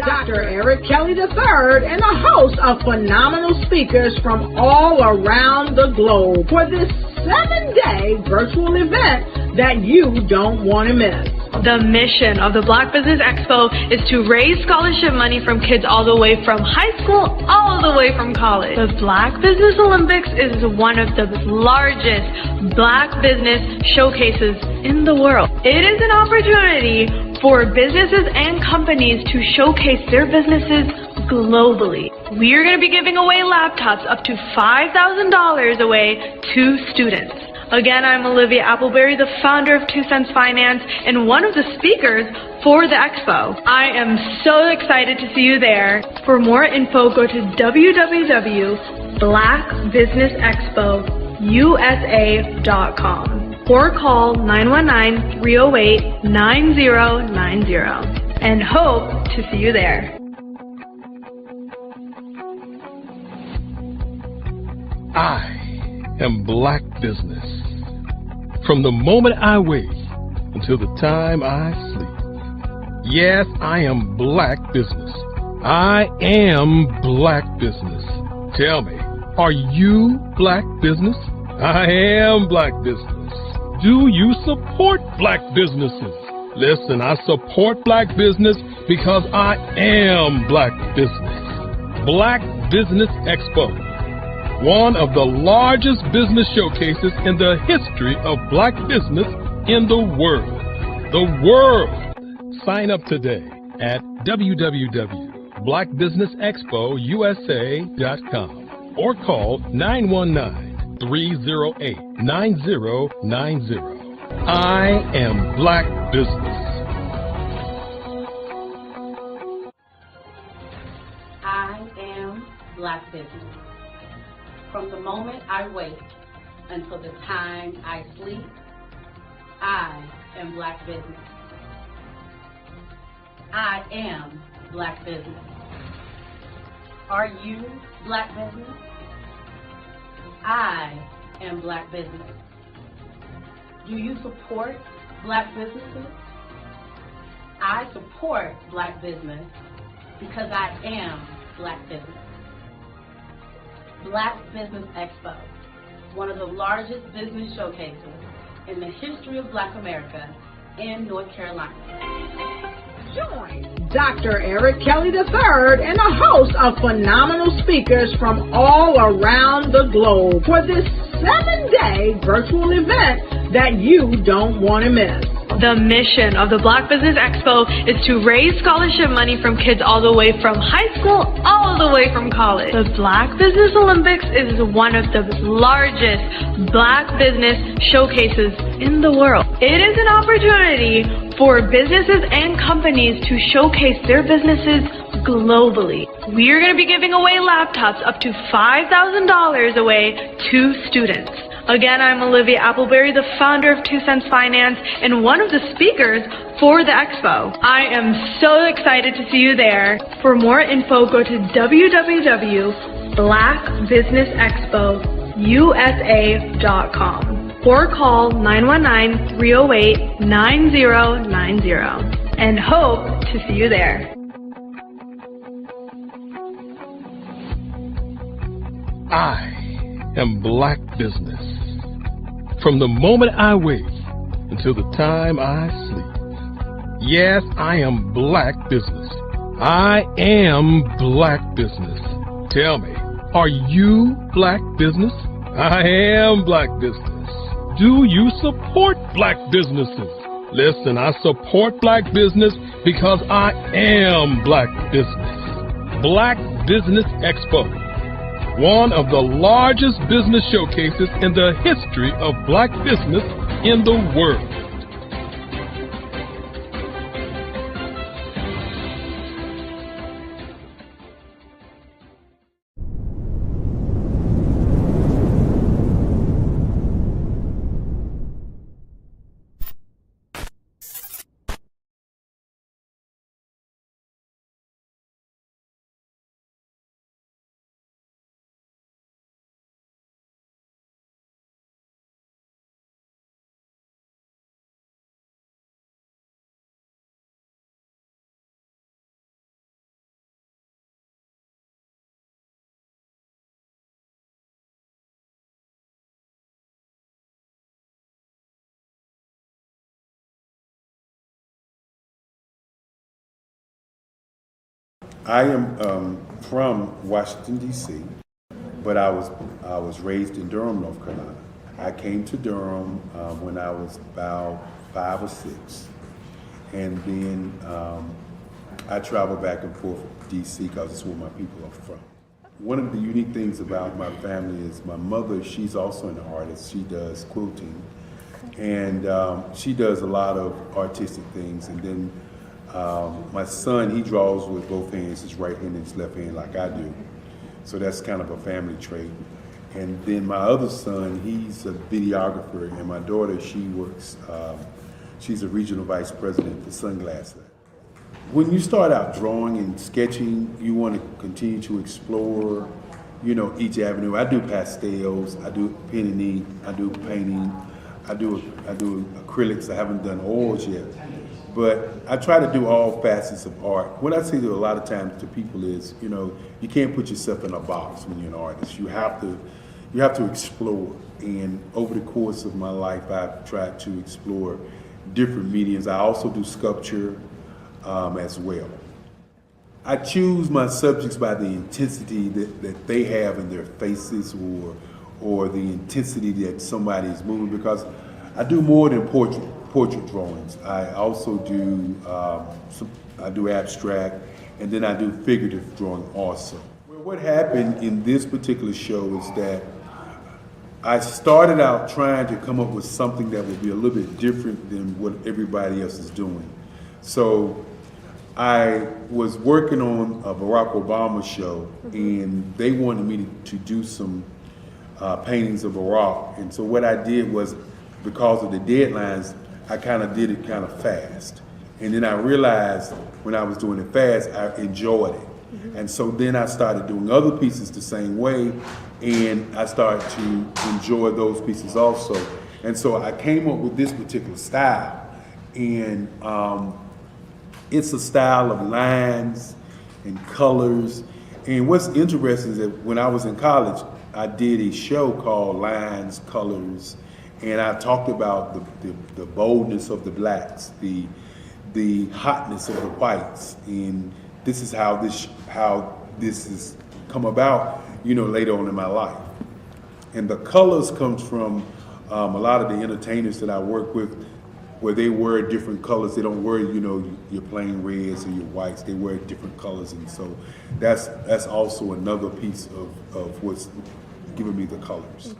Dr. Eric Kelly III and a host of phenomenal speakers from all around the globe for this 7-day virtual event that you don't want to miss. The mission of the Black Business Expo is to raise scholarship money from kids all the way from high school all the way from college. The Black Business Olympics is one of the largest Black business showcases in the world. It is an opportunity for businesses and companies to showcase their businesses globally. We are going to be giving away laptops up to $5,000 away to students. Again, I'm Olivia Appleberry, the founder of 2 Cents Finance and one of the speakers for the expo. I am so excited to see you there. For more info, go to www.blackbusinessexpousa.com or call 919-308-9090 and hope to see you there. I am Black Business. From the moment I wake until the time I sleep. Yes, I am Black Business. I am Black Business. Tell me, are you Black Business? I am Black Business. Do you support Black businesses? Listen, I support Black business because I am Black Business. Black Business Expo, one of the largest business showcases in the history of Black business in the world. The world! Sign up today at www.blackbusinessexpousa.com or call 919-308-9090. I am Black Business. I am Black Business. From the moment I wake until the time I sleep, I am Black Business. I am Black Business. Are you Black Business? I am Black Business. Do you support Black businesses? I support Black business because I am Black Business. Black Business Expo, one of the largest business showcases in the history of Black America in North Carolina. Join Dr. Eric Kelly III and a host of phenomenal speakers from all around the globe for this 7-day virtual event that you don't want to miss. The mission of the Black Business Expo is to raise scholarship money from kids all the way from high school all the way from college. The Black Business Olympics is one of the largest Black business showcases in the world. It is an opportunity for businesses and companies to showcase their businesses globally. We are going to be giving away laptops up to $5,000 away to students. Again, I'm Olivia Appleberry, the founder of 2 Cents Finance and one of the speakers for the expo. I am so excited to see you there. For more info, go to www.blackbusinessexpousa.com or call 919-308-9090 and hope to see you there. I am Black Business. From the moment I wake until the time I sleep. Yes, I am Black Business. I am Black Business. Tell me, are you Black Business? I am Black Business. Do you support Black businesses? Listen, I support Black business because I am Black Business. Black Business Expo, one of the largest business showcases in the history of Black business in the world. I am from Washington, D.C., but I was raised in Durham, North Carolina. I came to Durham when I was about 5 or 6, and then I traveled back and forth to D.C. because it's where my people are from. One of the unique things about my family is my mother, she's also an artist. She does quilting, and she does a lot of artistic things. And then my son, he draws with both hands, his right hand and his left hand, like I do. So that's kind of a family trait. And then my other son, he's a videographer, and my daughter, she works, she's a regional vice president for Sunglasses. When you start out drawing and sketching, you want to continue to explore, each avenue. I do pastels, I do pen and ink, I do painting, I do acrylics. I haven't done oils yet, but I try to do all facets of art. What I say to a lot of times to people is, you can't put yourself in a box when you're an artist. You have to explore. And over the course of my life, I've tried to explore different mediums. I also do sculpture as well. I choose my subjects by the intensity that they have in their faces, or the intensity that somebody is moving, because I do more than portrait drawings. I also do I do abstract, and then I do figurative drawing also. Well, what happened in this particular show is that I started out trying to come up with something that would be a little bit different than what everybody else is doing. So I was working on a Barack Obama show, and they wanted me to do some paintings of Barack. And so what I did was, because of the deadlines, I kind of did it kind of fast. And then I realized when I was doing it fast, I enjoyed it. And so then I started doing other pieces the same way, and I started to enjoy those pieces also. And so I came up with this particular style, and it's a style of lines and colors. And what's interesting is that when I was in college, I did a show called Lines, Colors, and I talked about the boldness of the blacks, the hotness of the whites, and this is how this has come about, later on in my life. And the colors comes from a lot of the entertainers that I work with, where they wear different colors. They don't wear, your plain reds or your whites. They wear different colors, and so that's also another piece of what's giving me the colors.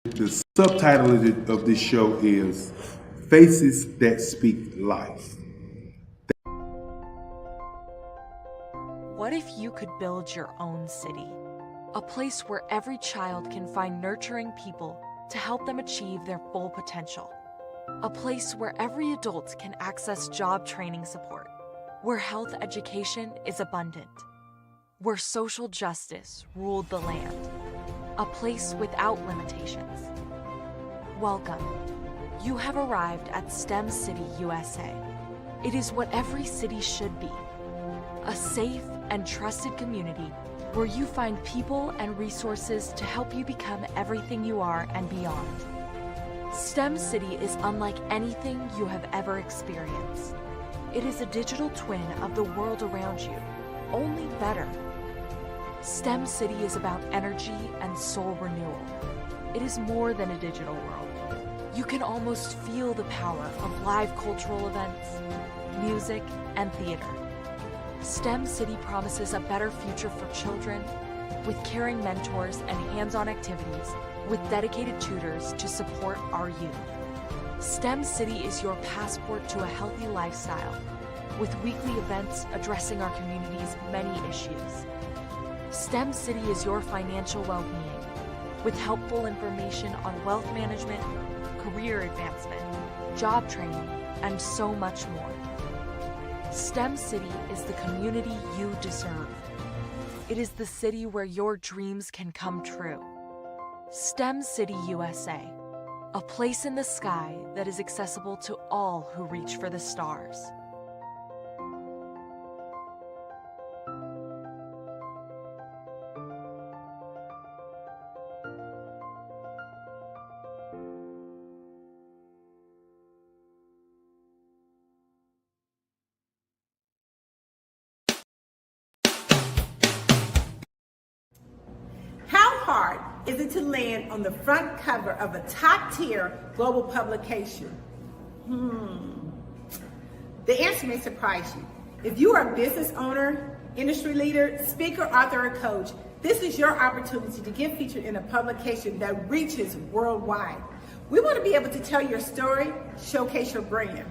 The subtitle of this show is Faces That Speak Life. What if you could build your own city? A place where every child can find nurturing people to help them achieve their full potential. A place where every adult can access job training support, where health education is abundant, where social justice ruled the land. A place without limitations. Welcome. You have arrived at STEM City, USA. It is what every city should be. A safe and trusted community where you find people and resources to help you become everything you are and beyond. STEM City is unlike anything you have ever experienced. It is a digital twin of the world around you, only better. STEM City is about energy and soul renewal. It is more than a digital world. You can almost feel the power of live cultural events, music, and theater. STEM City promises a better future for children, with caring mentors and hands-on activities, with dedicated tutors to support our youth. STEM City is your passport to a healthy lifestyle, with weekly events addressing our community's many issues. STEM City is your financial well-being, with helpful information on wealth management, career advancement, job training, and so much more. STEM City is the community you deserve. It is the city where your dreams can come true. STEM City USA, a place in the sky that is accessible to all who reach for the stars. is it to land on the front cover of a top-tier global publication? The answer may surprise you. If you are a business owner, industry leader, speaker, author, or coach, this is your opportunity to get featured in a publication that reaches worldwide. We want to be able to tell your story, showcase your brand.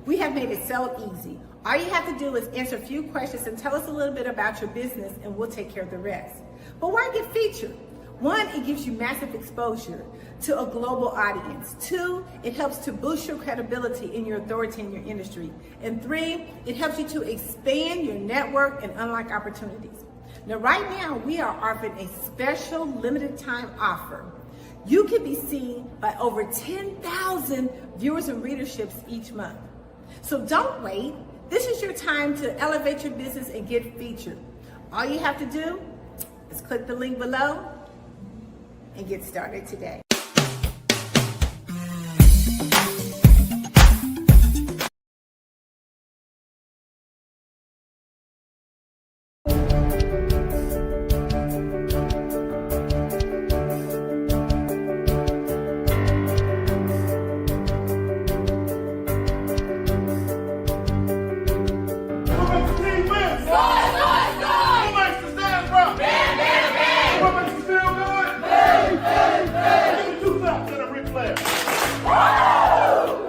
We have made it so easy. All you have to do is answer a few questions and tell us a little bit about your business, and we'll take care of the rest. But why get featured? 1, it gives you massive exposure to a global audience. 2, it helps to boost your credibility and your authority in your industry. And 3, it helps you to expand your network and unlock opportunities. Now, right now, we are offering a special limited time offer. You can be seen by over 10,000 viewers and readerships each month. So don't wait. This is your time to elevate your business and get featured. All you have to do is click the link below and get started today.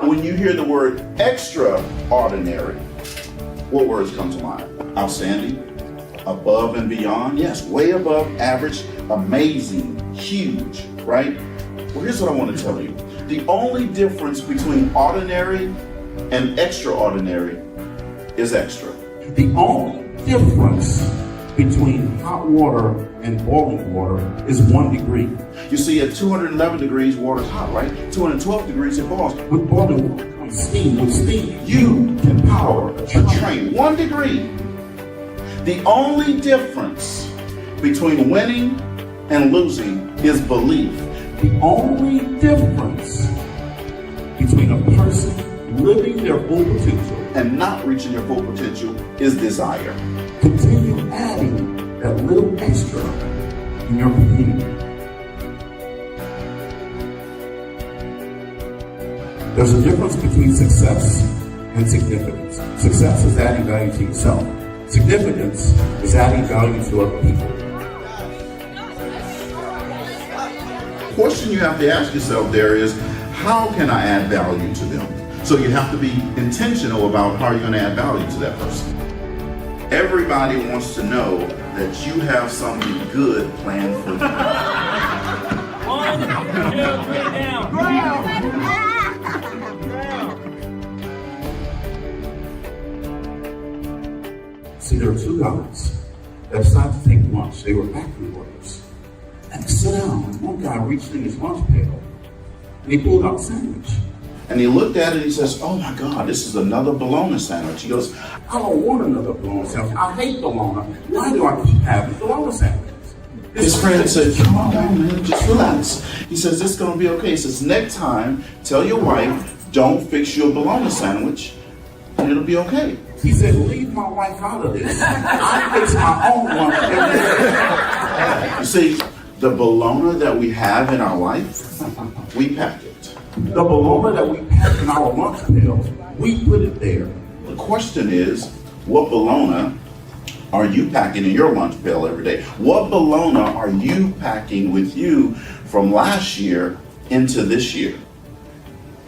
When you hear the word extraordinary, what words come to mind? Outstanding, above and beyond, yes, way above average, amazing, huge, right? Well, here's what I want to tell you. The only difference between ordinary and extraordinary is extra. The only difference between hot water and boiling water is 1 degree. You see, at 211 degrees, water's hot, right? 212 degrees, it boils. With boiling water comes steam. With steam, You can power a train. 1 degree. The only difference between winning and losing is belief. the only difference between a person living their full potential And not reaching your full potential is desire. continue adding that little extra in your community. There's a difference between success and significance. Success is adding value to yourself. Significance is adding value to other people. The question you have to ask yourself there is, how can I add value to them? So you have to be intentional about how you're going to add value to that person. Everybody wants to know that you have something good planned for them. 1, 2, 3, down. See, there were two guys that decided to take lunch. They were factory workers. And they sat down, and one guy reached in his lunch pail, and he pulled out a sandwich. And he looked at it and he says, oh my God, this is another bologna sandwich. He goes, I don't want another bologna sandwich. I hate bologna. Why do I keep having bologna sandwiches? his friend said, come on down, man, just relax. He says, it's going to be okay. He says, next time, tell your wife, don't fix your bologna sandwich, and it'll be okay. He said, leave my wife out of this. I fix my own lunch every day. You see, the bologna that we have in our life, we pack it. The bologna that we pack in our lunch pail, we put it there. The question is, what bologna are you packing in your lunch pail every day? What bologna are you packing with you from last year into this year?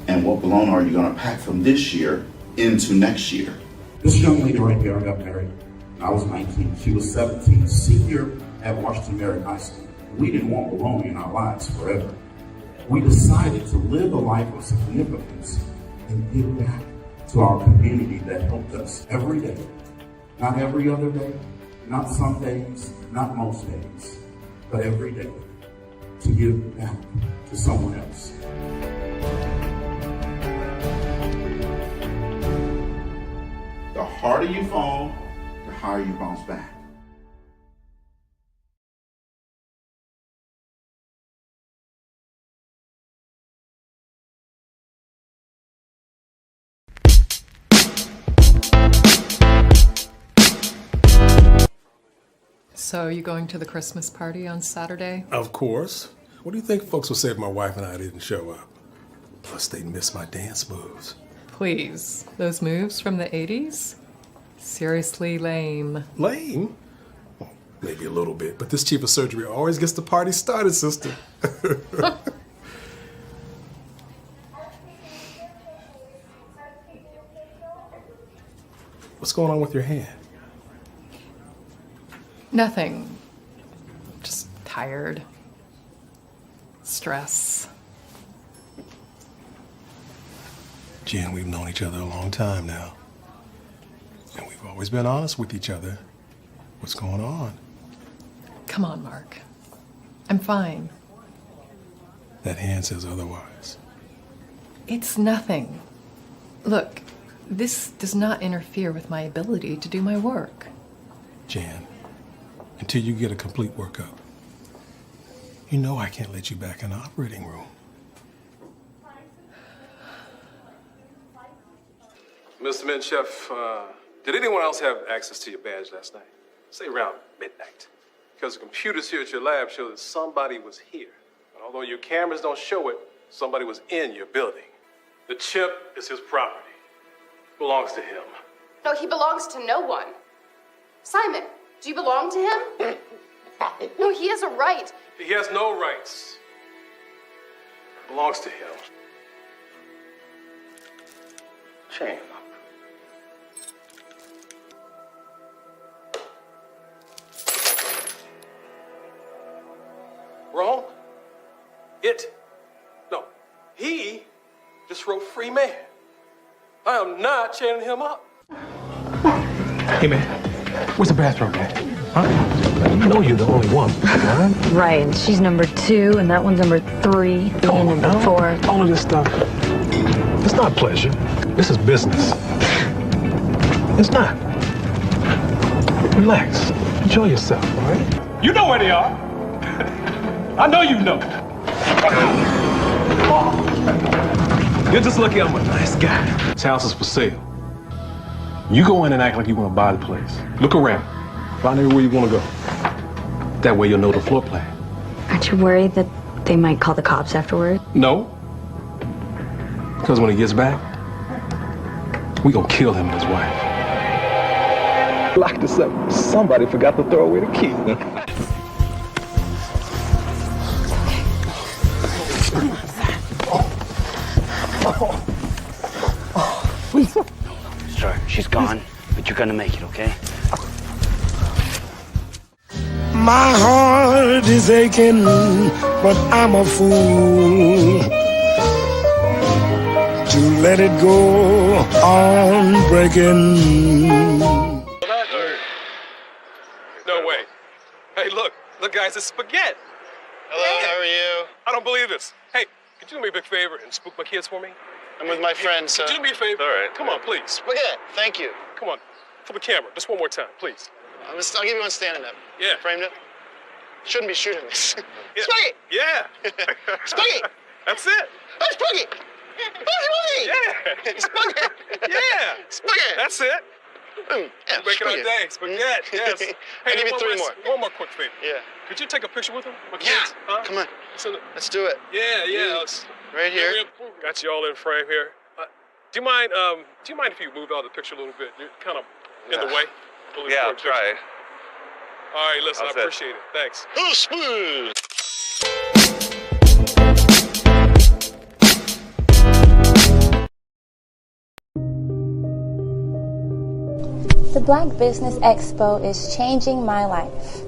And what bologna are you going to pack from this year into next year? This young lady right here, I got married when I was 19. She was 17, senior at Washington Merritt High School. We didn't want bologna in our lives forever. We decided to live a life of significance and give back to our community that helped us every day. Not every other day, not some days, not most days, but every day to give back to someone else. The harder you fall, the higher you bounce back. So, you going to the Christmas party on Saturday? Of course. What do you think folks will say if my wife and I didn't show up? Plus, they'd miss my dance moves. Please. Those moves from the 80s? Seriously lame. Lame? Well, maybe a little bit, but this chief of surgery always gets the party started, sister. What's going on with your hand? Nothing. Just tired. Stress. Jen, we've known each other a long time now. And we've always been honest with each other. What's going on? Come on, Mark. I'm fine. That hand says otherwise. It's nothing. Look, this does not interfere with my ability to do my work. Jan, until you get a complete workup, you know I can't let you back in the operating room. Mr. Menchef, did anyone else have access to your badge last night? Say around midnight. Because the computers here at your lab show that somebody was here. And although your cameras don't show it, somebody was in your building. The chip is his property. Belongs to him. No, he belongs to no one. Simon, do you belong to him? No, he has a right. He has no rights. Belongs to him. Chain him up. Wrong? He just wrote free man. I am not chaining him up. Hey, man, where's the bathroom, man? Huh? You know you're the only one, right? Right, and she's number 2, and that one's number 3, and number 4. All of this stuff, it's not pleasure. This is business. It's not. Relax. Enjoy yourself, all right? You know where they are. I know you know. You're just lucky I'm a nice guy. This house is for sale. You go in and act like you want to buy the place. Look around. Find everywhere you want to go. That way you'll know the floor plan. Aren't you worried that they might call the cops afterward? No. Because when he gets back, we gonna kill him and his wife. Lock this up. Somebody forgot to throw away the key. Sorry, she's gone, but you're gonna make it, okay? My heart is aching, but I'm a fool to let it go on breaking. No way. Hey, look, guys, it's spaghetti. Hello, how are you? I don't believe this. Hey, could you do me a big favor and spook my kids for me? I'm with my friend, so... Could you do me a favor? All right. Come on, please. Spaghetti, thank you. Come on, for the camera, just one more time, please. I'll give you one standing up. Yeah. Framed it. Shouldn't be shooting this. Yeah. Spaghetti! Yeah. Spaghetti! That's it. Oh, spaghetti! Boogie, Yeah. Spaghetti! Yeah. Spaghetti! That's it. Yeah, Making our day. Spaghetti, yes. Hey, I'll give you 3 more. One more quick favor. Yeah. Could you take a picture with them? My Yeah. kids? Huh? Come on. Let's do it. Yeah. Right here. Got you all in frame here. Do you mind if you move out of the picture a little bit? You're kind of in the way. Yeah, I'll try. All right, listen, I appreciate it. Thanks. Oh, smooth! The Black Business Expo is changing my life.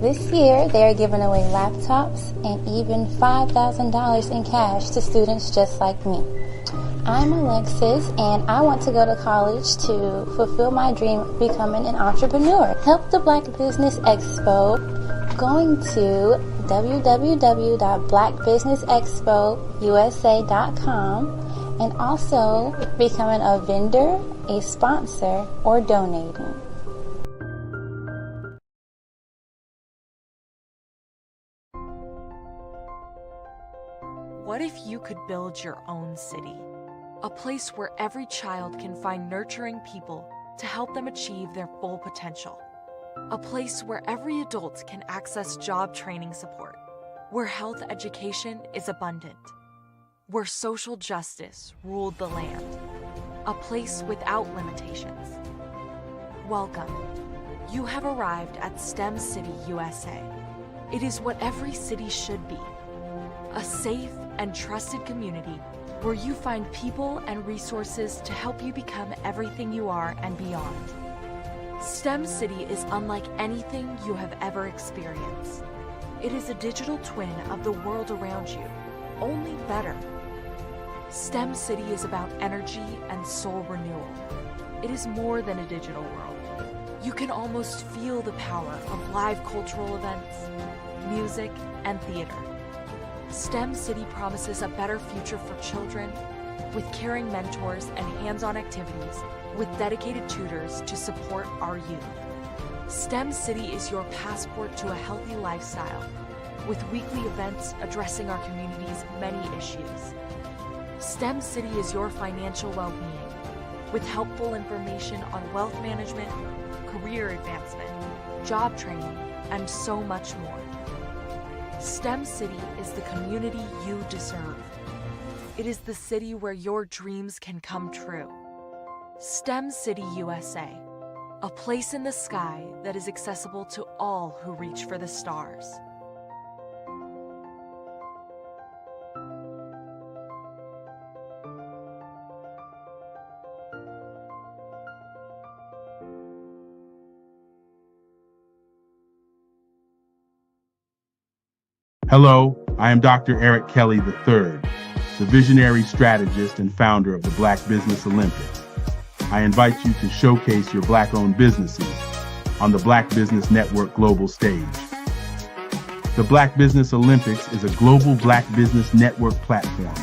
This year, they are giving away laptops and even $5,000 in cash to students just like me. I'm Alexis, and I want to go to college to fulfill my dream of becoming an entrepreneur. Help the Black Business Expo going to www.blackbusinessexpousa.com and also becoming a vendor, a sponsor, or donating. What if you could build your own city? A place where every child can find nurturing people to help them achieve their full potential. A place where every adult can access job training support, where health education is abundant, where social justice ruled the land. A place without limitations. Welcome. You have arrived at STEM City, USA. It is what every city should be. A safe and trusted community where you find people and resources to help you become everything you are and beyond. STEM City is unlike anything you have ever experienced. It is a digital twin of the world around you, only better. STEM City is about energy and soul renewal. It is more than a digital world. You can almost feel the power of live cultural events, music, and theater. STEM City promises a better future for children with caring mentors and hands-on activities with dedicated tutors to support our youth. STEM City is your passport to a healthy lifestyle with weekly events addressing our community's many issues. STEM City is your financial well-being with helpful information on wealth management, career advancement, job training, and so much more. STEM City is the community you deserve. It is the city where your dreams can come true. STEM City USA, a place in the sky that is accessible to all who reach for the stars. Hello, I am Dr. Eric Kelly III, the visionary strategist and founder of the Black Business Olympics. I invite you to showcase your Black-owned businesses on the Black Business Network global stage. The Black Business Olympics is a global Black Business Network platform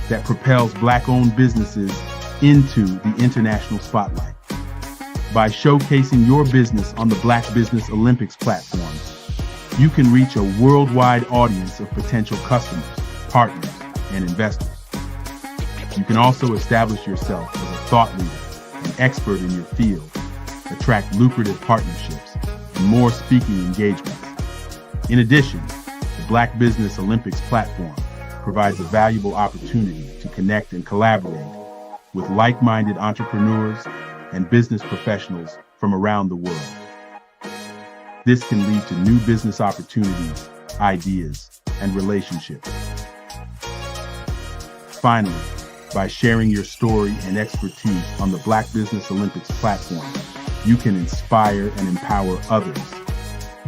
that propels Black-owned businesses into the international spotlight. By showcasing your business on the Black Business Olympics platform, you can reach a worldwide audience of potential customers, partners, and investors. You can also establish yourself as a thought leader, an expert in your field, attract lucrative partnerships, and more speaking engagements. In addition, the Black Business Olympics platform provides a valuable opportunity to connect and collaborate with like-minded entrepreneurs and business professionals from around the world. This can lead to new business opportunities, ideas, and relationships. Finally, by sharing your story and expertise on the Black Business Olympics platform, you can inspire and empower others.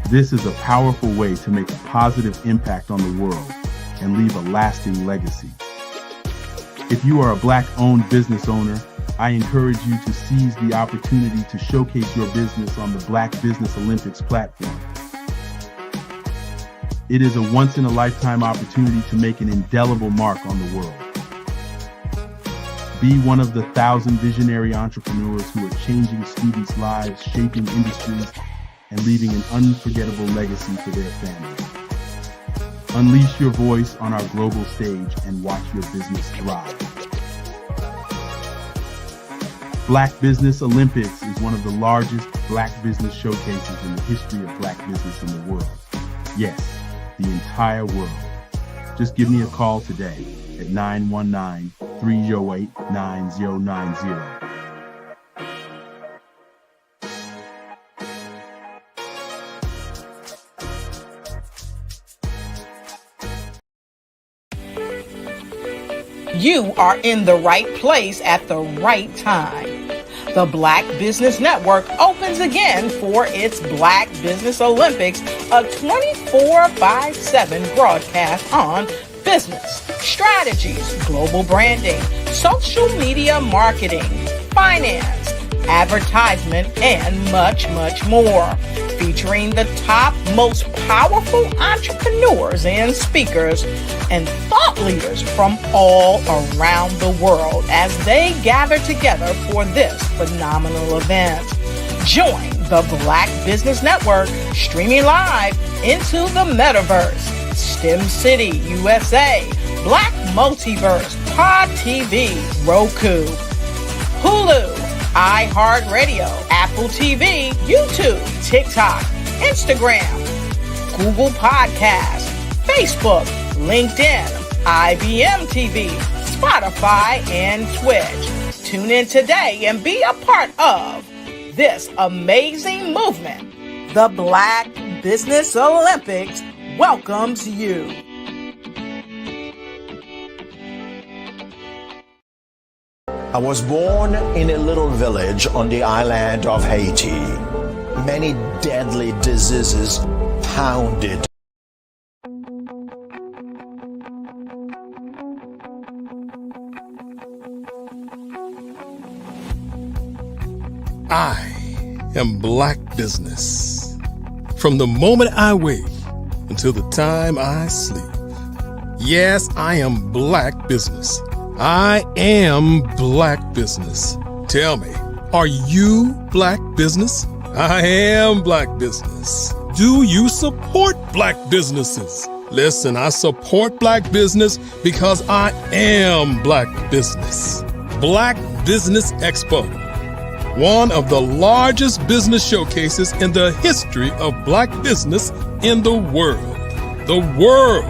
This is a powerful way to make a positive impact on the world and leave a lasting legacy. If you are a Black-owned business owner, I encourage you to seize the opportunity to showcase your business on the Black Business Olympics platform. It is a once-in-a-lifetime opportunity to make an indelible mark on the world. Be one of the 1,000 visionary entrepreneurs who are changing students' lives, shaping industries, and leaving an unforgettable legacy for their families. Unleash your voice on our global stage and watch your business thrive. Black Business Olympics is one of the largest Black business showcases in the history of Black business in the world. Yes, the entire world. Just give me a call today at 919-308-9090. You are in the right place at the right time. The Black Business Network opens again for its Black Business Olympics, a 24/7 broadcast on business, strategies, global branding, social media marketing, finance, advertisement, and much, much more. Featuring the top, most powerful entrepreneurs and speakers and thought leaders from all around the world as they gather together for this phenomenal event. Join the Black Business Network streaming live into the metaverse, STEM City USA, Black Multiverse, Pod TV, Roku, Hulu, iHeartRadio, Apple TV, YouTube, TikTok, Instagram, Google Podcasts, Facebook, LinkedIn, IBM TV, Spotify, and Twitch. Tune in today and be a part of this amazing movement. The Black Business Olympics welcomes you. I was born in a little village on the island of Haiti. Many deadly diseases pounded. I am Black Business. From the moment I wake until the time I sleep. Yes, I am Black Business. I am Black Business. Tell me, are you Black Business? I am Black Business. Do you support Black businesses? Listen, I support Black business because I am Black Business. Black Business Expo, one of the largest business showcases in the history of Black business in the world. The world.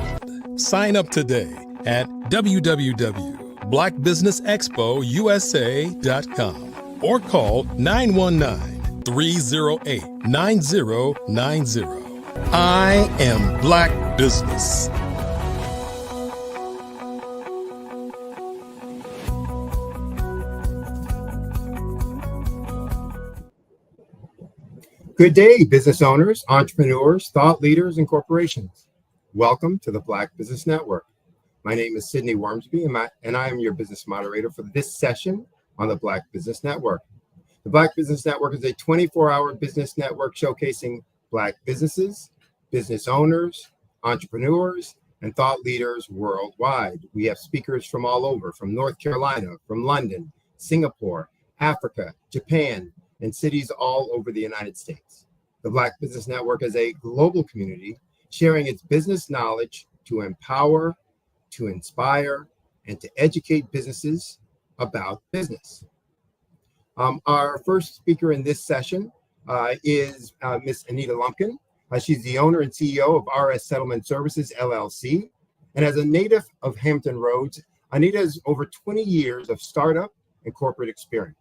Sign up today at www.blackbusinessexpousa.com or call 919-308-9090. I am Black Business. Good day, business owners, entrepreneurs, thought leaders, and corporations. Welcome to the Black Business Network. My name is Sidney Wormsby, and I am your business moderator for this session on the Black Business Network. The Black Business Network is a 24-hour business network showcasing Black businesses, business owners, entrepreneurs, and thought leaders worldwide. We have speakers from all over, from North Carolina, from London, Singapore, Africa, Japan, and cities all over the United States. The Black Business Network is a global community sharing its business knowledge to empower, to inspire, and to educate businesses about business. Our first speaker in this session is Miss Anita Lumpkin. She's the owner and CEO of RS Settlement Services, LLC. And as a native of Hampton Roads, Anita has over 20 years of startup and corporate experience.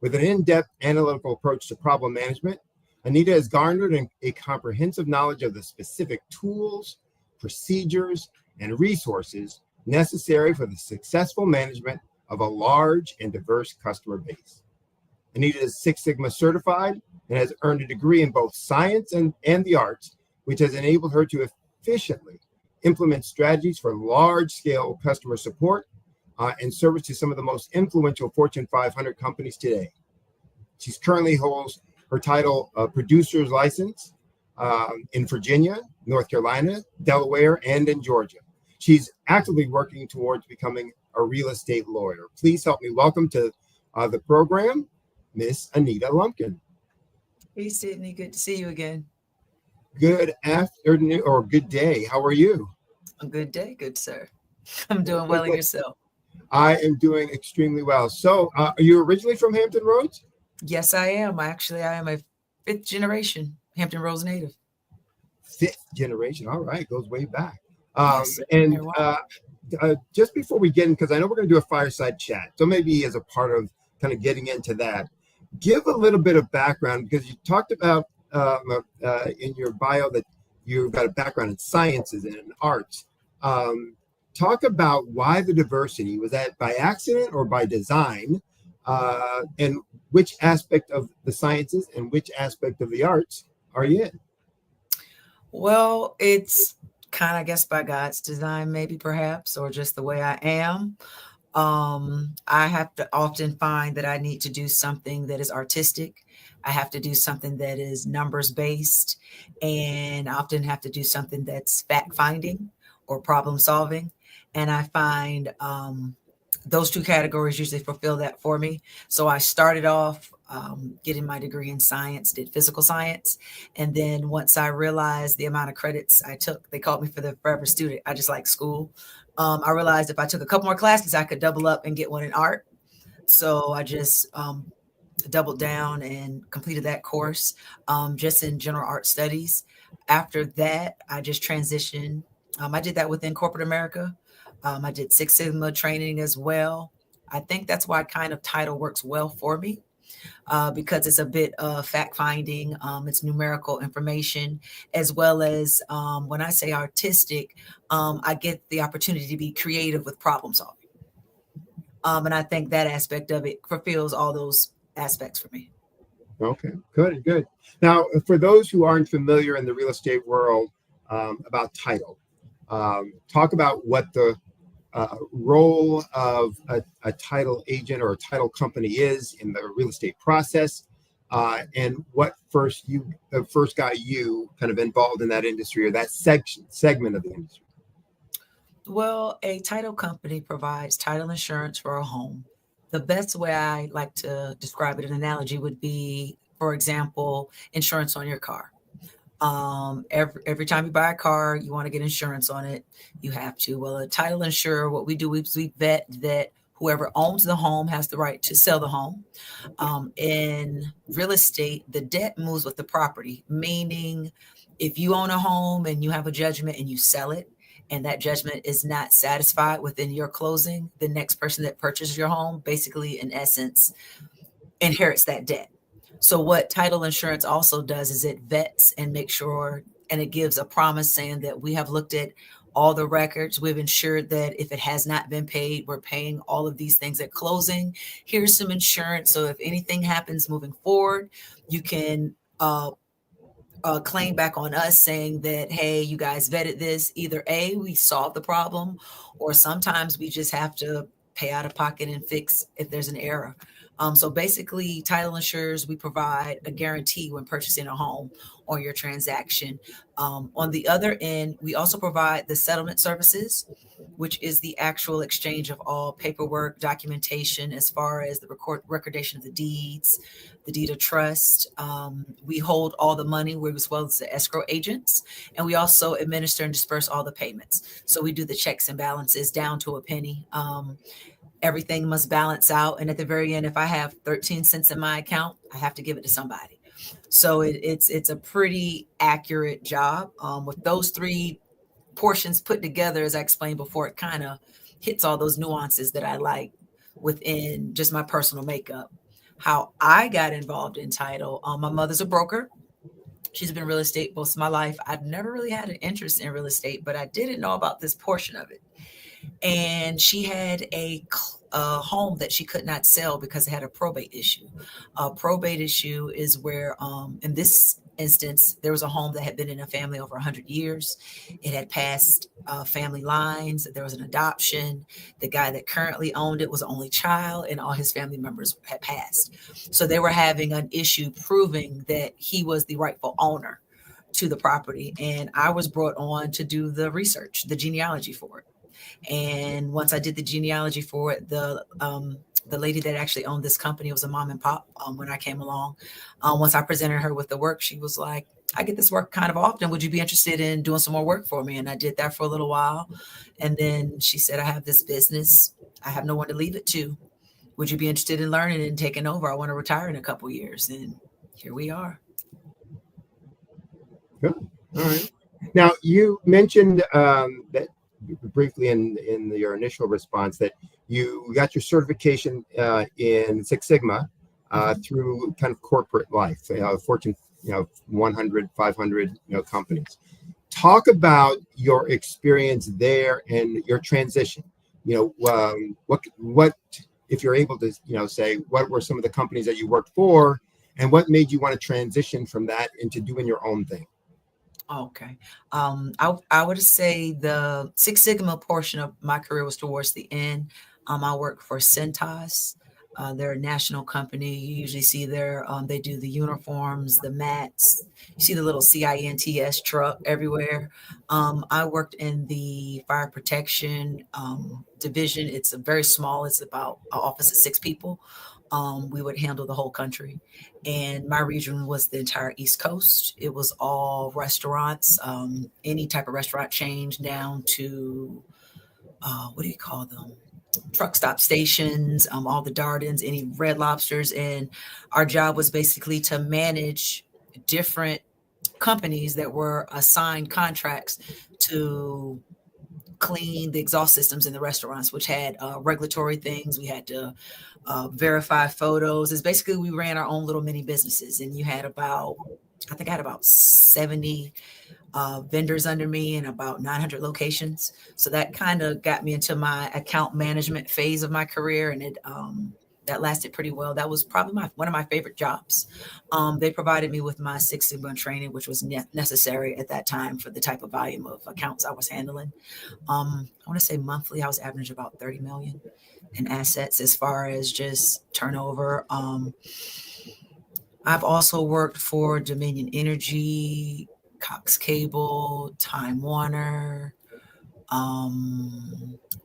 With an in-depth analytical approach to problem management, Anita has garnered a comprehensive knowledge of the specific tools, procedures, and resources necessary for the successful management of a large and diverse customer base. Anita is Six Sigma certified and has earned a degree in both science and the arts, which has enabled her to efficiently implement strategies for large-scale customer support and service to some of the most influential Fortune 500 companies today. She currently holds her title of producer's license in Virginia, North Carolina, Delaware, and in Georgia. She's actively working towards becoming a real estate lawyer. Please help me welcome to the program, Miss Anita Lumpkin. Hey, Sydney, good to see you again. Good afternoon or good day. How are you? A good day, good sir. I'm doing well, and yourself? I am doing extremely well. So, are you originally from Hampton Roads? Yes, I am. I am a fifth generation Hampton Roads native. Fifth generation. All right, goes way back. Yes, Just before we get in, because I know we're going to do a fireside chat, so maybe as a part of kind of getting into that, give a little bit of background, because you talked about in your bio that you've got a background in sciences and in arts. Talk about why the diversity. Was that by accident or by design? And which aspect of the sciences and which aspect of the arts are you in? Well, it's kind of, I guess, by God's design, maybe, perhaps, or just the way I am. I have to often find that I need to do something that is artistic. I have to do something that is numbers based, and I often have to do something that's fact finding or problem solving. And I find those two categories usually fulfill that for me. So I started off getting my degree in science, did physical science. And then once I realized the amount of credits I took, they called me for the forever student. I just like school. I realized if I took a couple more classes, I could double up and get one in art. So I just doubled down and completed that course just in general art studies. After that, I just transitioned. I did that within corporate America. I did Six Sigma training as well. I think that's why kind of title works well for me because it's a bit of fact finding, it's numerical information, as well as when I say artistic, I get the opportunity to be creative with problem solving. And I think that aspect of it fulfills all those aspects for me. Okay, good. Now, for those who aren't familiar in the real estate world about title, talk about what the role of a title agent or a title company is in the real estate process, and what first got you kind of involved in that industry or that segment of the industry. Well, a title company provides title insurance for a home. The best way I like to describe it, an analogy would be, for example, insurance on your car. Every time you buy a car, you want to get insurance on it. You have to. Well, a title insurer, what we do is we vet that whoever owns the home has the right to sell the home. In real estate, the debt moves with the property, meaning if you own a home and you have a judgment and you sell it, and that judgment is not satisfied within your closing, the next person that purchases your home basically, in essence, inherits that debt. So what title insurance also does is it vets and makes sure, and it gives a promise saying that we have looked at all the records. We've ensured that if it has not been paid, we're paying all of these things at closing. Here's some insurance. So if anything happens moving forward, you can claim back on us saying that, hey, you guys vetted this. Either A, we solved the problem, or sometimes we just have to pay out of pocket and fix if there's an error. So basically, title insurers, we provide a guarantee when purchasing a home on your transaction. On the other end, we also provide the settlement services, which is the actual exchange of all paperwork, documentation, as far as the recordation of the deeds, the deed of trust. We hold all the money, as well as the escrow agents, and we also administer and disperse all the payments. So we do the checks and balances down to a penny. Everything must balance out. And at the very end, if I have 13 cents in my account, I have to give it to somebody. So it's a pretty accurate job. With those three portions put together, as I explained before, it kind of hits all those nuances that I like within just my personal makeup. How I got involved in title, my mother's a broker. She's been in real estate most of my life. I've never really had an interest in real estate, but I didn't know about this portion of it. And she had a home that she could not sell because it had a probate issue. A probate issue is where, in this instance, there was a home that had been in a family over 100 years. It had passed family lines. There was an adoption. The guy that currently owned it was the only child, and all his family members had passed. So they were having an issue proving that he was the rightful owner to the property. And I was brought on to do the research, the genealogy for it. And once I did the genealogy for it, the lady that actually owned this company was a mom and pop when I came along. Once I presented her with the work, she was like, I get this work kind of often. Would you be interested in doing some more work for me? And I did that for a little while. And then she said, I have this business. I have no one to leave it to. Would you be interested in learning and taking over? I want to retire in a couple of years. And here we are. Good. All right. Now, you mentioned that briefly in your initial response that you got your certification in Six Sigma through kind of corporate life, Fortune 100, 500 companies. Talk about your experience there and your transition. What if you're able to say what were some of the companies that you worked for, and what made you want to transition from that into doing your own thing? Okay. I would say the Six Sigma portion of my career was towards the end. I work for Cintas. They're a national company. You usually see they do the uniforms, the mats. You see the little CINTS truck everywhere. I worked in the fire protection division. It's very small. It's about an office of 6 people. We would handle the whole country. And my region was the entire East Coast. It was all restaurants, any type of restaurant chain down to, what do you call them? truck stop stations, all the Dardens, any Red Lobsters. And our job was basically to manage different companies that were assigned contracts to clean the exhaust systems in the restaurants, which had regulatory things. We had to verify photos. It's basically, we ran our own little mini businesses, and you had about, I think I had about 70 vendors under me and about 900 locations. So that kind of got me into my account management phase of my career, and it that lasted pretty well. That was probably one of my favorite jobs. They provided me with my Six Sigma training, which was necessary at that time for the type of volume of accounts I was handling. I want to say monthly, I was averaging about 30 million in assets as far as just turnover. I've also worked for Dominion Energy, Cox Cable, Time Warner.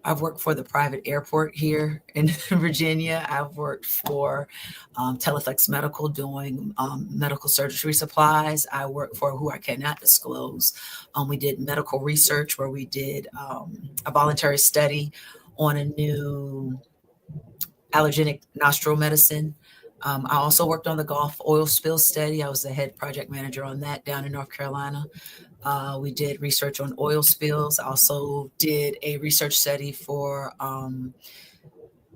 I've worked for the private airport here in Virginia. I've worked for Teleflex Medical doing medical surgery supplies. I worked for who I cannot disclose. We did medical research where we did a voluntary study on a new allergenic nostril medicine. I also worked on the Gulf oil spill study. I was the head project manager on that down in North Carolina. We did research on oil spills. I also did a research study for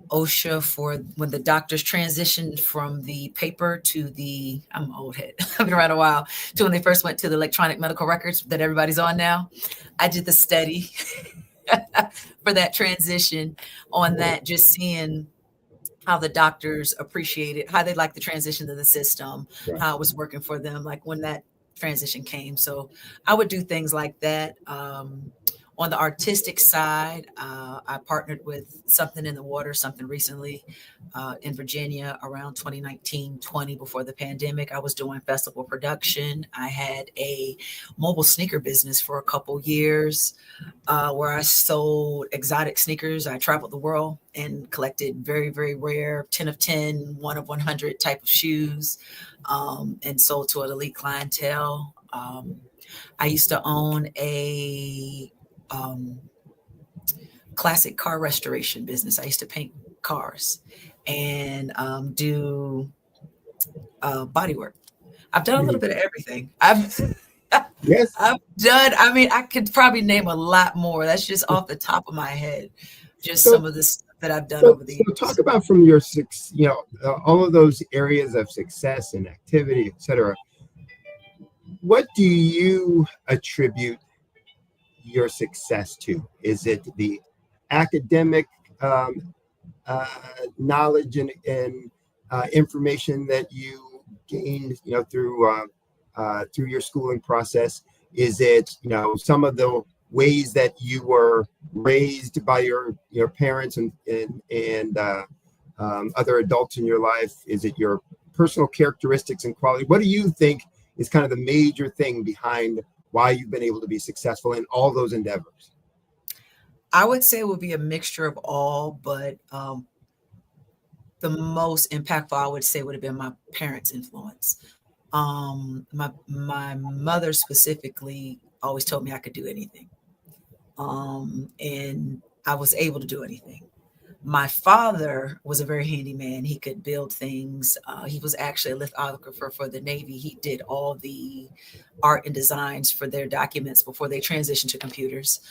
OSHA for when the doctors transitioned from the paper to the, I'm old head, I've been around a while, to when they first went to the electronic medical records that everybody's on now. I did the study for that transition on that, just seeing how the doctors appreciated, how they liked the transition to the system, how it was working for them, like when that transition came. So I would do things like that. On the artistic side, I partnered with Something in the Water, something recently in Virginia around 2019-20 before the pandemic. I was doing festival production. I had a mobile sneaker business for a couple years where I sold exotic sneakers. I traveled the world and collected very, very rare 10 of 10, 1 of 100 type of shoes and sold to an elite clientele. I used to own a classic car restoration business. I used to paint cars and do body work. I've done a little bit of everything. I've done, I mean, I could probably name a lot more. That's just off the top of my head, just some of the stuff that I've done over the years. So talk about from your, all of those areas of success and activity, et cetera. What do you attribute your success to? Is it the academic knowledge and information that you gained, through your schooling process? Is it, some of the ways that you were raised by your parents and other adults in your life? Is it your personal characteristics and quality? What do you think is kind of the major thing behind why you've been able to be successful in all those endeavors? I would say it would be a mixture of all, but the most impactful, I would say, would have been my parents' influence. My mother specifically always told me I could do anything. And I was able to do anything. My father was a very handy man. He could build things. He was actually a lithographer for the Navy. He did all the art and designs for their documents before they transitioned to computers.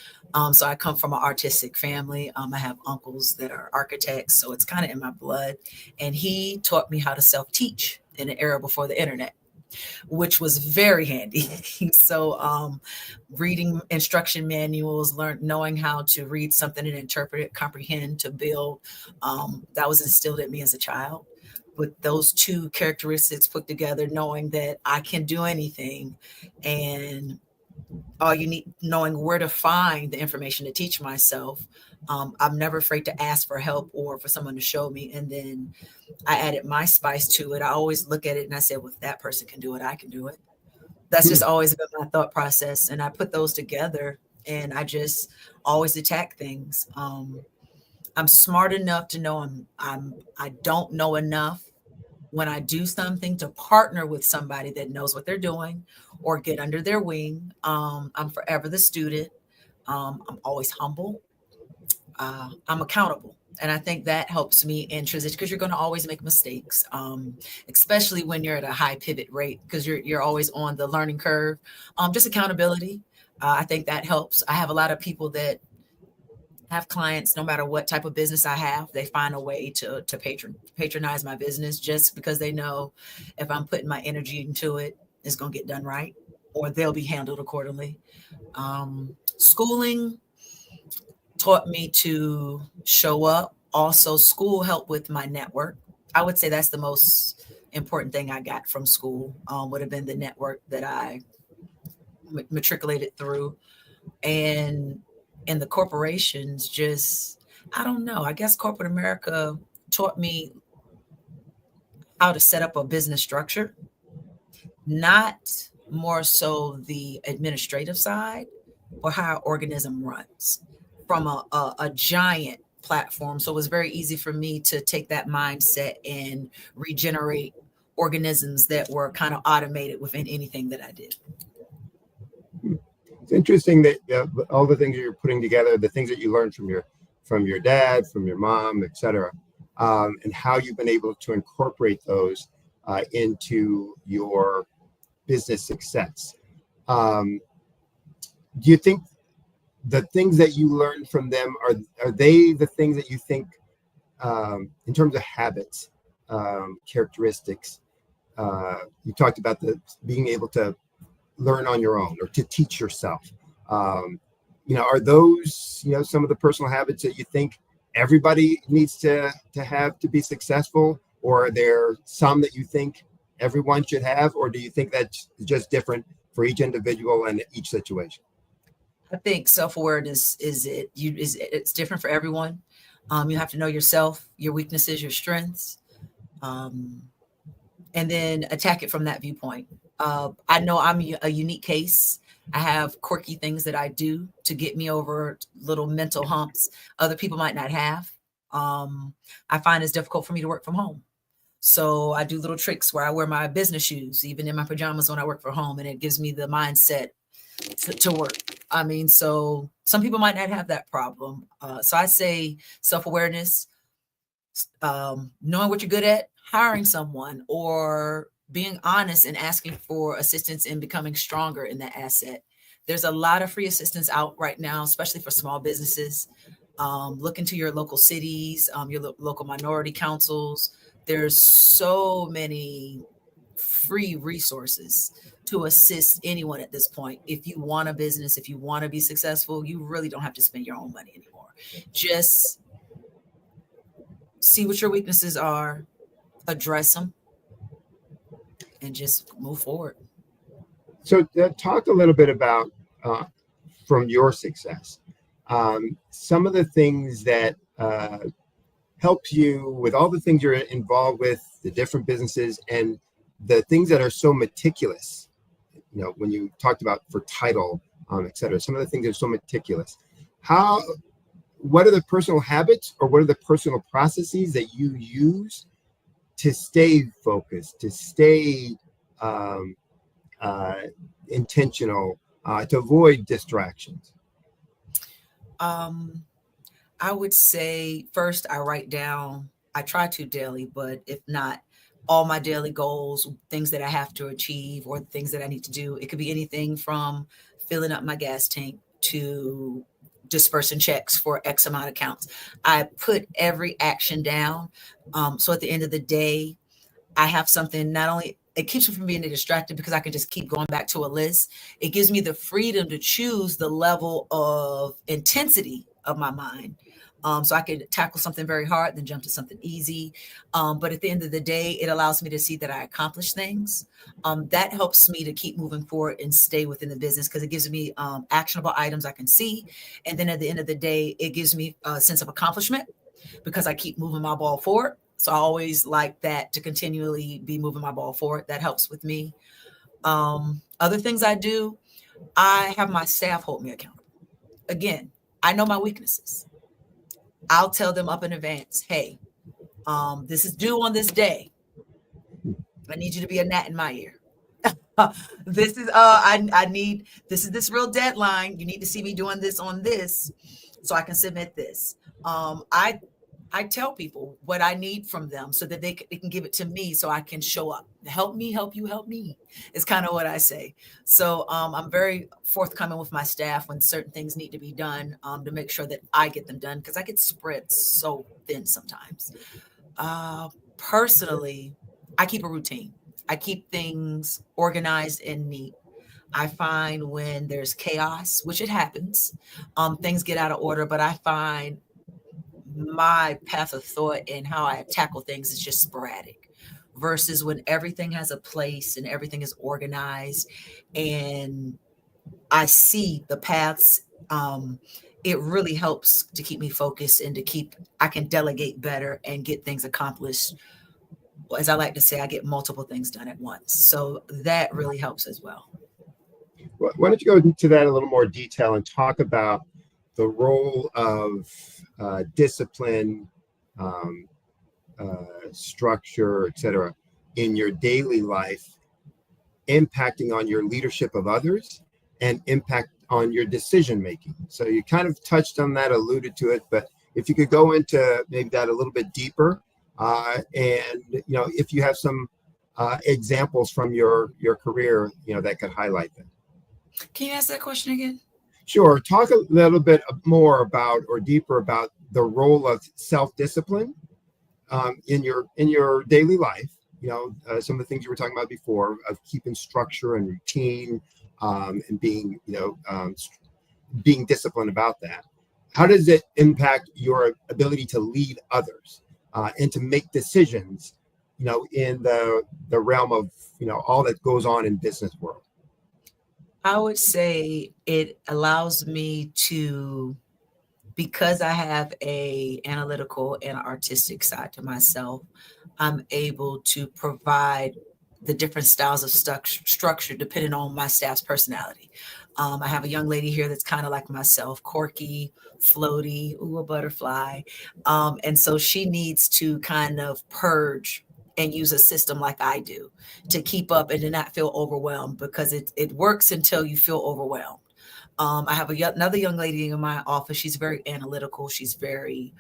So I come from an artistic family. I have uncles that are architects, so it's kind of in my blood. And he taught me how to self-teach in an era before the internet, which was very handy. So reading instruction manuals, knowing how to read something and interpret it, comprehend, to build, that was instilled in me as a child. With those two characteristics put together, knowing that I can do anything, and all you need, knowing where to find the information to teach myself. I'm never afraid to ask for help or for someone to show me. And then I added my spice to it. I always look at it and I said, well, if that person can do it, I can do it. That's just always been my thought process. And I put those together and I just always attack things. I'm smart enough to know I don't know enough when I do something to partner with somebody that knows what they're doing or get under their wing. I'm forever the student. I'm always humble. I'm accountable. And I think that helps me in transition because you're going to always make mistakes, especially when you're at a high pivot rate because you're always on the learning curve. Just accountability. I think that helps. I have a lot of people that have clients, no matter what type of business I have, they find a way to patronize my business just because they know if I'm putting my energy into it, it's going to get done right, or they'll be handled accordingly. Schooling taught me to show up. Also, school helped with my network. I would say that's the most important thing I got from school, would have been the network that I matriculated through. And the corporations just, I don't know, I guess corporate America taught me how to set up a business structure, not more so the administrative side, or how an organism runs from a giant platform. So it was very easy for me to take that mindset and regenerate organisms that were kind of automated within anything that I did. It's interesting that all the things that you're putting together, the things that you learned from your dad, from your mom, et cetera, and how you've been able to incorporate those into your business success. Do you think the things that you learned from them, are they the things that you think in terms of habits, characteristics, you talked about being able to learn on your own or to teach yourself. Are those, some of the personal habits that you think everybody needs to have to be successful, or are there some that you think everyone should have, or do you think that's just different for each individual and each situation? I think self-awareness it's different for everyone. You have to know yourself, your weaknesses, your strengths, and then attack it from that viewpoint. I know I'm a unique case. I have quirky things that I do to get me over little mental humps other people might not have. I find it's difficult for me to work from home. So I do little tricks where I wear my business shoes, even in my pajamas when I work from home, and it gives me the mindset to work. I mean, so some people might not have that problem. So I say self-awareness, knowing what you're good at, hiring someone, or being honest and asking for assistance in becoming stronger in that asset. There's a lot of free assistance out right now, especially for small businesses. Look into your local cities, your local minority councils. There's so many free resources to assist anyone at this point. If you want a business, if you want to be successful, you really don't have to spend your own money anymore. Just see what your weaknesses are, address them, and just move forward. So talk a little bit about, from your success, some of the things that help you with all the things you're involved with, the different businesses, and the things that are so meticulous. When you talked about for title, et cetera, some of the things that are so meticulous. What are the personal habits, or what are the personal processes that you use to stay focused, to stay intentional, to avoid distractions? I would say first I write down, I try to daily, but if not, all my daily goals, things that I have to achieve or things that I need to do. It could be anything from filling up my gas tank to dispersing checks for X amount of accounts. I put every action down. So at the end of the day, I have something, not only it keeps me from being distracted because I can just keep going back to a list. It gives me the freedom to choose the level of intensity of my mind. So I could tackle something very hard, then jump to something easy. But at the end of the day, it allows me to see that I accomplish things. That helps me to keep moving forward and stay within the business because it gives me actionable items I can see. And then at the end of the day, it gives me a sense of accomplishment because I keep moving my ball forward. So I always like that, to continually be moving my ball forward. That helps with me. Other things I do, I have my staff hold me accountable. Again, I know my weaknesses. I'll tell them up in advance, hey, this is due on this day. I need you to be a gnat in my ear. This is this is this real deadline. You need to see me doing this on this so I can submit this. I I tell people what I need from them so that they can give it to me so I can show up. Help me, help you, help me is kind of what I say. So I'm very forthcoming with my staff when certain things need to be done to make sure that I get them done because I get spread so thin sometimes. Personally, I keep a routine. I keep things organized and neat. I find when there's chaos, which it happens, things get out of order, but I find my path of thought and how I tackle things is just sporadic versus when everything has a place and everything is organized and I see the paths. It really helps to keep me focused and I can delegate better and get things accomplished. As I like to say, I get multiple things done at once. So that really helps as well. Why don't you go into that in a little more detail and talk about the role of discipline, structure, etc., in your daily life, impacting on your leadership of others and impact on your decision making. So you kind of touched on that, alluded to it, but if you could go into maybe that a little bit deeper, and if you have some examples from your career, that could highlight them. Can you ask that question again? Sure. Talk a little bit more about or deeper about the role of self-discipline in your daily life. Some of the things you were talking about before of keeping structure and routine and being disciplined about that. How does it impact your ability to lead others and to make decisions, in the realm of, all that goes on in business world? I would say it allows me to, because I have a analytical and artistic side to myself, I'm able to provide the different styles of structure depending on my staff's personality. I have a young lady here that's kind of like myself, quirky, floaty, a butterfly. And so she needs to kind of purge and use a system like I do to keep up and to not feel overwhelmed, because it works until you feel overwhelmed. I have another young lady in my office. She's very analytical. She's very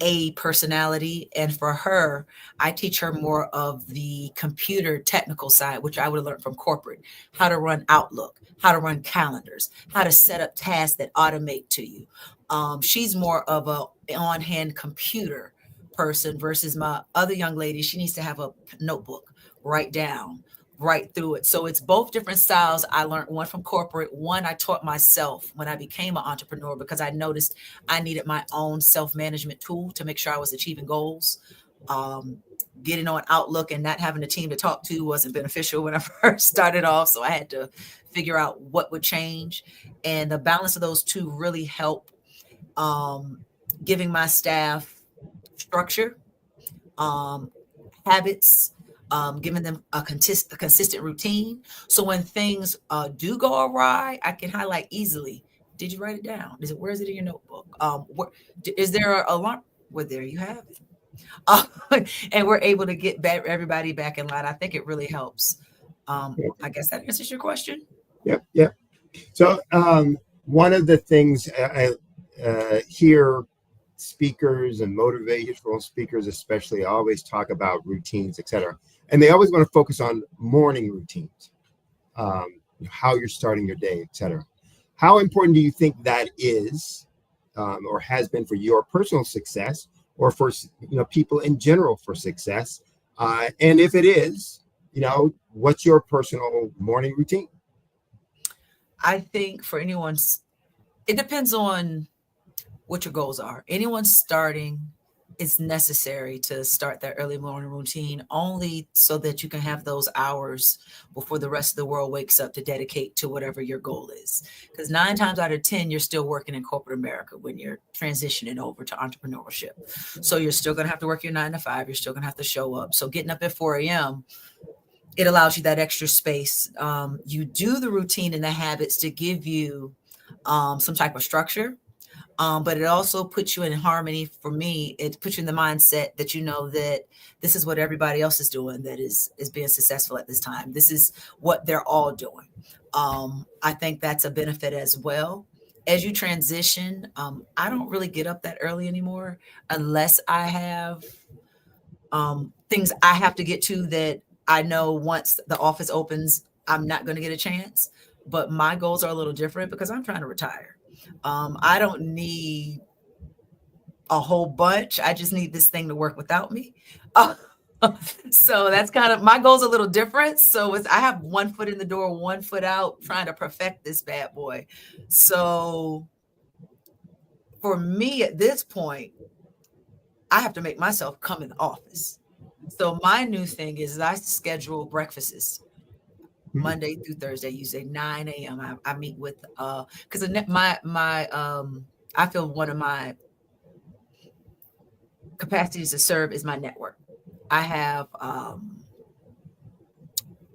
A personality. And for her, I teach her more of the computer technical side, which I would have learned from corporate, how to run Outlook, how to run calendars, how to set up tasks that automate to you. She's more of a on-hand computer person versus my other young lady. She needs to have a notebook, write down, right through it. So it's both different styles. I learned one from corporate, one I taught myself when I became an entrepreneur because I noticed I needed my own self-management tool to make sure I was achieving goals. Getting on Outlook and not having a team to talk to wasn't beneficial when I first started off. So I had to figure out what would change. And the balance of those two really help giving my staff structure, habits, giving them a consistent routine. So when things do go awry, I can highlight easily. Did you write it down? Where is it in your notebook? Is there an alarm? Well, there you have it. And we're able to get everybody back in line. I think it really helps. I guess that answers your question. Yep. So one of the things I hear speakers and motivational speakers especially always talk about routines, etc. And they always want to focus on morning routines, how you're starting your day, etc. How important do you think that is or has been for your personal success or for people in general for success? And if it is, what's your personal morning routine? I think for anyone, it depends on what your goals are. Anyone starting, it's necessary to start that early morning routine only so that you can have those hours before the rest of the world wakes up to dedicate to whatever your goal is. Because 9 times out of 10, you're still working in corporate America when you're transitioning over to entrepreneurship. So you're still going to have to work your 9 to 5. You're still going to have to show up. So getting up at 4 a.m., it allows you that extra space. You do the routine and the habits to give you some type of structure. But it also puts you in harmony. For me, it puts you in the mindset that that this is what everybody else is doing that is being successful at this time. This is what they're all doing. I think that's a benefit as well. as you transition, I don't really get up that early anymore unless I have things I have to get to that I know once the office opens, I'm not going to get a chance. But my goals are a little different because I'm trying to retire. I don't need a whole bunch. I just need this thing to work without me. So that's kind of my goal's a little different. So I have one foot in the door, one foot out, trying to perfect this bad boy. So for me at this point, I have to make myself come in the office. So my new thing is I schedule breakfasts Monday through Thursday, usually 9 a.m. I meet with because I feel one of my capacities to serve is my network. I have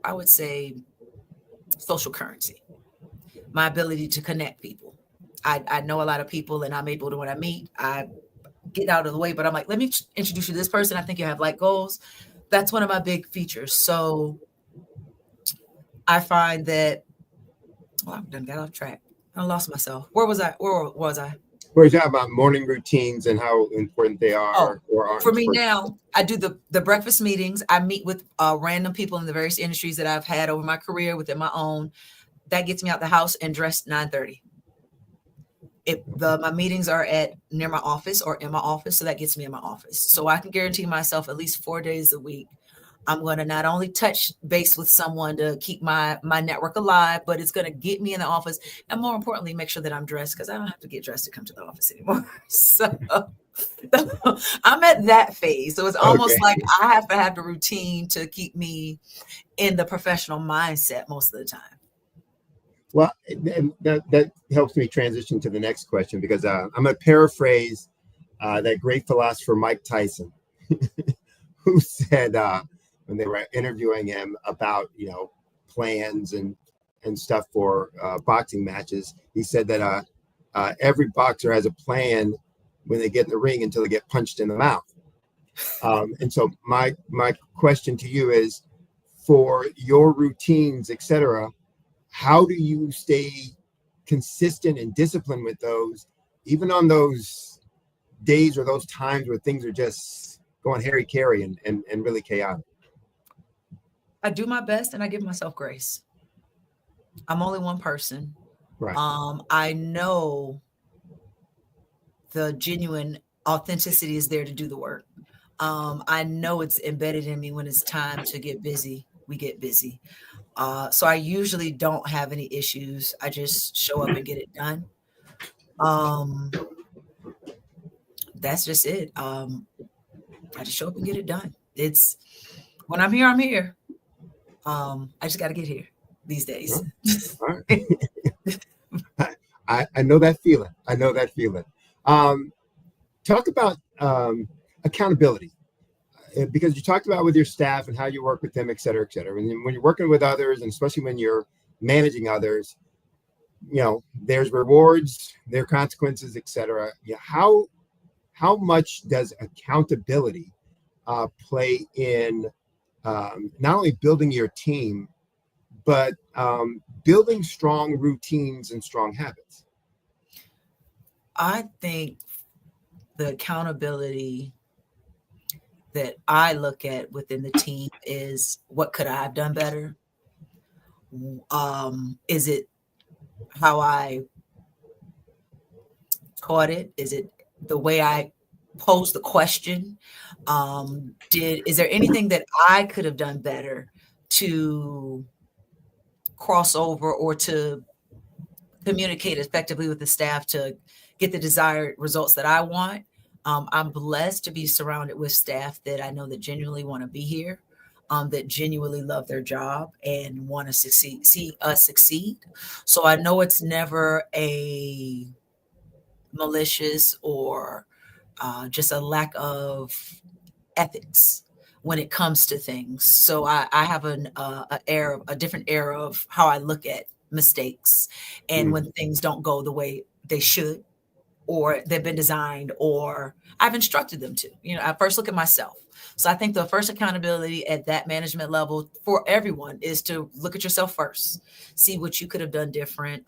I would say social currency, my ability to connect people. I know a lot of people and I'm able to, when I meet, I get out of the way, but I'm like, let me introduce you to this person. I think you have like goals. That's one of my big features. So I find that, well, I've done got off track. I lost myself. Where was I? We're talking about morning routines and how important they are or aren't. For me now, I do the breakfast meetings. I meet with random people in the various industries that I've had over my career within my own. That gets me out the house and dressed 9:30. My meetings are near my office or in my office, so that gets me in my office. So I can guarantee myself at least 4 days a week, I'm going to not only touch base with someone to keep my network alive, but it's going to get me in the office. And more importantly, make sure that I'm dressed because I don't have to get dressed to come to the office anymore. So I'm at that phase. So it's almost like I have to have the routine to keep me in the professional mindset most of the time. Well, that helps me transition to the next question because I'm going to paraphrase that great philosopher Mike Tyson, who said when they were interviewing him about plans and stuff for boxing matches, he said that every boxer has a plan when they get in the ring until they get punched in the mouth. And so my question to you is, for your routines, etc., how do you stay consistent and disciplined with those, even on those days or those times where things are just going hairy-carry and really chaotic? I do my best and I give myself grace. I'm only one person. Right. I know the genuine authenticity is there to do the work. I know it's embedded in me. When it's time to get busy, we get busy. So I usually don't have any issues. I just show up and get it done. That's just it. I just show up and get it done. It's when I'm here, I'm here. I just got to get here these days. All right. I know that feeling. Talk about accountability. Because you talked about with your staff and how you work with them, et cetera, et cetera. And when you're working with others, and especially when you're managing others, there's rewards, there are consequences, et cetera. How much does accountability play in not only building your team, but building strong routines and strong habits? I think the accountability that I look at within the team is, what could I have done better? Is it how I taught it? Is it the way I posed the question? Is there anything that I could have done better to cross over or to communicate effectively with the staff to get the desired results that I want? I'm blessed to be surrounded with staff that I know that genuinely want to be here, that genuinely love their job and want to see us succeed. So I know it's never a malicious or just a lack of ethics when it comes to things. So I have a different era of how I look at mistakes and when things don't go the way they should. or they've been designed, or I've instructed them to. I first look at myself. So I think the first accountability at that management level for everyone is to look at yourself first, see what you could have done different.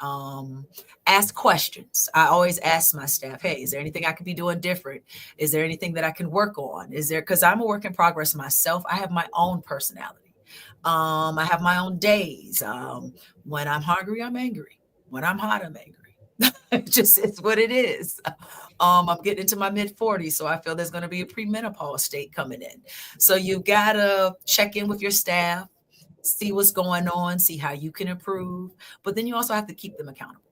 Ask questions. I always ask my staff, hey, is there anything I could be doing different? Is there anything that I can work on? Because I'm a work in progress myself. I have my own personality. I have my own days. When I'm hungry, I'm angry. When I'm hot, I'm angry. It's what it is. I'm getting into my mid-40s, so I feel there's going to be a premenopause state coming in. So you got to check in with your staff, see what's going on, see how you can improve. But then you also have to keep them accountable.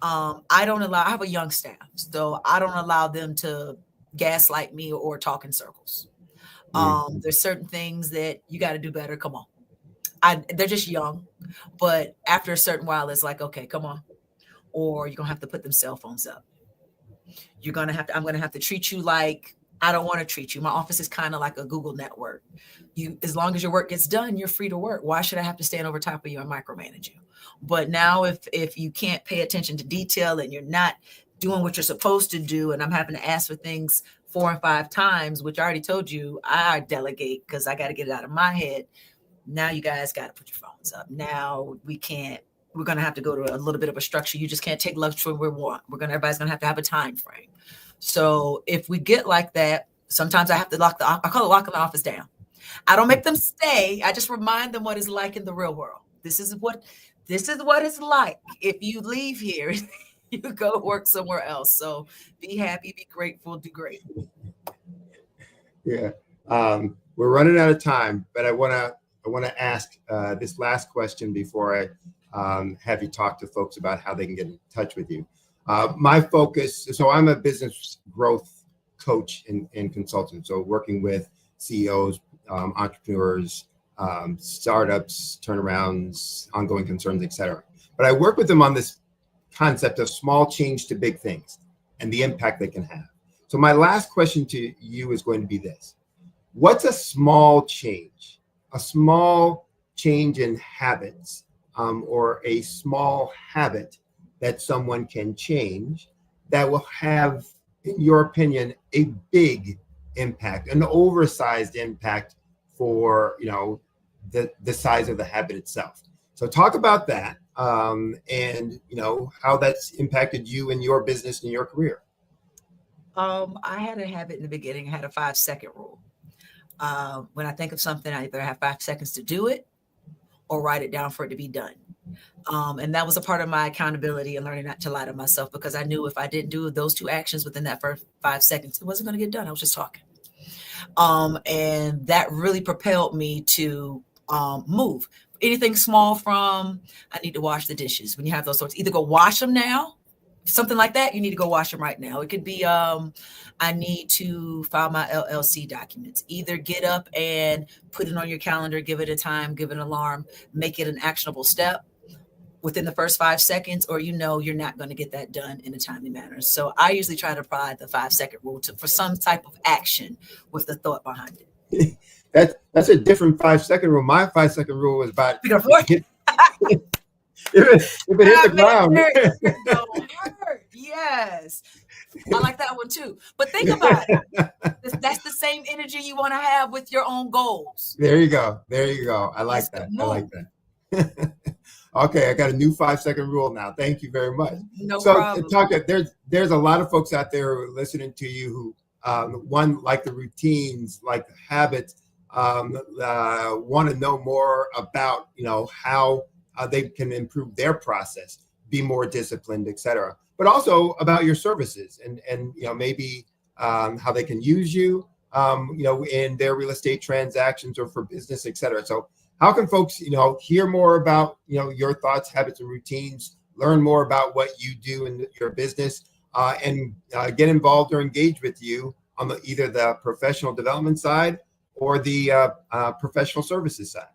I have a young staff, so I don't allow them to gaslight me or talk in circles. There's certain things that you got to do better. Come on. They're just young, but after a certain while, it's like, okay, come on. Or you're going to have to put them cell phones up. I'm going to have to treat you like I don't want to treat you. My office is kind of like a Google network. As long as your work gets done, you're free to work. Why should I have to stand over top of you and micromanage you? But now if you can't pay attention to detail and you're not doing what you're supposed to do, and I'm having to ask for things 4 and 5 times, which I already told you, I delegate because I got to get it out of my head. Now you guys got to put your phones up. Now we're going to have to go to a little bit of a structure. You just can't take lunch when we want. Everybody's going to have a time frame. So if we get like that, sometimes I have to I call it locking the office down. I don't make them stay. I just remind them what it's like in the real world. This is what it's like. If you leave here, you go work somewhere else. So be happy, be grateful, do great. Yeah. We're running out of time, but I want to ask this last question before I have you talk to folks about how they can get in touch with you. My focus, so I'm a business growth coach and consultant, so working with CEOs, entrepreneurs, startups, turnarounds, ongoing concerns, etc. But I work with them on this concept of small change to big things and the impact they can have. So my last question to you is going to be this. What's a small change? A small change in habits, or a small habit that someone can change that will have, in your opinion, a big impact, an oversized impact for the size of the habit itself. So talk about that, and how that's impacted you and your business and your career. I had a habit in the beginning. I had a 5-second rule. When I think of something, I either have 5 seconds to do it or write it down for it to be done. And that was a part of my accountability and learning not to lie to myself, because I knew if I didn't do those 2 actions within that first 5 seconds, it wasn't going to get done. I was just talking. And that really propelled me to move. Anything small from I need to wash the dishes. When you have those sorts, either go wash them now, something like that, you need to go wash them right now. It could be I need to file my LLC documents. Either get up and put it on your calendar, give it a time, give it an alarm, make it an actionable step within the first 5 seconds, or you're not going to get that done in a timely manner. So I usually try to apply the 5-second rule for some type of action with the thought behind it. That's a different 5-second rule. My 5-second rule was about if it hit the ground. Yes. I like that one too. But think about it. That's the same energy you want to have with your own goals. There you go. I like that. Okay, I got a new 5-second rule now. Thank you very much. No problem. There's a lot of folks out there who are listening to you who one, like the routines, like the habits, want to know more about how they can improve their process, be more disciplined, etc. But also about your services and maybe how they can use you in their real estate transactions or for business, etc. So how can folks hear more about your thoughts, habits, and routines, learn more about what you do in your business, and get involved or engage with you on either the professional development side or the professional services side?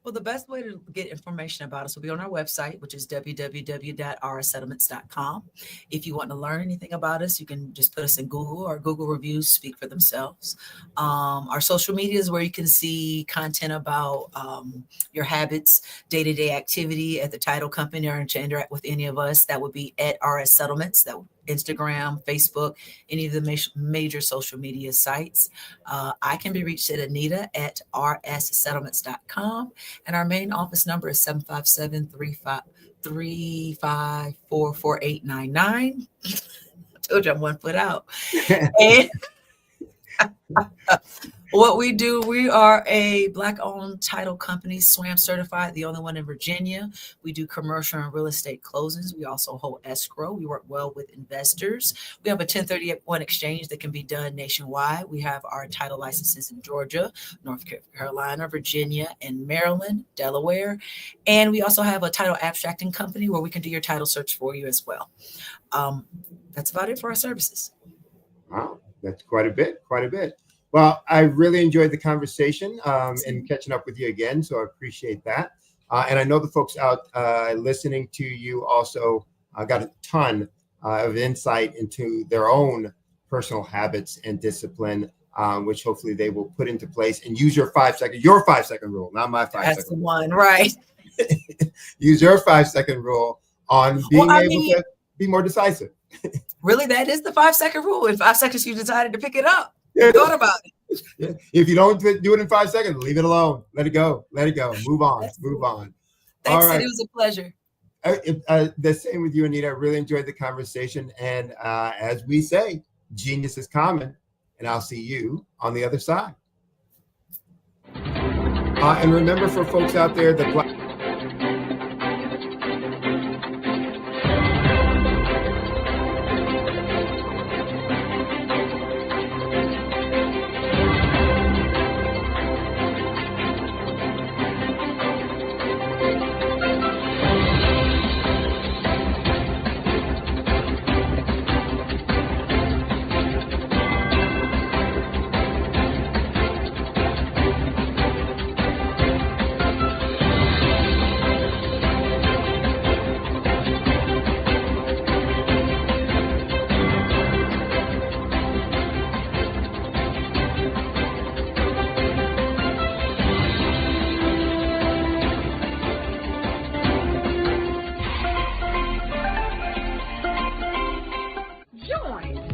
Well, the best way to get information about us will be on our website, which is www.rssettlements.com. If you want to learn anything about us, you can just put us in Google. Our Google reviews speak for themselves. Our social media is where you can see content about your habits, day-to-day activity at the title company, or interact with any of us. That would be at RS Settlements. That would Instagram, Facebook, any of the major social media sites. I can be reached at Anita at rssettlements.com. And our main office number is 757-354-4899. I told you I'm 1 foot out. And what we do, we are a Black-owned title company, SWAM certified, the only one in Virginia. We do commercial and real estate closings. We also hold escrow. We work well with investors. We have a 1031 exchange that can be done nationwide. We have our title licenses in Georgia, North Carolina, Virginia, and Maryland, Delaware. And we also have a title abstracting company where we can do your title search for you as well. That's about it for our services. Wow, that's quite a bit. Well, I really enjoyed the conversation and catching up with you again, so I appreciate that. And I know the folks out listening to you also got a ton of insight into their own personal habits and discipline, which hopefully they will put into place and use your 5-second rule, not my 5 second. That's the one, right? Use your 5-second rule on being able to be more decisive. Really, that is the 5-second rule. In 5 seconds, you decided to pick it up. Thought about it. Yeah. If you don't do it in 5 seconds, leave it alone. Let it go. Move on. Thanks, All right. It was a pleasure. The same with you, Anita. I really enjoyed the conversation. And as we say, genius is common. And I'll see you on the other side. And remember, for folks out there, the Black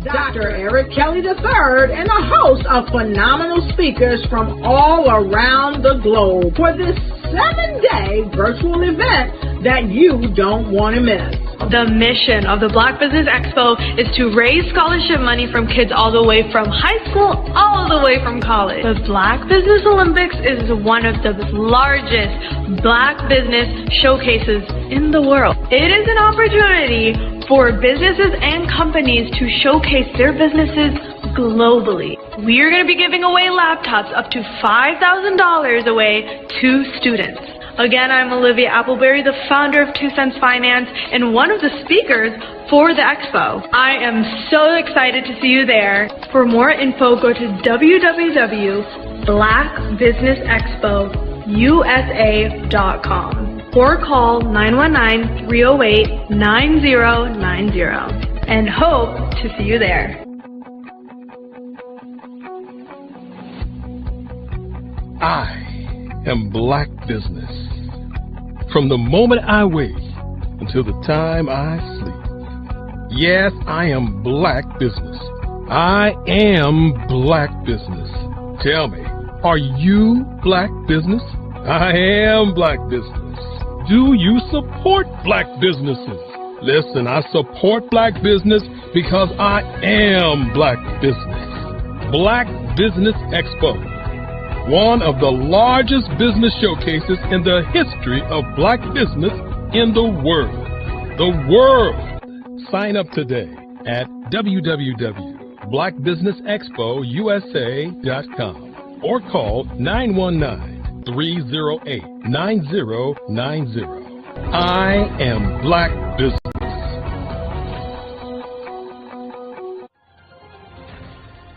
Dr. Eric Kelly III and a host of phenomenal speakers from all around the globe for this 7-day virtual event that you don't want to miss. The mission of the Black Business Expo is to raise scholarship money from kids all the way from high school, all the way from college. The Black Business Olympics is one of the largest Black business showcases in the world. It is an opportunity for businesses and companies to showcase their businesses globally. We are going to be giving away laptops up to $5,000 away to students. Again, I'm Olivia Appleberry, the founder of 2 Cents Finance and one of the speakers for the expo. I am so excited to see you there. For more info, go to www.blackbusinessexpousa.com or call 919-308-9090 and hope to see you there. I am Black Business. From the moment I wake until the time I sleep. Yes, I am Black Business. I am Black Business. Tell me, are you Black Business? I am Black Business. Do you support Black businesses? Listen, I support Black business because I am Black Business. Black Business Expo, one of the largest business showcases in the history of Black business in the world. The world! Sign up today at www.blackbusinessexpousa.com or call 919-308-9090. I am Black Business.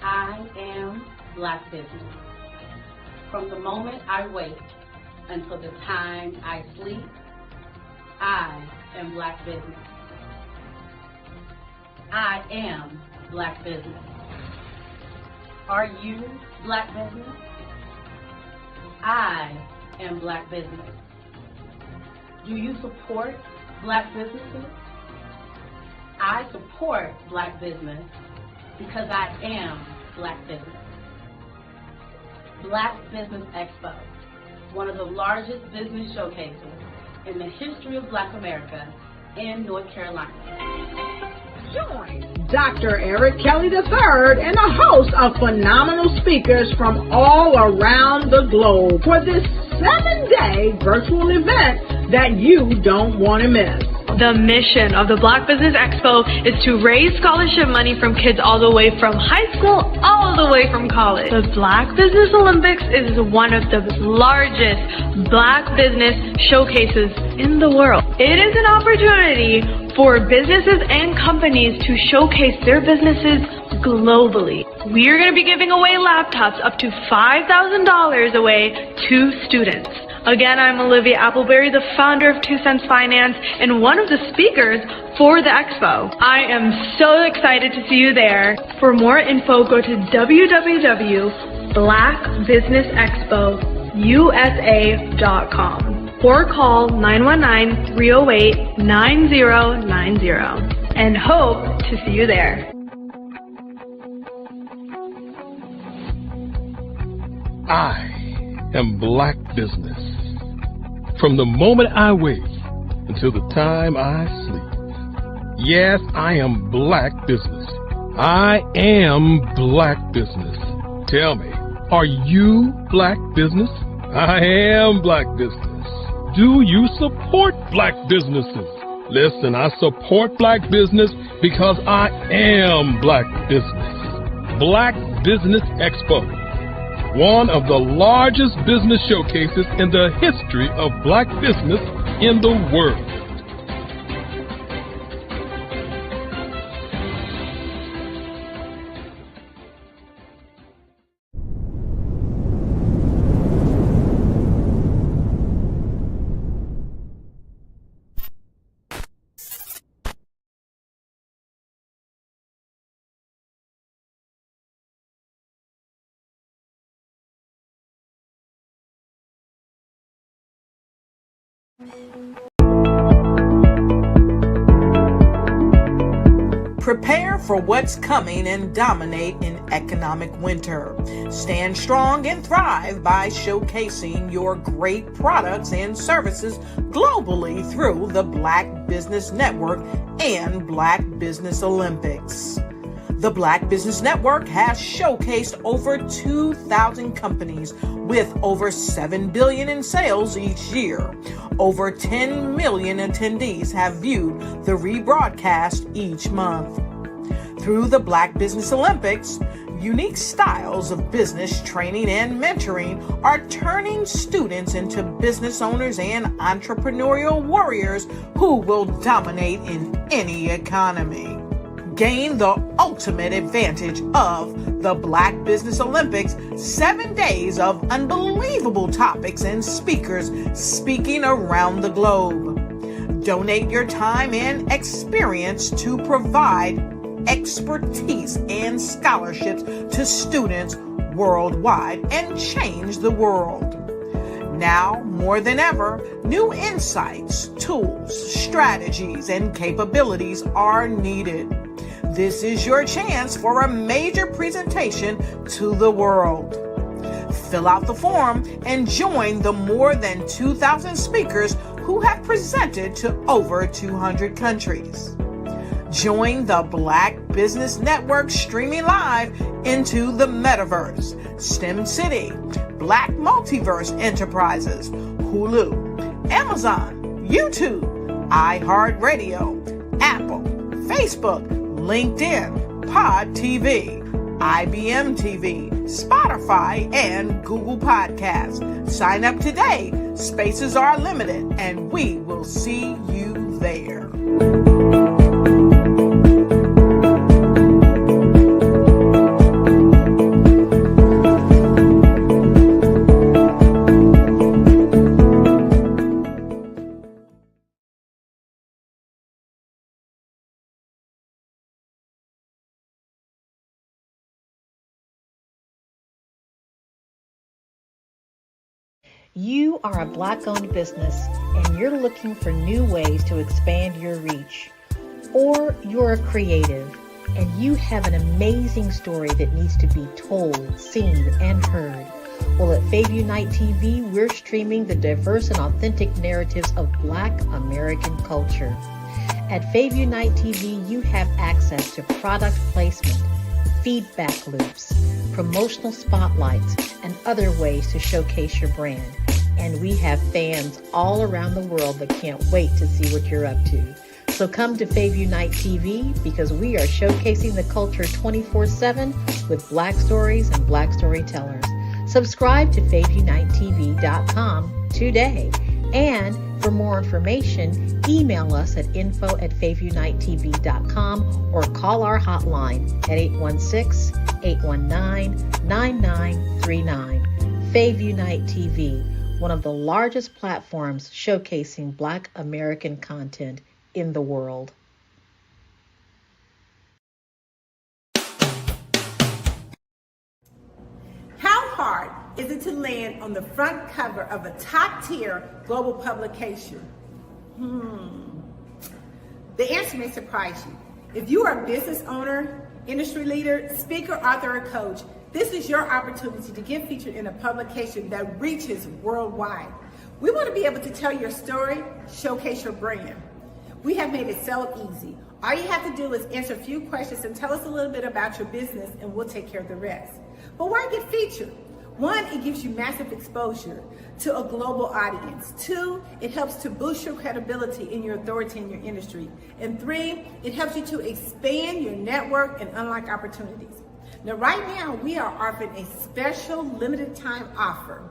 I am Black Business. From the moment I wake until the time I sleep, I am Black Business. I am Black Business. Are you Black Business? I am Black Business. Do you support Black businesses? I support Black business because I am Black business. Black Business Expo, one of the largest business showcases in the history of Black America in North Carolina. Join Dr. Eric Kelly III and a host of phenomenal speakers from all around the globe for this 7-day virtual event that you don't want to miss. The mission of the Black Business Expo is to raise scholarship money from kids all the way from high school all the way from college. The Black Business Olympics is one of the largest Black business showcases in the world. It is an opportunity for businesses and companies to showcase their businesses globally. We are going to be giving away laptops up to $5,000 away to students. Again, I'm Olivia Appleberry, the founder of 2 Cents Finance and one of the speakers for the expo. I am so excited to see you there. For more info, go to www.blackbusinessexpousa.com or call 919-308-9090 and hope to see you there. I am Black business. From the moment I wake until the time I sleep. Yes, I am Black business. I am Black business. Tell me, are you Black business? I am Black business. Do you support Black businesses? Listen, I support Black business because I am Black business. Black Business Expo, one of the largest business showcases in the history of Black business in the world. Prepare for what's coming and dominate in economic winter. Stand strong and thrive by showcasing your great products and services globally through the Black Business Network and Black Business Olympics. The Black Business Network has showcased over 2,000 companies with over $7 billion in sales each year. Over 10 million attendees have viewed the rebroadcast each month. Through the Black Business Olympics, unique styles of business training and mentoring are turning students into business owners and entrepreneurial warriors who will dominate in any economy. Gain the ultimate advantage of the Black Business Olympics, 7 days of unbelievable topics and speakers speaking around the globe. Donate your time and experience to provide expertise and scholarships to students worldwide and change the world. Now, more than ever, new insights, tools, strategies, and capabilities are needed. This is your chance for a major presentation to the world. Fill out the form and join the more than 2,000 speakers who have presented to over 200 countries. Join the Black Business Network streaming live into the Metaverse, STEM City, Black Multiverse Enterprises, Hulu, Amazon, YouTube, iHeartRadio, Apple, Facebook, LinkedIn, Pod TV, IBM TV, Spotify, and Google Podcasts. Sign up today. Spaces are limited, and we will see you there. You are a Black-owned business and you're looking for new ways to expand your reach. Or you're a creative and you have an amazing story that needs to be told, seen, and heard. Well, at Fave Unite TV, we're streaming the diverse and authentic narratives of Black American culture. At Fave Unite TV, you have access to product placement, feedback loops, promotional spotlights, and other ways to showcase your brand. And we have fans all around the world that can't wait to see what you're up to. So come to Fave Unite TV because we are showcasing the culture 24/7 with Black stories and Black storytellers. Subscribe to FaveUniteTV.com today. And for more information, email us at info@FaveUniteTV.com or call our hotline at 816-819-9939. Fave Unite TV, one of the largest platforms showcasing Black American content in the world. How hard is it to land on the front cover of a top-tier global publication? The answer may surprise you. If you are a business owner, industry leader, speaker, author, or coach, this is your opportunity to get featured in a publication that reaches worldwide. We want to be able to tell your story, showcase your brand. We have made it so easy. All you have to do is answer a few questions and tell us a little bit about your business, and we'll take care of the rest. But why get featured? 1, it gives you massive exposure to a global audience. 2, it helps to boost your credibility and your authority in your industry. And 3, it helps you to expand your network and unlock opportunities. Now, right now, we are offering a special limited time offer.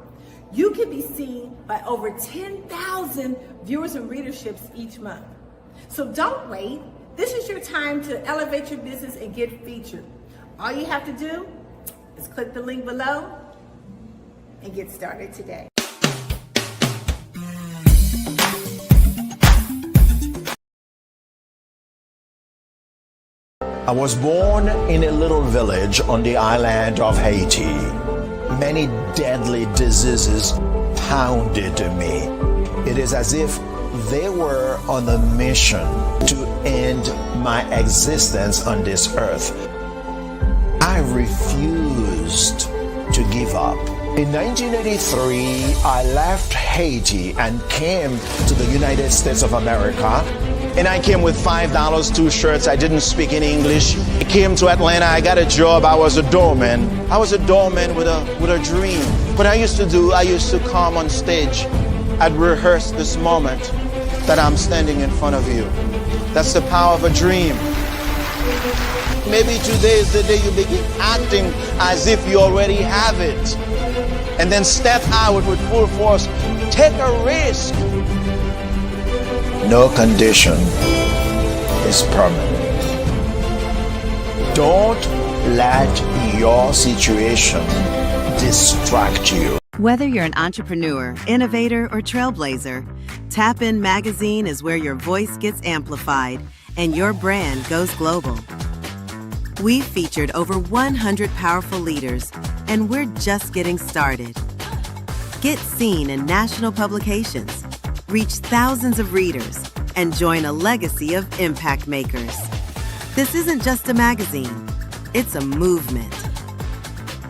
You can be seen by over 10,000 viewers and readerships each month. So don't wait. This is your time to elevate your business and get featured. All you have to do is click the link below and get started today. I was born in a little village on the island of Haiti. Many deadly diseases pounded me. It is as if they were on a mission to end my existence on this earth. I refused to give up. In 1983, I left Haiti and came to the United States of America. And I came with $5, 2 shirts. I didn't speak any English. I came to Atlanta. I got a job. I was a doorman. I was a doorman with a dream. What I used to come on stage. I'd rehearse this moment that I'm standing in front of you. That's the power of a dream. Maybe today is the day you begin acting as if you already have it. And then step out with full force. Take a risk. No condition is permanent. Don't let your situation distract you. Whether you're an entrepreneur, innovator, or trailblazer, Tap In Magazine is where your voice gets amplified and your brand goes global. We've featured over 100 powerful leaders, and we're just getting started. Get seen in national publications, reach thousands of readers, and join a legacy of impact makers. This isn't just a magazine, it's a movement.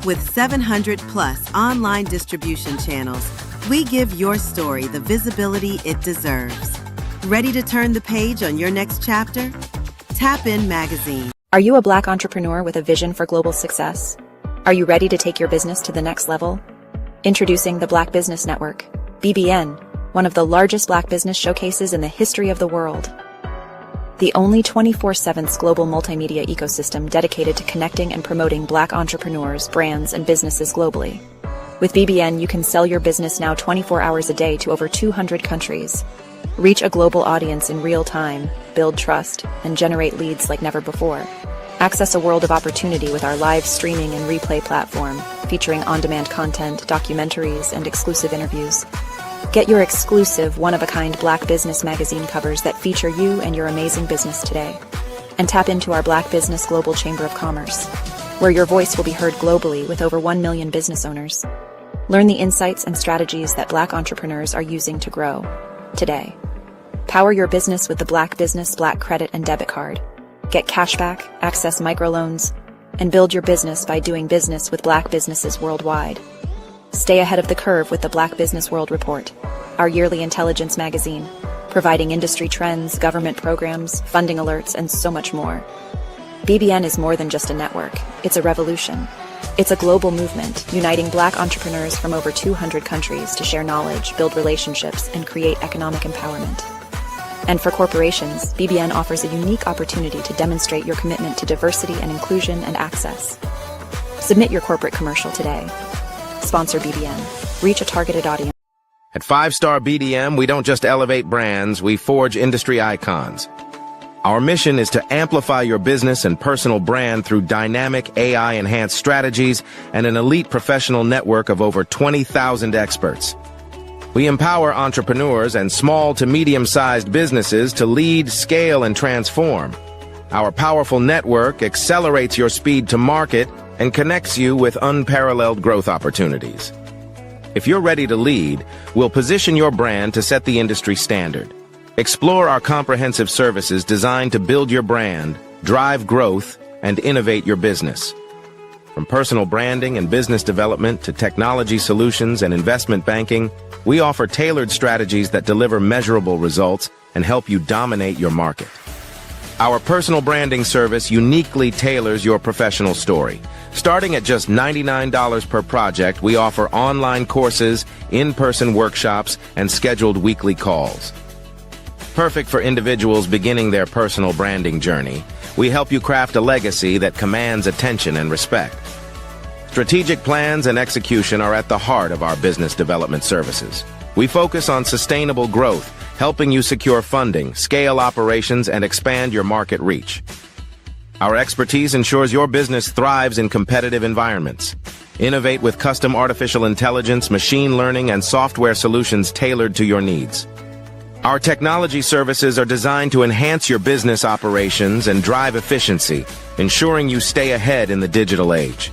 With 700 plus online distribution channels, we give your story the visibility it deserves. Ready to turn the page on your next chapter? Tap In Magazine. Are you a Black entrepreneur with a vision for global success? Are you ready to take your business to the next level? Introducing the Black Business Network, BBN, one of the largest Black business showcases in the history of the world. The only 24/7 global multimedia ecosystem dedicated to connecting and promoting Black entrepreneurs, brands, and businesses globally. With BBN, you can sell your business now 24 hours a day to over 200 countries. Reach a global audience in real time, build trust, and generate leads like never before. Access a world of opportunity with our live streaming and replay platform, featuring on-demand content, documentaries, and exclusive interviews. Get your exclusive, one-of-a-kind Black Business magazine covers that feature you and your amazing business today. And tap into our Black Business Global Chamber of Commerce, where your voice will be heard globally with over 1 million business owners. Learn the insights and strategies that Black entrepreneurs are using to grow today. Power your business with the Black Business Black Credit and Debit Card. Get cashback, access microloans, and build your business by doing business with Black businesses worldwide. Stay ahead of the curve with the Black Business World Report, our yearly intelligence magazine, providing industry trends, government programs, funding alerts, and so much more. BBN is more than just a network. It's a revolution. It's a global movement, uniting Black entrepreneurs from over 200 countries to share knowledge, build relationships, and create economic empowerment. And for corporations, BBN offers a unique opportunity to demonstrate your commitment to diversity and inclusion and access. Submit your corporate commercial today. Sponsor BBN. Reach a targeted audience. At 5-Star BDM, we don't just elevate brands, we forge industry icons. Our mission is to amplify your business and personal brand through dynamic AI-enhanced strategies and an elite professional network of over 20,000 experts. We empower entrepreneurs and small to medium-sized businesses to lead, scale, and transform. Our powerful network accelerates your speed to market and connects you with unparalleled growth opportunities. If you're ready to lead, we'll position your brand to set the industry standard. Explore our comprehensive services designed to build your brand, drive growth, and innovate your business. From personal branding and business development to technology solutions and investment banking, we offer tailored strategies that deliver measurable results and help you dominate your market. Our personal branding service uniquely tailors your professional story. Starting at just $99 per project, we offer online courses, in-person workshops, and scheduled weekly calls. Perfect for individuals beginning their personal branding journey, we help you craft a legacy that commands attention and respect. Strategic plans and execution are at the heart of our business development services. We focus on sustainable growth, helping you secure funding, scale operations, and expand your market reach. Our expertise ensures your business thrives in competitive environments. Innovate with custom artificial intelligence, machine learning, and software solutions tailored to your needs. Our technology services are designed to enhance your business operations and drive efficiency, ensuring you stay ahead in the digital age.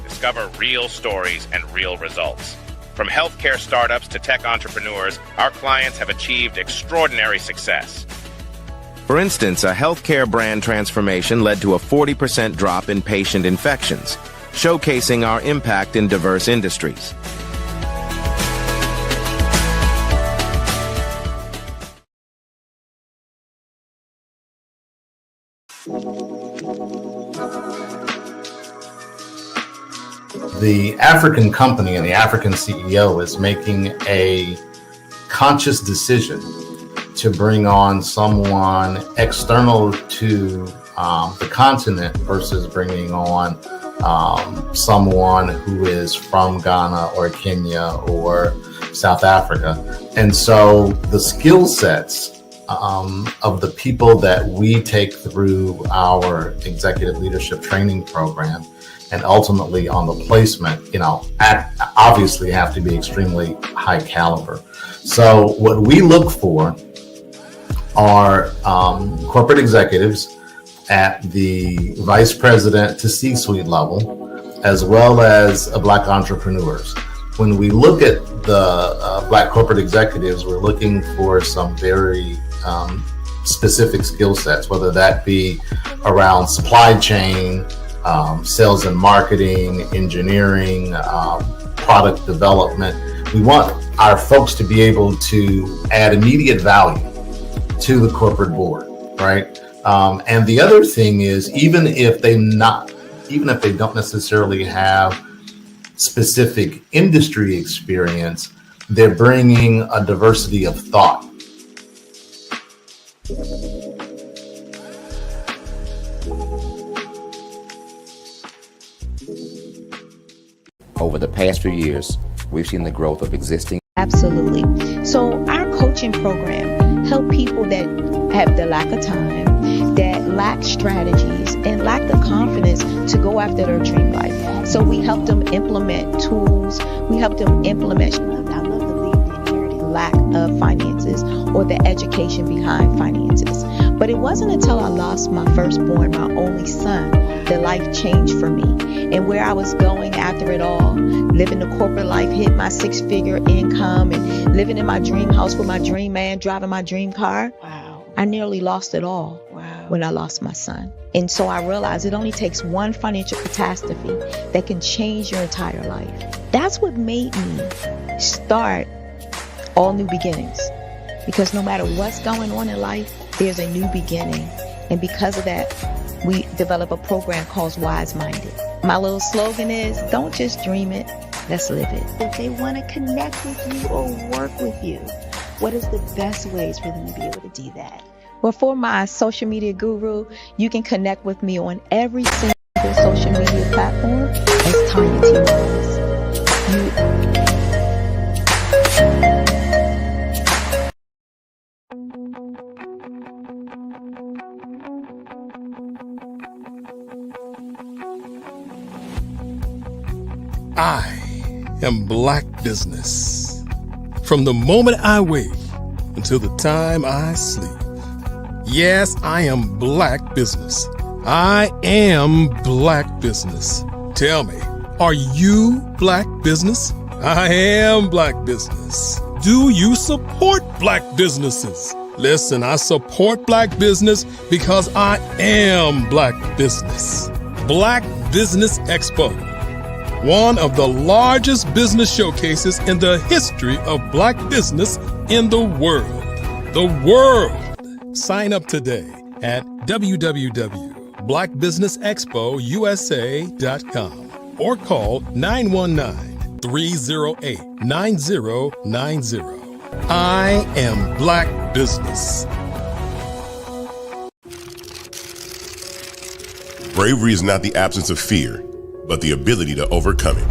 Discover real stories and real results. From healthcare startups to tech entrepreneurs, our clients have achieved extraordinary success. For instance, a healthcare brand transformation led to a 40% drop in patient infections, showcasing our impact in diverse industries. The African company and the African CEO is making a conscious decision to bring on someone external to the continent versus bringing on someone who is from Ghana or Kenya or South Africa. And so the skill sets of the people that we take through our executive leadership training program and ultimately on the placement, obviously have to be extremely high caliber. So what we look for are corporate executives at the vice president to C-suite level, as well as Black entrepreneurs. When we look at the Black corporate executives, we're looking for some very specific skill sets, whether that be around supply chain, sales and marketing, engineering, product development. We want our folks to be able to add immediate value to the corporate board, right? And the other thing is, even if they don't necessarily have specific industry experience, they're bringing a diversity of thought. Over the past few years, we've seen the growth of existing. Absolutely. So our coaching program help people that have the lack of time, that lack strategies, and lack the confidence to go after their dream life. So we help them implement tools. We help them implement. I love to leave the inherited lack of finances or the education behind finances. But it wasn't until I lost my firstborn, my only son, that life changed for me. And where I was going after it all, living the corporate life, hit my 6-figure income, and living in my dream house with my dream man, driving my dream car. Wow. I nearly lost it all when I lost my son. And so I realized it only takes one financial catastrophe that can change your entire life. That's what made me start All New Beginnings. Because no matter what's going on in life, there's a new beginning. And because of that, we develop a program called Wise Minded. My little slogan is, don't just dream it, let's live it. If they want to connect with you or work with you, what is the best ways for them to be able to do that? Well, for my social media guru, you can connect with me on every single social media platform as Tanya T. Rose. I am Black Business. From the moment I wake until the time I sleep. Yes, I am Black Business. I am Black Business. Tell me, are you Black Business? I am Black Business. Do you support Black businesses? Listen, I support Black business because I am Black Business. Black Business Expo, one of the largest business showcases in the history of Black business in the world. The world! Sign up today at www.blackbusinessexpousa.com or call 919-308-9090. I am Black Business. Bravery is not the absence of fear, but the ability to overcome it.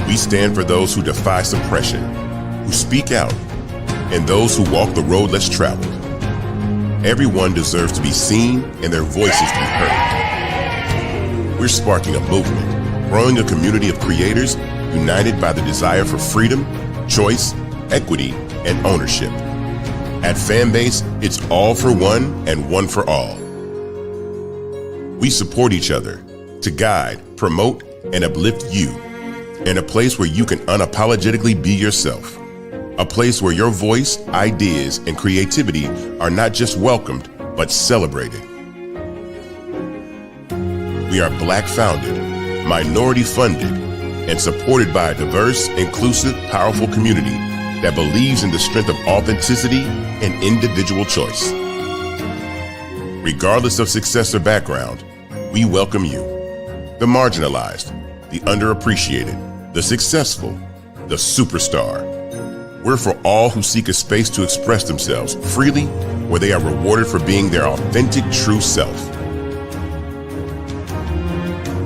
We stand for those who defy suppression, who speak out, and those who walk the road less traveled. Everyone deserves to be seen and their voices to be heard. We're sparking a movement, growing a community of creators united by the desire for freedom, choice, equity, and ownership. At Fanbase, it's all for one and one for all. We support each other to guide, promote, and uplift you in a place where you can unapologetically be yourself. A place where your voice, ideas, and creativity are not just welcomed, but celebrated. We are Black founded, minority funded, and supported by a diverse, inclusive, powerful community that believes in the strength of authenticity and individual choice. Regardless of success or background, we welcome you. The marginalized, the underappreciated, the successful, the superstar. We're for all who seek a space to express themselves freely, where they are rewarded for being their authentic, true self.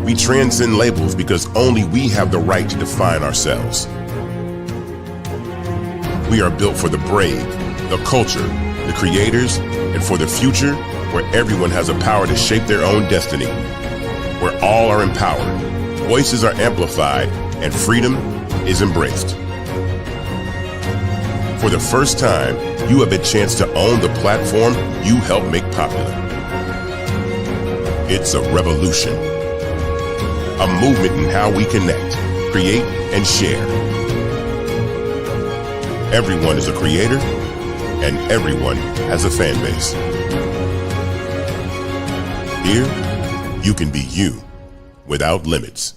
We transcend labels because only we have the right to define ourselves. We are built for the brave, the culture, the creators, and for the future where everyone has a power to shape their own destiny. Where all are empowered, voices are amplified, and freedom is embraced. For the first time, you have a chance to own the platform you helped make popular. It's a revolution, a movement in how we connect, create, and share. Everyone is a creator, and everyone has a fan base. Here, you can be you without limits.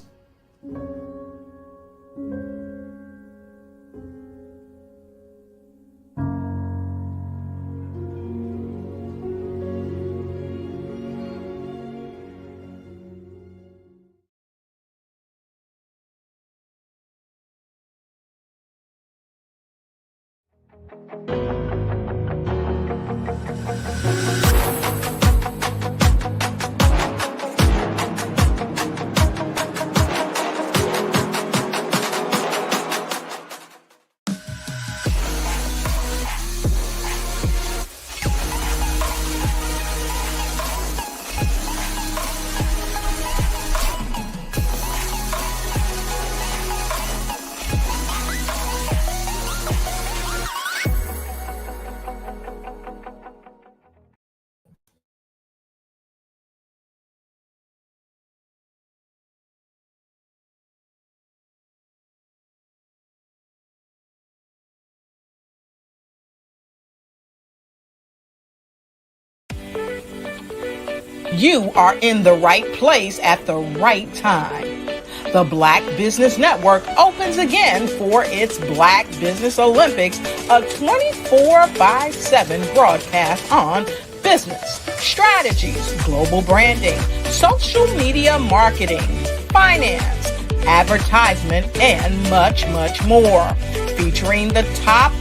You are in the right place at the right time. The Black Business Network opens again for its Black Business Olympics, a 24/7 broadcast on business, strategies, global branding, social media marketing, finance, advertisement, and much, much more. Featuring the top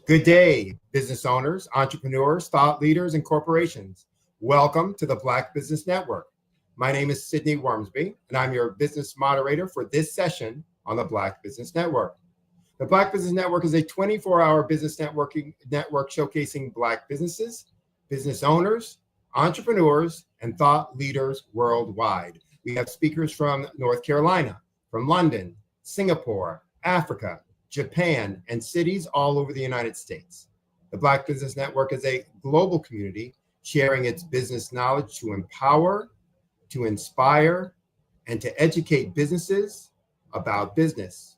Good day, business owners, entrepreneurs, thought leaders, and corporations. Welcome to the Black Business Network. My name is Sydney Wormsby, and I'm your business moderator for this session on the Black Business Network. The Black Business Network is a 24-hour business networking network showcasing Black businesses, business owners, entrepreneurs, and thought leaders worldwide. We have speakers from North Carolina, from London, Singapore, Africa, Japan, and cities all over the United States. The Black Business Network is a global community sharing its business knowledge to empower, to inspire, and to educate businesses about business.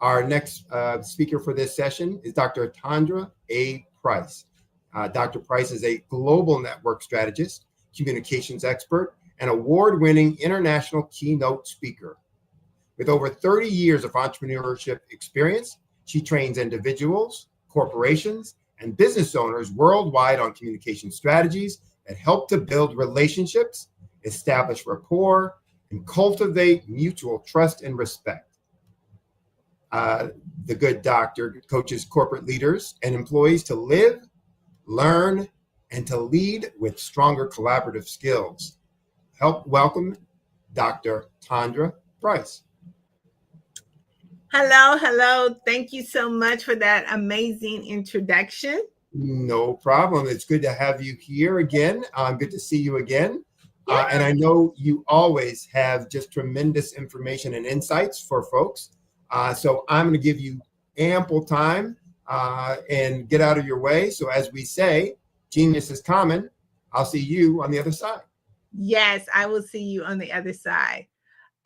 Our next speaker for this session is Dr. Tandra A. Price. Dr. Price is a global network strategist, communications expert, and award-winning international keynote speaker. With over 30 years of entrepreneurship experience, she trains individuals, corporations, and business owners worldwide on communication strategies that help to build relationships, establish rapport, and cultivate mutual trust and respect. The good doctor coaches corporate leaders and employees to live, learn, and to lead with stronger collaborative skills. Welcome Dr. Tandra Price. Hello. Thank you so much for that amazing introduction. No problem. It's good to have you here again. Good to see you again. And I know you always have just tremendous information and insights for folks. So I'm going to give you ample time and get out of your way. So as we say, genius is common. I'll see you on the other side. Yes, I will see you on the other side.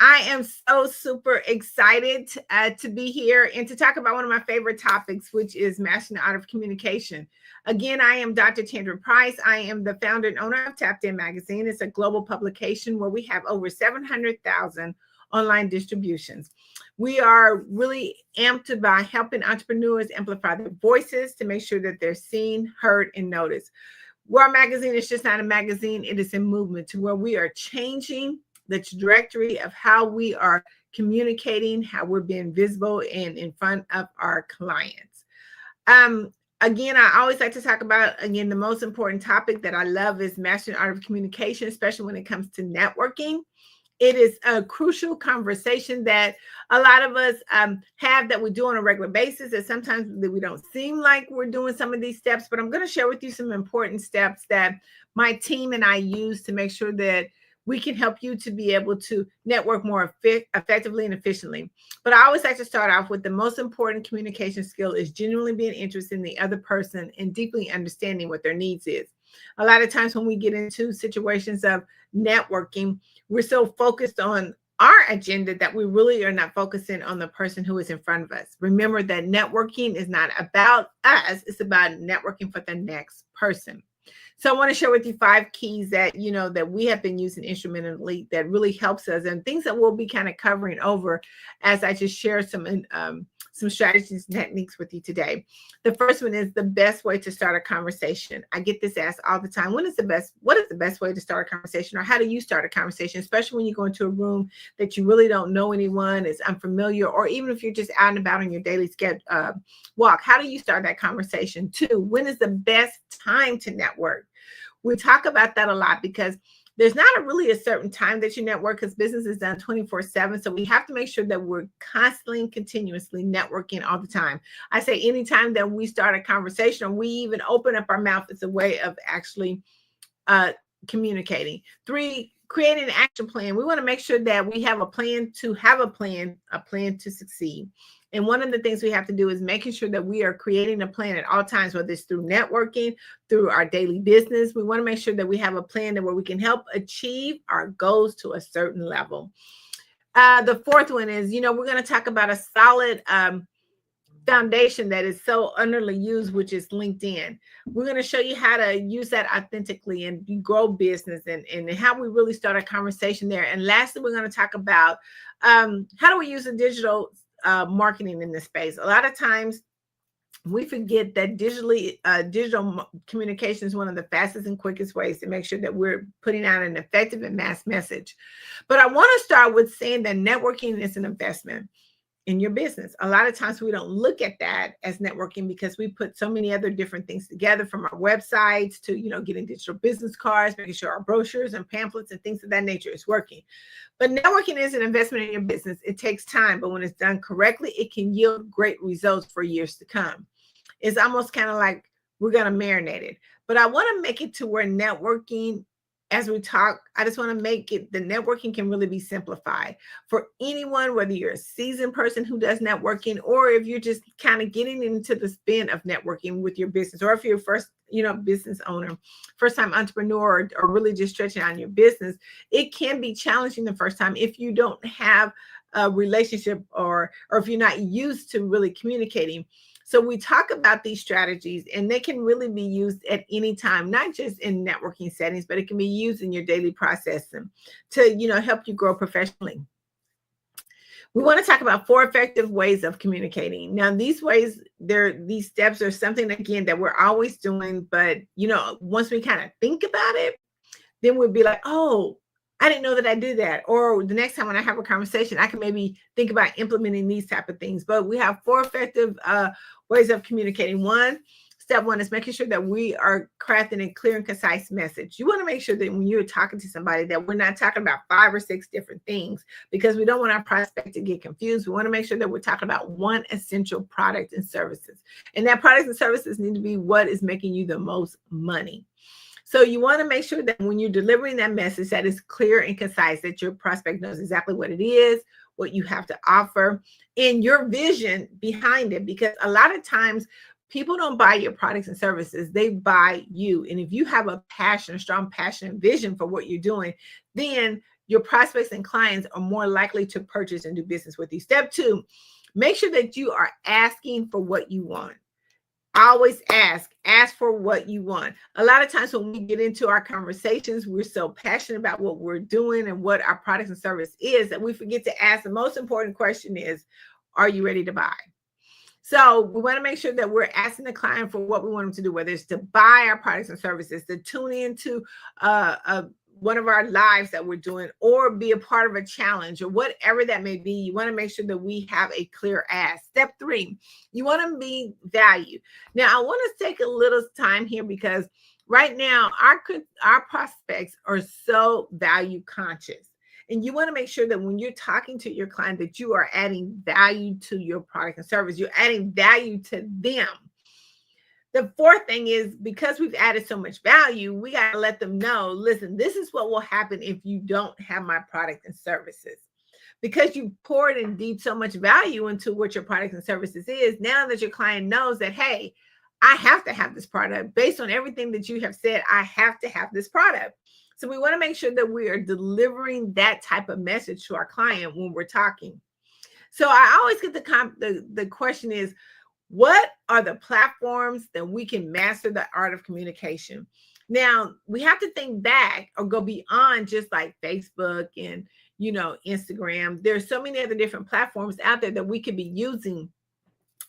I am so super excited to be here and to talk about one of my favorite topics, which is mastering the art of communication. Again, I am Dr. Tandra Price. I am the founder and owner of Tapped In Magazine. It's a global publication where we have over 700,000 online distributions. We are really amped by helping entrepreneurs amplify their voices to make sure that they're seen, heard, and noticed. Our magazine is just not a magazine. It is a movement to where we are changing the trajectory of how we are communicating, how we're being visible and in front of our clients. Again, I always like to talk about, the most important topic that I love is mastering the art of communication, especially when it comes to networking. It is a crucial conversation that a lot of us have that we do on a regular basis, and sometimes we don't seem like we're doing some of these steps, but I'm going to share with you some important steps that my team and I use to make sure that we can help you to be able to network more effectively and efficiently. But I always like to start off with the most important communication skill is genuinely being interested in the other person and deeply understanding what their needs is. A lot of times when we get into situations of networking, we're so focused on our agenda that we really are not focusing on the person who is in front of us. Remember that networking is not about us, it's about networking for the next person. So I want to share with you 5 keys that, that we have been using instrumentally that really helps us, and things that we'll be kind of covering over as I just share some strategies and techniques with you today. The first one is the best way to start a conversation. I get this asked all the time. What is the best way to start a conversation, or how do you start a conversation, especially when you go into a room that you really don't know anyone, is unfamiliar, or even if you're just out and about on your daily walk, how do you start that conversation? 2, when is the best time to network? We talk about that a lot because there's not really a certain time that you network, because business is done 24/7. So we have to make sure that we're constantly and continuously networking all the time. I say anytime that we start a conversation or we even open up our mouth, it's a way of actually communicating. 3, creating an action plan. We want to make sure that we have a plan to succeed. And one of the things we have to do is making sure that we are creating a plan at all times, whether it's through networking, through our daily business. We want to make sure that we have a plan where we can help achieve our goals to a certain level. The 4th one is, we're going to talk about a solid foundation that is so underused, which is LinkedIn. We're going to show you how to use that authentically and grow business, and how we really start a conversation there. And lastly, we're going to talk about how do we use the digital marketing in this space. A lot of times we forget that digital communication is one of the fastest and quickest ways to make sure that we're putting out an effective and mass message. But I want to start with saying that networking is an investment in your business. A lot of times we don't look at that as networking because we put so many other different things together, from our websites to, getting digital business cards, making sure our brochures and pamphlets and things of that nature is working. But networking is an investment in your business. It takes time, but when it's done correctly, it can yield great results for years to come. It's almost kind of like we're going to marinate it. But I want to make it to where networking, as we talk, I just want to make it, the networking can really be simplified for anyone, whether you're a seasoned person who does networking, or if you're just kind of getting into the spin of networking with your business, or if you're first, business owner, first time entrepreneur, or really just stretching on your business. It can be challenging the first time if you don't have a relationship, or if you're not used to really communicating. So we talk about these strategies, and they can really be used at any time, not just in networking settings, but it can be used in your daily processing to, help you grow professionally. We want to talk about 4 effective ways of communicating. Now, these ways, these steps are something, again, that we're always doing, but, once we kind of think about it, then we'll be like, oh, I didn't know that I did that. Or the next time when I have a conversation, I can maybe think about implementing these type of things. But we have 4 effective ways of communicating. Step one is making sure that we are crafting a clear and concise message. You want to make sure that when you're talking to somebody that we're not talking about 5 or 6 different things, because we don't want our prospect to get confused. We want to make sure that we're talking about one essential product and services. And that products and services need to be what is making you the most money. So you want to make sure that when you're delivering that message, that is clear and concise, that your prospect knows exactly what it is, what you have to offer, and your vision behind it. Because a lot of times people don't buy your products and services, they buy you. And if you have a passion, a strong passion and vision for what you're doing, then your prospects and clients are more likely to purchase and do business with you. Step 2, make sure that you are asking for what you want. Always ask for what you want. A lot of times when we get into our conversations, we're so passionate about what we're doing and what our products and service is that we forget to ask the most important question is, are you ready to buy? So we want to make sure that we're asking the client for what we want them to do, whether it's to buy our products and services, to tune into one of our lives that we're doing, or be a part of a challenge, or whatever that may be. You want to make sure that we have a clear ask. Step 3, you want to be value. Now, I want to take a little time here because right now our prospects are so value conscious. And you want to make sure that when you're talking to your client that you are adding value to your product and service. You're adding value to them. The 4th thing is, because we've added so much value, we got to let them know, listen, this is what will happen if you don't have my product and services. Because you poured in deep so much value into what your product and services is, now that your client knows that, hey, I have to have this product. Based on everything that you have said, I have to have this product. So we want to make sure that we are delivering that type of message to our client when we're talking. So I always get the question is, what are the platforms that we can master the art of communication? Now, we have to think back or go beyond just like Facebook and, Instagram. There's so many other different platforms out there that we could be using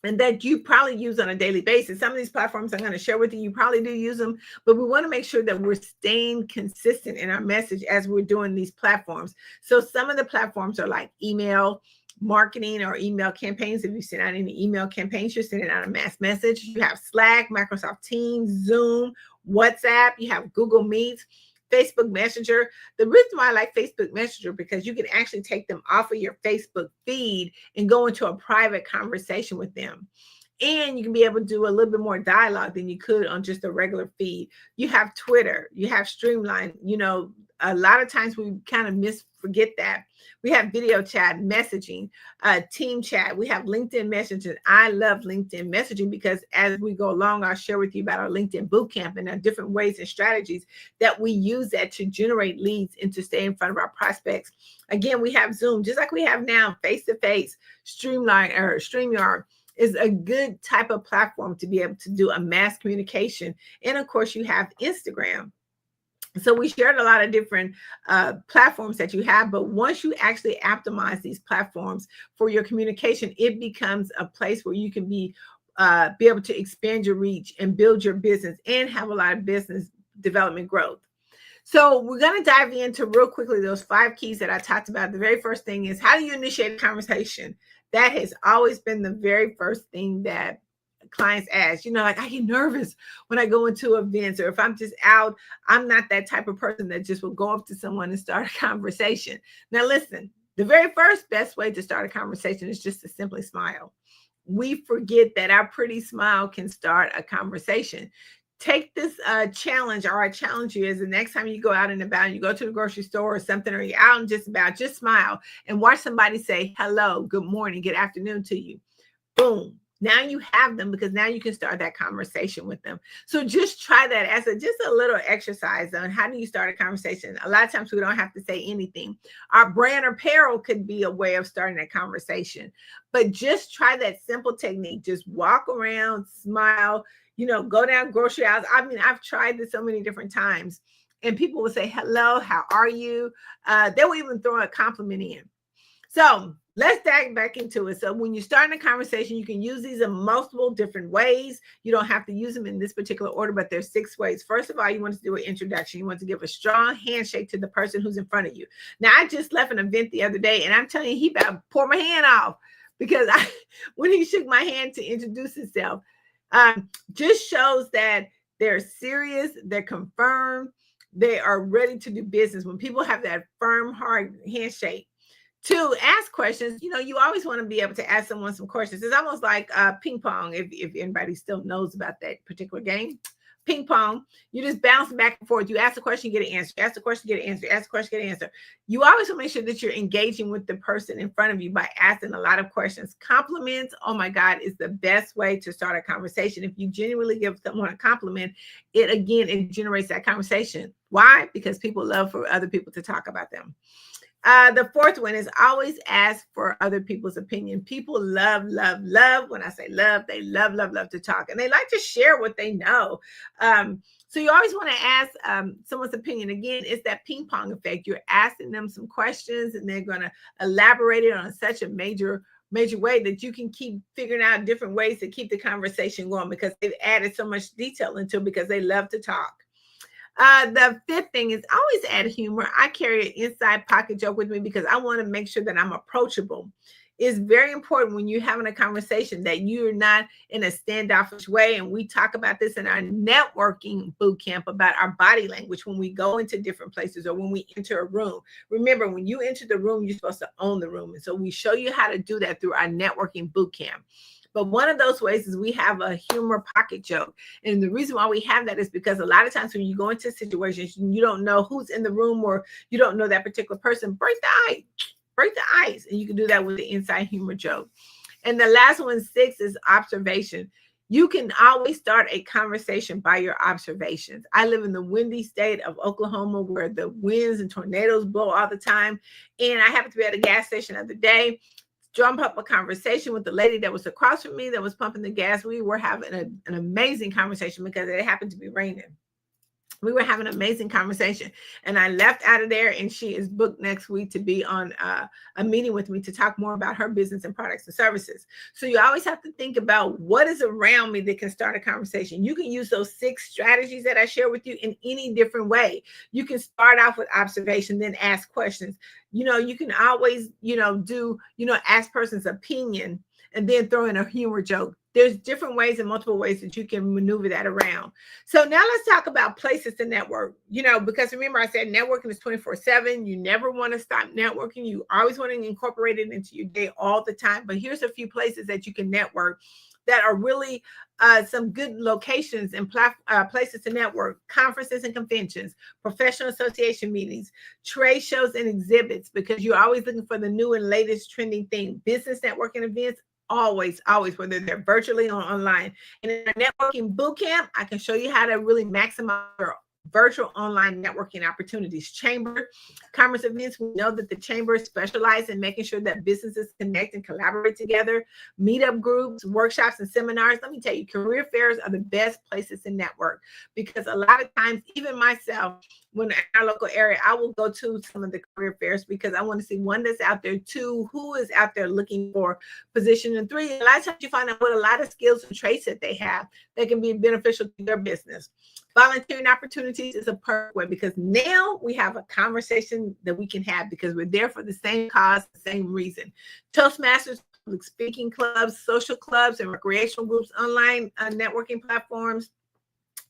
and that you probably use on a daily basis. Some of these platforms I'm going to share with you, you probably do use them, but we want to make sure that we're staying consistent in our message as we're doing these platforms. So some of the platforms are like email marketing or email campaigns. If you send out any email campaigns, you're sending out a mass message. You have Slack, Microsoft Teams, Zoom, WhatsApp, you have Google Meet, Facebook Messenger. The reason why I like Facebook Messenger, because you can actually take them off of your Facebook feed and go into a private conversation with them. And you can be able to do a little bit more dialogue than you could on just a regular feed. You have Twitter, you have Streamline. A lot of times we kind of forget that. We have video chat, messaging, team chat. We have LinkedIn messaging. I love LinkedIn messaging because as we go along, I'll share with you about our LinkedIn bootcamp and our different ways and strategies that we use that to generate leads and to stay in front of our prospects. Again, we have Zoom, just like we have now, face-to-face, Streamline or StreamYard. is a good type of platform to be able to do a mass communication. And of course, you have Instagram. So we shared a lot of different platforms that you have, but once you actually optimize these platforms for your communication, it becomes a place where you can be able to expand your reach and build your business and have a lot of business development growth. So we're going to dive into real quickly those 5 keys that I talked about. The very first thing is, how do you initiate a conversation? That has always been the very first thing that clients ask. Like, I get nervous when I go into events, or if I'm just out, I'm not that type of person that just will go up to someone and start a conversation. Now, listen, the very first best way to start a conversation is just to simply smile. We forget that our pretty smile can start a conversation. Take this challenge, or I challenge you, is the next time you go out and about, you go to the grocery store or something, or you're out and just about, just smile and watch somebody say hello, good morning, good afternoon to you. Boom. Now you have them, because now you can start that conversation with them. So just try that as just a little exercise on how do you start a conversation. A lot of times we don't have to say anything. Our brand apparel could be a way of starting a conversation, but just try that simple technique. Just walk around, smile, go down grocery aisles. I mean, I've tried this so many different times, and people will say, hello, how are you? They will even throw a compliment in. So let's dive back into it. So when you're starting a conversation, you can use these in multiple different ways. You don't have to use them in this particular order, but there's 6 ways. First of all, you want to do an introduction. You want to give a strong handshake to the person who's in front of you. Now, I just left an event the other day, and I'm telling you, he about to pour my hand off, because when he shook my hand to introduce himself, just shows that they're serious, they're confirmed, they are ready to do business. When people have that firm, hard handshake. 2, ask questions. You always want to be able to ask someone some questions. It's almost like ping pong, if anybody still knows about that particular game. Ping pong, you just bounce back and forth. You ask a question, you get an answer. You ask a question, you get an answer. You ask a question, get an answer. You always want to make sure that you're engaging with the person in front of you by asking a lot of questions. Compliments, oh my God, is the best way to start a conversation. If you genuinely give someone a compliment, it generates that conversation. Why? Because people love for other people to talk about them. The 4th one is always ask for other people's opinion. People love. When I say love, they love to talk, and they like to share what they know. So you always want to ask someone's opinion. Again, it's that ping pong effect. You're asking them some questions, and they're going to elaborate it on such a major way that you can keep figuring out different ways to keep the conversation going, because they've added so much detail into it, because they love to talk. The 5th thing is always add humor. I carry an inside pocket joke with me, because I want to make sure that I'm approachable. It's very important when you're having a conversation that you're not in a standoffish way. And we talk about this in our networking boot camp about our body language when we go into different places or when we enter a room. Remember, when you enter the room, you're supposed to own the room. And so we show you how to do that through our networking boot camp. But one of those ways is we have a humor pocket joke. And the reason why we have that is because a lot of times when you go into situations, you don't know who's in the room, or you don't know that particular person, break the ice. And you can do that with the inside humor joke. And the last one, 6, is observation. You can always start a conversation by your observations. I live in the windy state of Oklahoma, where the winds and tornadoes blow all the time. And I happened to be at a gas station the other day, jump up a conversation with the lady that was across from me that was pumping the gas. We were having an amazing conversation, because it happened to be raining. We were having an amazing conversation, and I left out of there, and she is booked next week to be on a meeting with me to talk more about her business and products and services. So you always have to think about what is around me that can start a conversation. You can use those 6 strategies that I share with you in any different way. You can start off with observation, then ask questions. You can always, ask person's opinion and then throw in a humor joke. There's different ways and multiple ways that you can maneuver that around. So now let's talk about places to network, because remember I said networking is 24/7. You never want to stop networking. You always want to incorporate it into your day all the time. But here's a few places that you can network that are really some good locations and places to network: conferences and conventions, professional association meetings, trade shows and exhibits, because you're always looking for the new and latest trending thing. Business networking events, always, whether they're virtually or online. And in our networking boot camp, I can show you how to really maximize your virtual online networking opportunities. Chamber conference events. We know that the chamber specializes in making sure that businesses connect and collaborate together. Meetup groups, workshops, and seminars. Let me tell you, career fairs are the best places to network, because a lot of times, even myself, when in our local area, I will go to some of the career fairs because I want to see, one, that's out there, two, who is out there looking for position, and three, a lot of times you find out what a lot of skills and traits that they have that can be beneficial to their business. Volunteering opportunities is a perfect way, because now we have a conversation that we can have because we're there for the same cause, the same reason. Toastmasters, public speaking clubs, social clubs, and recreational groups, online networking platforms,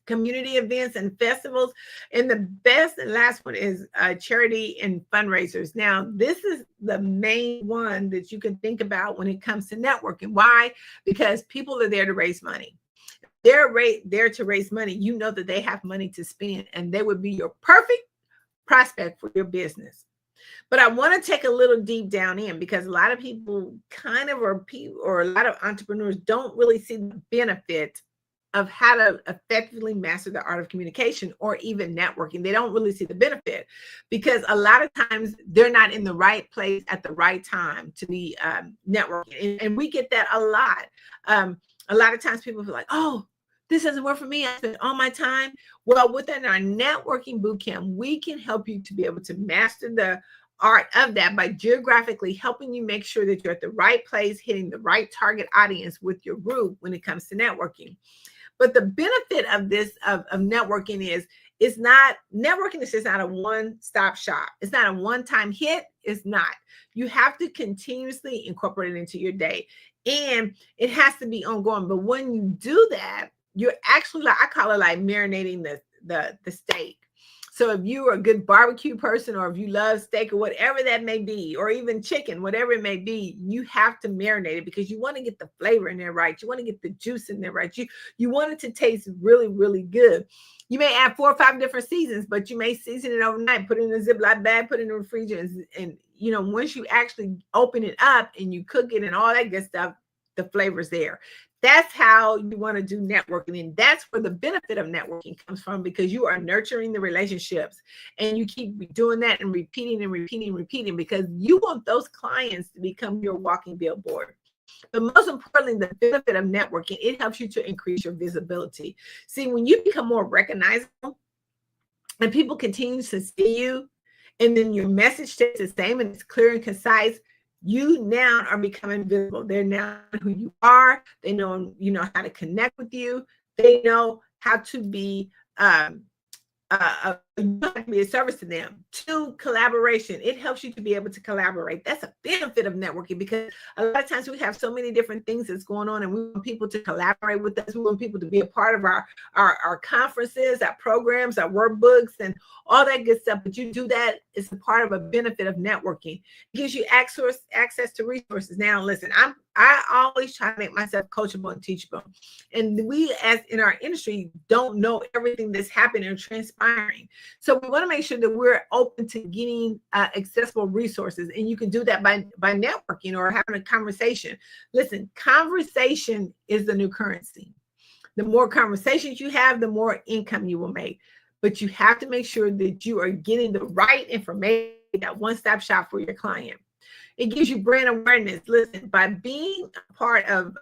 community events and festivals. And the best and last one is charity and fundraisers. Now, this is the main one that you can think about when it comes to networking. Why? Because people are there to raise money. They're there to raise money. You know that they have money to spend, and they would be your perfect prospect for your business. But I want to take a little deep down in, because a lot of people or a lot of entrepreneurs don't really see the benefit of how to effectively master the art of communication or even networking. They don't really see the benefit, because a lot of times they're not in the right place at the right time to be networking. And we get that a lot. A lot of times people feel like, oh, this doesn't work for me. I spend all my time. Well, within our networking bootcamp, we can help you to be able to master the art of that by geographically helping you make sure that you're at the right place, hitting the right target audience with your group when it comes to networking. But the benefit of this, of networking is, networking is just not a one-stop shop. It's not a one-time hit. It's not. You have to continuously incorporate it into your day. And it has to be ongoing. But when you do that, you're actually, like, I call it like marinating the steak. So if you are a good barbecue person, or if you love steak or whatever that may be, or even chicken, whatever it may be, you have to marinate it, because you want to get the flavor in there right. You want to get the juice in there right. You want it to taste really, really good. You may add 4 or 5 different seasons, but you may season it overnight, put it in a Ziploc bag, put it in the refrigerator, and once you actually open it up and you cook it and all that good stuff, the flavor's there. That's how you want to do networking. And that's where the benefit of networking comes from, because you are nurturing the relationships, and you keep doing that and repeating and repeating and repeating, because you want those clients to become your walking billboard. But most importantly, the benefit of networking, it helps you to increase your visibility. See, when you become more recognizable and people continue to see you, and then your message stays the same and it's clear and concise, you now are becoming visible. They're now who you are. They know, how to connect with you. They know how to be a service to them. 2, collaboration. It helps you to be able to collaborate. That's a benefit of networking, because a lot of times we have so many different things that's going on, and we want people to collaborate with us. We want people to be a part of our conferences, our programs, our workbooks, and all that good stuff. But you do that, it's a part of a benefit of networking. It gives you access to resources. Now, listen, I always try to make myself coachable and teachable. And we, as in our industry, don't know everything that's happening or transpiring. So we want to make sure that we're open to getting accessible resources. And you can do that by networking or having a conversation. Listen, conversation is the new currency. The more conversations you have, the more income you will make. But you have to make sure that you are getting the right information, that one-stop shop for your client. It gives you brand awareness. Listen, by being a part of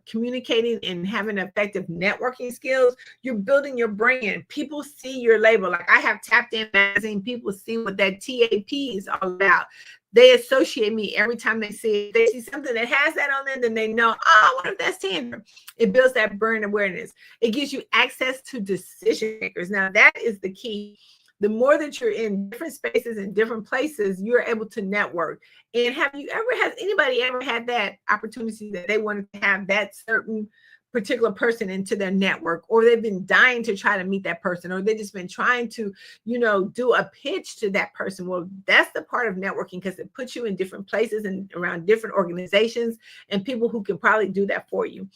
communicating and having effective networking skills, you're building your brand. People see your label. Like, I have Tapped In magazine. People see what that TAP is all about. They associate me every time they see it. They see something that has that on there, then they know, I wonder if that's Tandra. It builds that brand awareness. It gives you access to decision makers. Now, that is the key. The more that you're in different spaces and different places, you're able to network. And has anybody ever had that opportunity that they wanted to have that certain particular person into their network, or they've been dying to try to meet that person, or they've just been trying to, do a pitch to that person? Well, that's the part of networking, because it puts you in different places and around different organizations and people who can probably do that for you.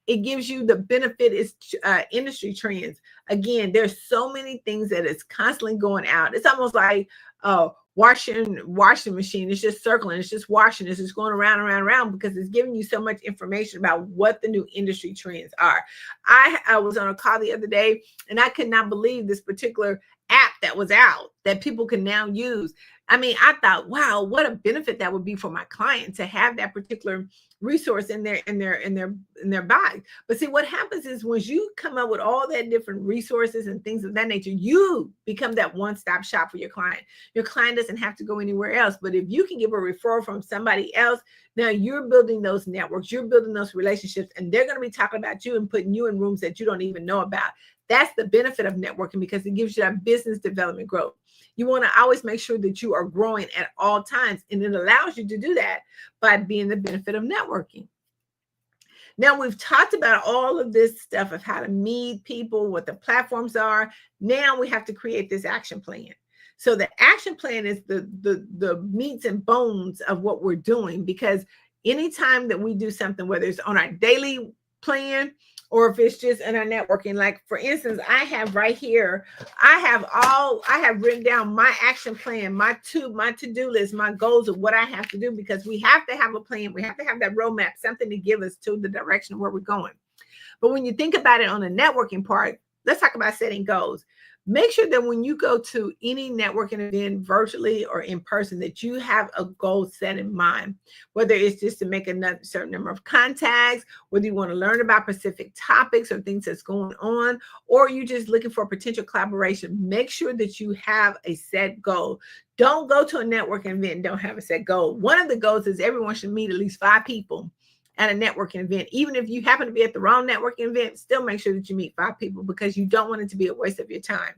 It gives you the benefit is industry trends. Again, there's so many things that is constantly going out. It's almost like, washing machine. It's just circling, it's just washing, it's just going around and around and around, because it's giving you so much information about what the new industry trends are. I was on a call the other day, and I could not believe this particular app that was out that people can now use. I mean, I thought, wow, what a benefit that would be for my client to have that particular resource in their bag. But see, what happens is once you come up with all that different resources and things of that nature, you become that one-stop shop for your client. Your client doesn't have to go anywhere else. But if you can give a referral from somebody else, now you're building those networks, you're building those relationships, and they're going to be talking about you and putting you in rooms that you don't even know about. That's the benefit of networking, because it gives you that business development growth. You want to always make sure that you are growing at all times, and it allows you to do that by being the benefit of networking. Now, we've talked about all of this stuff of how to meet people, what the platforms are. Now we have to create this action plan. So the action plan is the meats and bones of what we're doing, because anytime that we do something, whether it's on our daily plan or if it's just in our networking, like for instance, I have right here, I have written down my action plan, my to-do list, my goals of what I have to do, because we have to have a plan. We have to have that roadmap, something to give us to the direction of where we're going. But when you think about it on the networking part, let's talk about setting goals. Make sure that when you go to any networking event, virtually or in person, that you have a goal set in mind, whether it's just to make a certain number of contacts, whether you want to learn about specific topics or things that's going on, or you're just looking for potential collaboration. Make sure that you have a set goal. Don't go to a networking event and don't have a set goal. One of the goals is everyone should meet at least 5 people at a networking event. Even if you happen to be at the wrong networking event, still make sure that you meet 5 people, because you don't want it to be a waste of your time.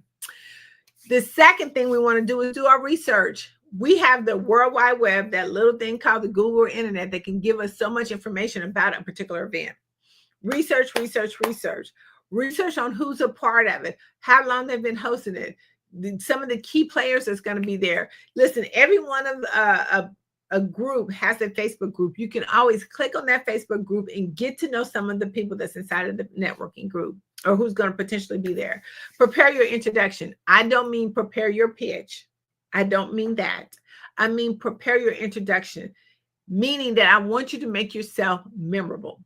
The second thing we want to do is do our research. We have the World Wide Web, that little thing called the Google or Internet, that can give us so much information about a particular event. Research, research, research. Research on who's a part of it, how long they've been hosting it, some of the key players that's going to be there. Listen, every one of a group has a Facebook group. You can always click on that Facebook group and get to know some of the people that's inside of the networking group, or who's going to potentially be there. Prepare your introduction. I don't mean prepare your pitch. I don't mean that. I mean prepare your introduction, meaning that I want you to make yourself memorable.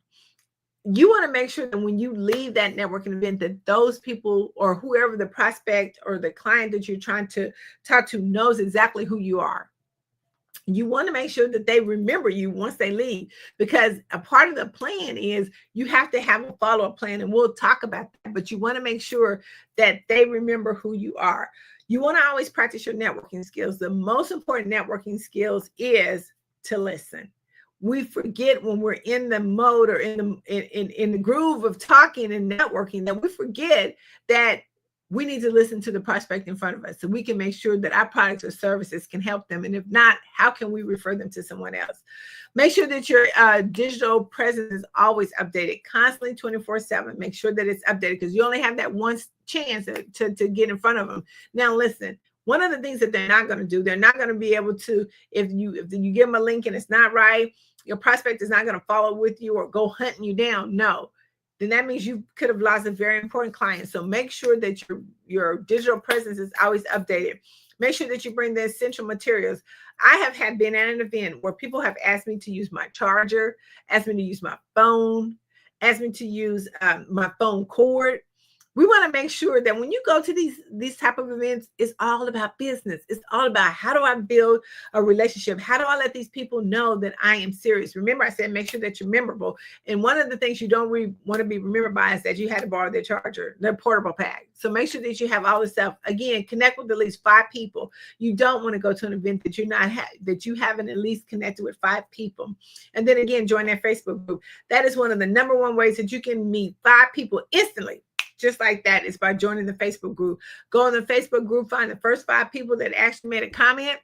You want to make sure that when you leave that networking event, that those people, or whoever the prospect or the client that you're trying to talk to, knows exactly who you are. You want to make sure that they remember you once they leave, because a part of the plan is you have to have a follow-up plan, and we'll talk about that, but you want to make sure that they remember who you are. You want to always practice your networking skills. The most important networking skills is to listen. We forget when we're in the mode or in the groove of talking and networking, that we forget that we need to listen to the prospect in front of us, so we can make sure that our products or services can help them. And if not, how can we refer them to someone else? Make sure that your digital presence is always updated, constantly 24/7. Make sure that it's updated, because you only have that one chance to get in front of them. Now, listen, one of the things that they're not going to do, they're not going to be able to, if you give them a link and it's not right, your prospect is not going to follow with you or go hunting you down. No. Then that means you could have lost a very important client. So make sure that your digital presence is always updated. Make sure that you bring the essential materials. I have been at an event where people have asked me to use my charger, asked me to use my phone, asked me to use my phone cord. We want to make sure that when you go to these type of events, it's all about business. It's all about, how do I build a relationship? How do I let these people know that I am serious? Remember, I said, make sure that you're memorable. And one of the things you don't want to be remembered by is that you had to borrow their charger, their portable pack. So make sure that you have all this stuff. Again, connect with at least 5 people. You don't want to go to an event that that you haven't at least connected with 5 people. And then again, join their Facebook group. That is one of the number one ways that you can meet 5 people instantly. Just like that, is by joining the Facebook group. Go on the Facebook group, find the first 5 people that actually made a comment.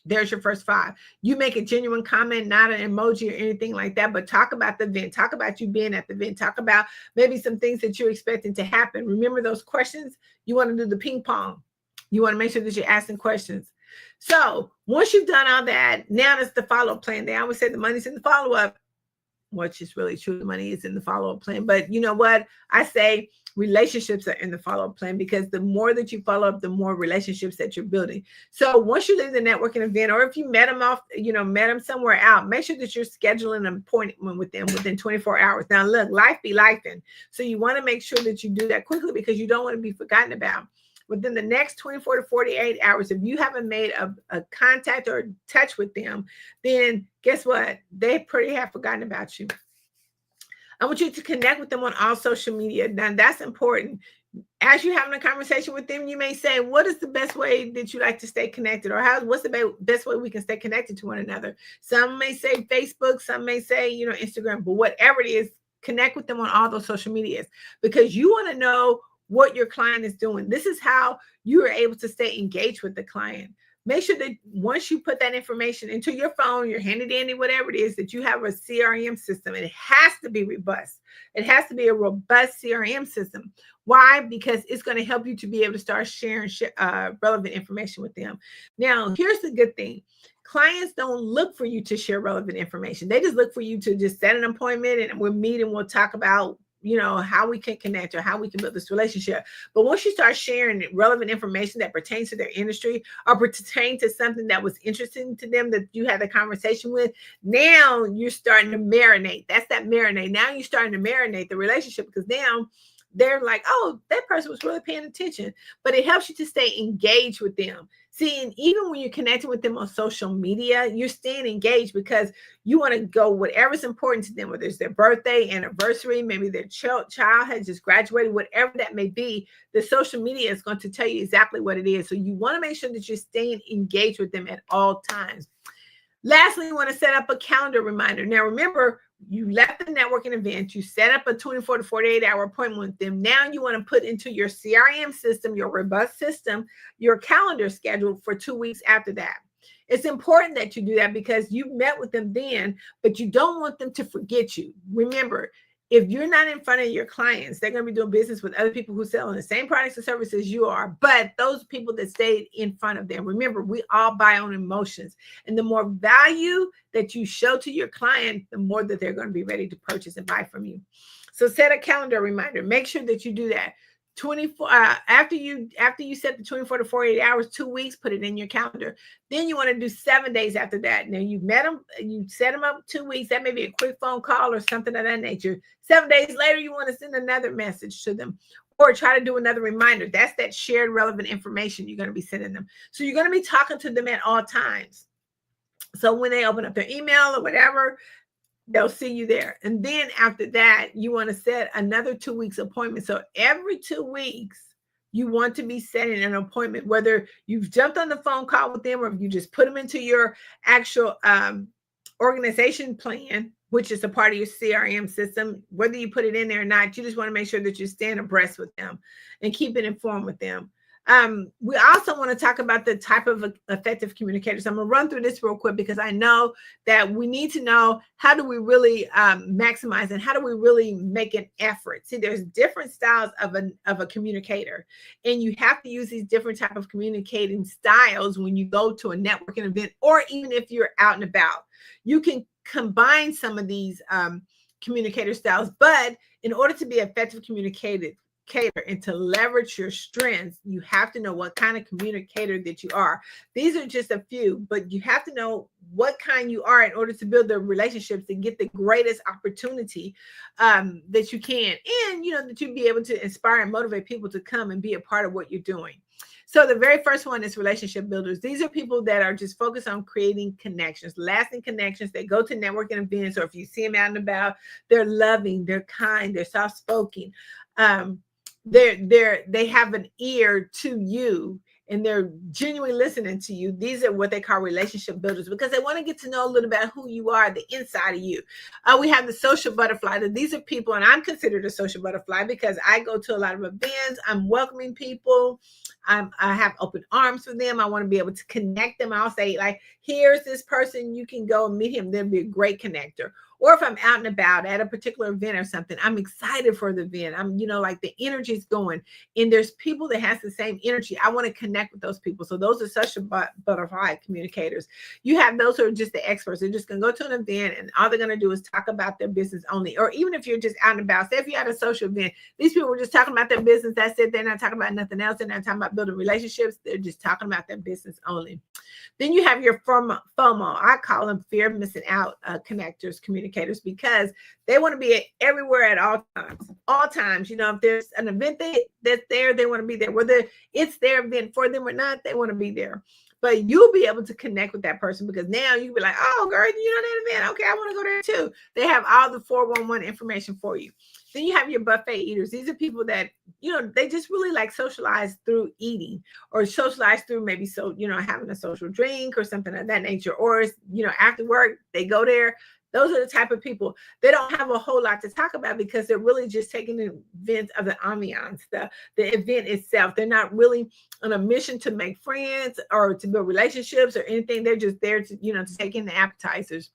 There's your first 5. You make a genuine comment, not an emoji or anything like that, but talk about the event. Talk about you being at the event. Talk about maybe some things that you're expecting to happen. Remember those questions? You want to do the ping pong. You want to make sure that you're asking questions. So once you've done all that, now it's the follow-up plan. They always say the money's in the follow-up. which is really true. The money is in the follow-up plan. But you know what? I say relationships are in the follow-up plan, because the more that you follow up, the more relationships that you're building. So once you leave the networking event, or if you met them somewhere out, make sure that you're scheduling an appointment with them within 24 hours. Now, look, life be lifing. So you want to make sure that you do that quickly, because you don't want to be forgotten about. Within the next 24 to 48 hours, if you haven't made a contact or touch with them, then guess what? They pretty have forgotten about you. I want you to connect with them on all social media. Now, that's important. As you're having a conversation with them, you may say, what is the best way that you like to stay connected? Or what's the best way we can stay connected to one another? Some may say Facebook, some may say, Instagram, but whatever it is, connect with them on all those social medias, because you want to know what your client is doing. This is how you are able to stay engaged with the client. Make sure that once you put that information into your phone, your handy dandy, whatever it is, that you have a CRM system. And it has to be robust. It has to be a robust CRM system. Why? Because it's going to help you to be able to start sharing relevant information with them. Now, here's the good thing. Clients don't look for you to share relevant information. They just look for you to just set an appointment, and we'll meet and we'll talk about how we can connect or how we can build this relationship. But once you start sharing relevant information that pertains to their industry or pertain to something that was interesting to them that you had a conversation with, now you're starting to marinate. That's that marinate. Now you're starting to marinate the relationship, because now they're like, oh, that person was really paying attention. But it helps you to stay engaged with them. See, and even when you're connecting with them on social media, you're staying engaged, because you want to go whatever's important to them, whether it's their birthday, anniversary, maybe their child has just graduated, whatever that may be. The social media is going to tell you exactly what it is. So you want to make sure that you're staying engaged with them at all times. Lastly, you want to set up a calendar reminder. Now, remember, you left the networking event, you set up a 24 to 48 hour appointment with them. Now you want to put into your CRM system, your robust system, your calendar schedule for 2 weeks after that. It's important that you do that, because you met with them then, but you don't want them to forget you. Remember, if you're not in front of your clients, they're going to be doing business with other people who sell the same products and services you are. But those people that stayed in front of them, remember, we all buy on emotions. And the more value that you show to your client, the more that they're going to be ready to purchase and buy from you. So set a calendar reminder. Make sure that you do that. 24 after you set the 24 to 48 hours, 2 weeks, put it in your calendar. Then you want to do 7 days after that. Now you've met them, you set them up 2 weeks. That may be a quick phone call or something of that nature. 7 days later, you want to send another message to them, or try to do another reminder. That's that shared relevant information you're going to be sending them. So you're going to be talking to them at all times. So when they open up their email or whatever, they'll see you there. And then after that, you want to set another 2 weeks appointment. So every 2 weeks, you want to be setting an appointment, whether you've jumped on the phone call with them or if you just put them into your actual organization plan, which is a part of your CRM system. Whether you put it in there or not, you just want to make sure that you're staying abreast with them and keep it informed with them. We also want to talk about the type of effective communicators. I'm going to run through this real quick, because I know that we need to know, how do we really maximize, and how do we really make an effort? See, there's different styles of a communicator, and you have to use these different type of communicating styles when you go to a networking event, or even if you're out and about. You can combine some of these communicator styles, but in order to be effective communicator and to leverage your strengths, you have to know what kind of communicator that you are. These are just a few, but you have to know what kind you are in order to build the relationships and get the greatest opportunity that you can, and that you'd be able to inspire and motivate people to come and be a part of what you're doing. So the very first one is relationship builders. These are people that are just focused on creating connections, lasting connections. They go to networking events, or if you see them out and about, they're loving, they're kind, they're soft-spoken. They have an ear to you, and they're genuinely listening to you. These are what they call relationship builders, because they want to get to know a little about who you are, the inside of you. We have the social butterfly. These are people, and I'm considered a social butterfly because I go to a lot of events. I'm welcoming people. I have open arms for them. I want to be able to connect them. I'll say, like, here's this person. You can go and meet him. They'll be a great connector. Or if I'm out and about at a particular event or something, I'm excited for the event. I'm, like the energy's going, and there's people that has the same energy. I want to connect with those people. So those are social butterfly communicators. You have those who are just the experts. They're just going to go to an event and all they're going to do is talk about their business only. Or even if you're just out and about, say if you're at a social event, these people were just talking about their business. That's it. They're not talking about nothing else. They're not talking about building relationships. They're just talking about their business only. Then you have your FOMO. I call them fear of missing out connectors, communicators, because they want to be everywhere at all times. All times, if there's an event that's there, they want to be there. Whether it's their event for them or not, they want to be there. But you'll be able to connect with that person because now you'll be like, oh, girl, that event. Okay, I want to go there too. They have all the 411 information for you. Then you have your buffet eaters. These are people that, they just really like socialize through eating or socialize through maybe having a social drink or something of that nature. Or, after work, they go there. Those are the type of people. They don't have a whole lot to talk about because they're really just taking the event of the ambiance, the event itself. They're not really on a mission to make friends or to build relationships or anything. They're just there to, to take in the appetizers.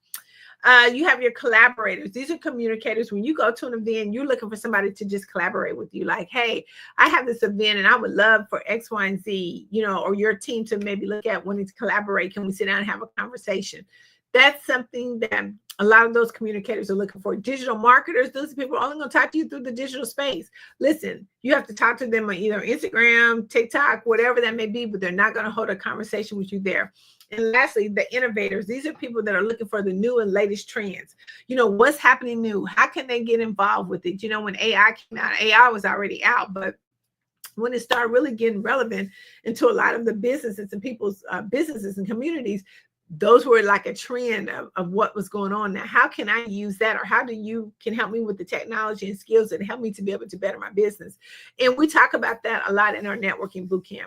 You have your collaborators. These are communicators. When you go to an event, you're looking for somebody to just collaborate with you. Like, hey, I have this event and I would love for X, Y, and Z, or your team to maybe look at wanting to collaborate. Can we sit down and have a conversation? That's something that a lot of those communicators are looking for. Digital marketers, those people are only going to talk to you through the digital space. Listen, you have to talk to them on either Instagram, TikTok, whatever that may be, but they're not going to hold a conversation with you there. And lastly, the innovators. These are people that are looking for the new and latest trends. What's happening new? How can they get involved with it? When AI came out, AI was already out, but when it started really getting relevant into a lot of the businesses and people's businesses and communities, those were like a trend of what was going on. Now, how can I use that? Or how can help me with the technology and skills that help me to be able to better my business? And we talk about that a lot in our networking bootcamp.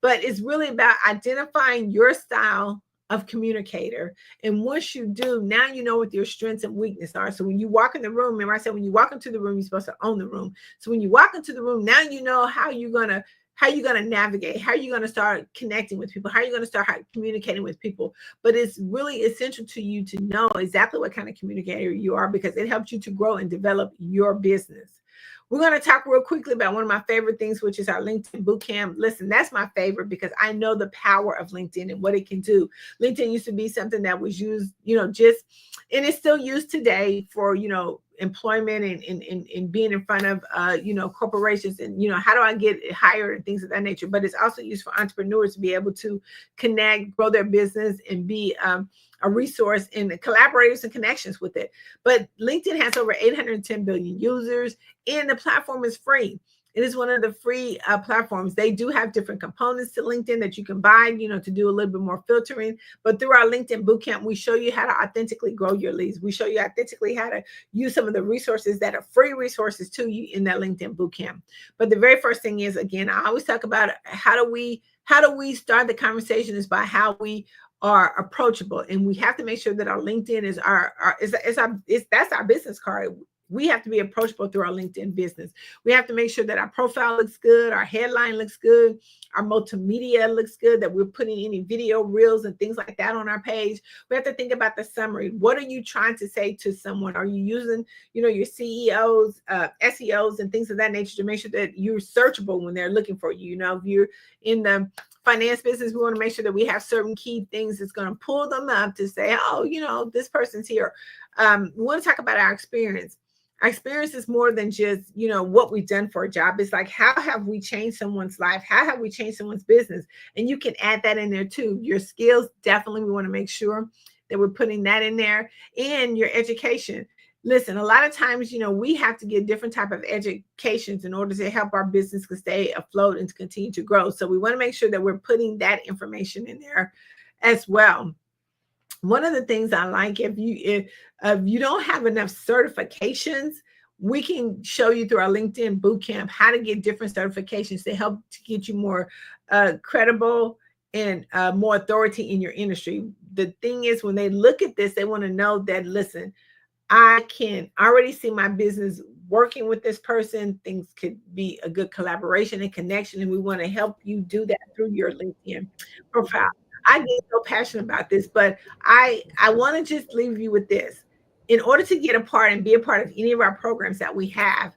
But it's really about identifying your style of communicator. And once you do, now you know what your strengths and weaknesses are. So when you walk in the room, remember I said, when you walk into the room, you're supposed to own the room. So when you walk into the room, now you know how you're going to navigate, how are you going to start connecting with people, how are you going to start communicating with people. But it's really essential to you to know exactly what kind of communicator you are, because it helps you to grow and develop your business. We're going to talk real quickly about one of my favorite things, which is our LinkedIn Bootcamp. Listen, that's my favorite because I know the power of LinkedIn and what it can do. LinkedIn used to be something that was used, and it's still used today for, employment and being in front of, corporations and, how do I get hired and things of that nature. But it's also used for entrepreneurs to be able to connect, grow their business and be a resource and collaborators and connections with it. But LinkedIn has over 810 billion users and the platform is free. It is one of the free platforms. They do have different components to LinkedIn that you can buy, to do a little bit more filtering. But through our LinkedIn Bootcamp, we show you how to authentically grow your leads. We show you authentically how to use some of the resources that are free resources to you in that LinkedIn Bootcamp. But the very first thing is, again, I always talk about how do we start the conversation is by how we are approachable. And we have to make sure that our LinkedIn is that's our business card. We have to be approachable through our LinkedIn business. We have to make sure that our profile looks good, our headline looks good, our multimedia looks good, that we're putting any video reels and things like that on our page. We have to think about the summary. What are you trying to say to someone? Are you using, your CEOs, SEOs and things of that nature to make sure that you're searchable when they're looking for you? If you're in the finance business, we want to make sure that we have certain key things that's going to pull them up to say, oh, this person's here. We want to talk about our experience. Our experience is more than just, what we've done for a job. It's like, how have we changed someone's life? How have we changed someone's business? And you can add that in there too. Your skills, definitely, we want to make sure that we're putting that in there. And your education. Listen, a lot of times, we have to get different type of educations in order to help our business to stay afloat and to continue to grow. So we want to make sure that we're putting that information in there as well. One of the things I like, if you don't have enough certifications, we can show you through our LinkedIn Bootcamp how to get different certifications to help to get you more credible and more authority in your industry. The thing is, when they look at this, they want to know that, listen, I can already see my business working with this person. Things could be a good collaboration and connection, and we want to help you do that through your LinkedIn profile. I get so passionate about this, but I want to just leave you with this. in order to get a part and be a part of any of our programs that we have,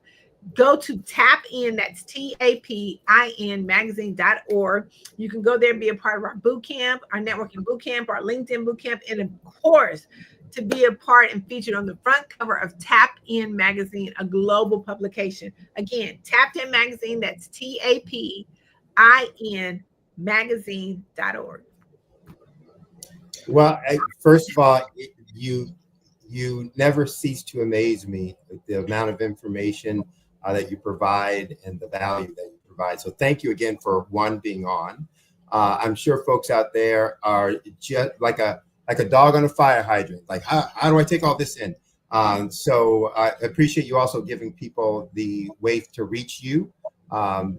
go to TapIn, that's TAPIN magazine.org. You can go there and be a part of our boot camp, our networking boot camp, our LinkedIn boot camp, and of course, to be a part and featured on the front cover of TapIn magazine, a global publication. Again, TapIn magazine, that's TAPIN magazine.org. Well, first of all, you never cease to amaze me with the amount of information that you provide and the value that you provide. So thank you again for being on. I'm sure folks out there are just like a dog on a fire hydrant. Like, how do I take all this in? So I appreciate you also giving people the way to reach you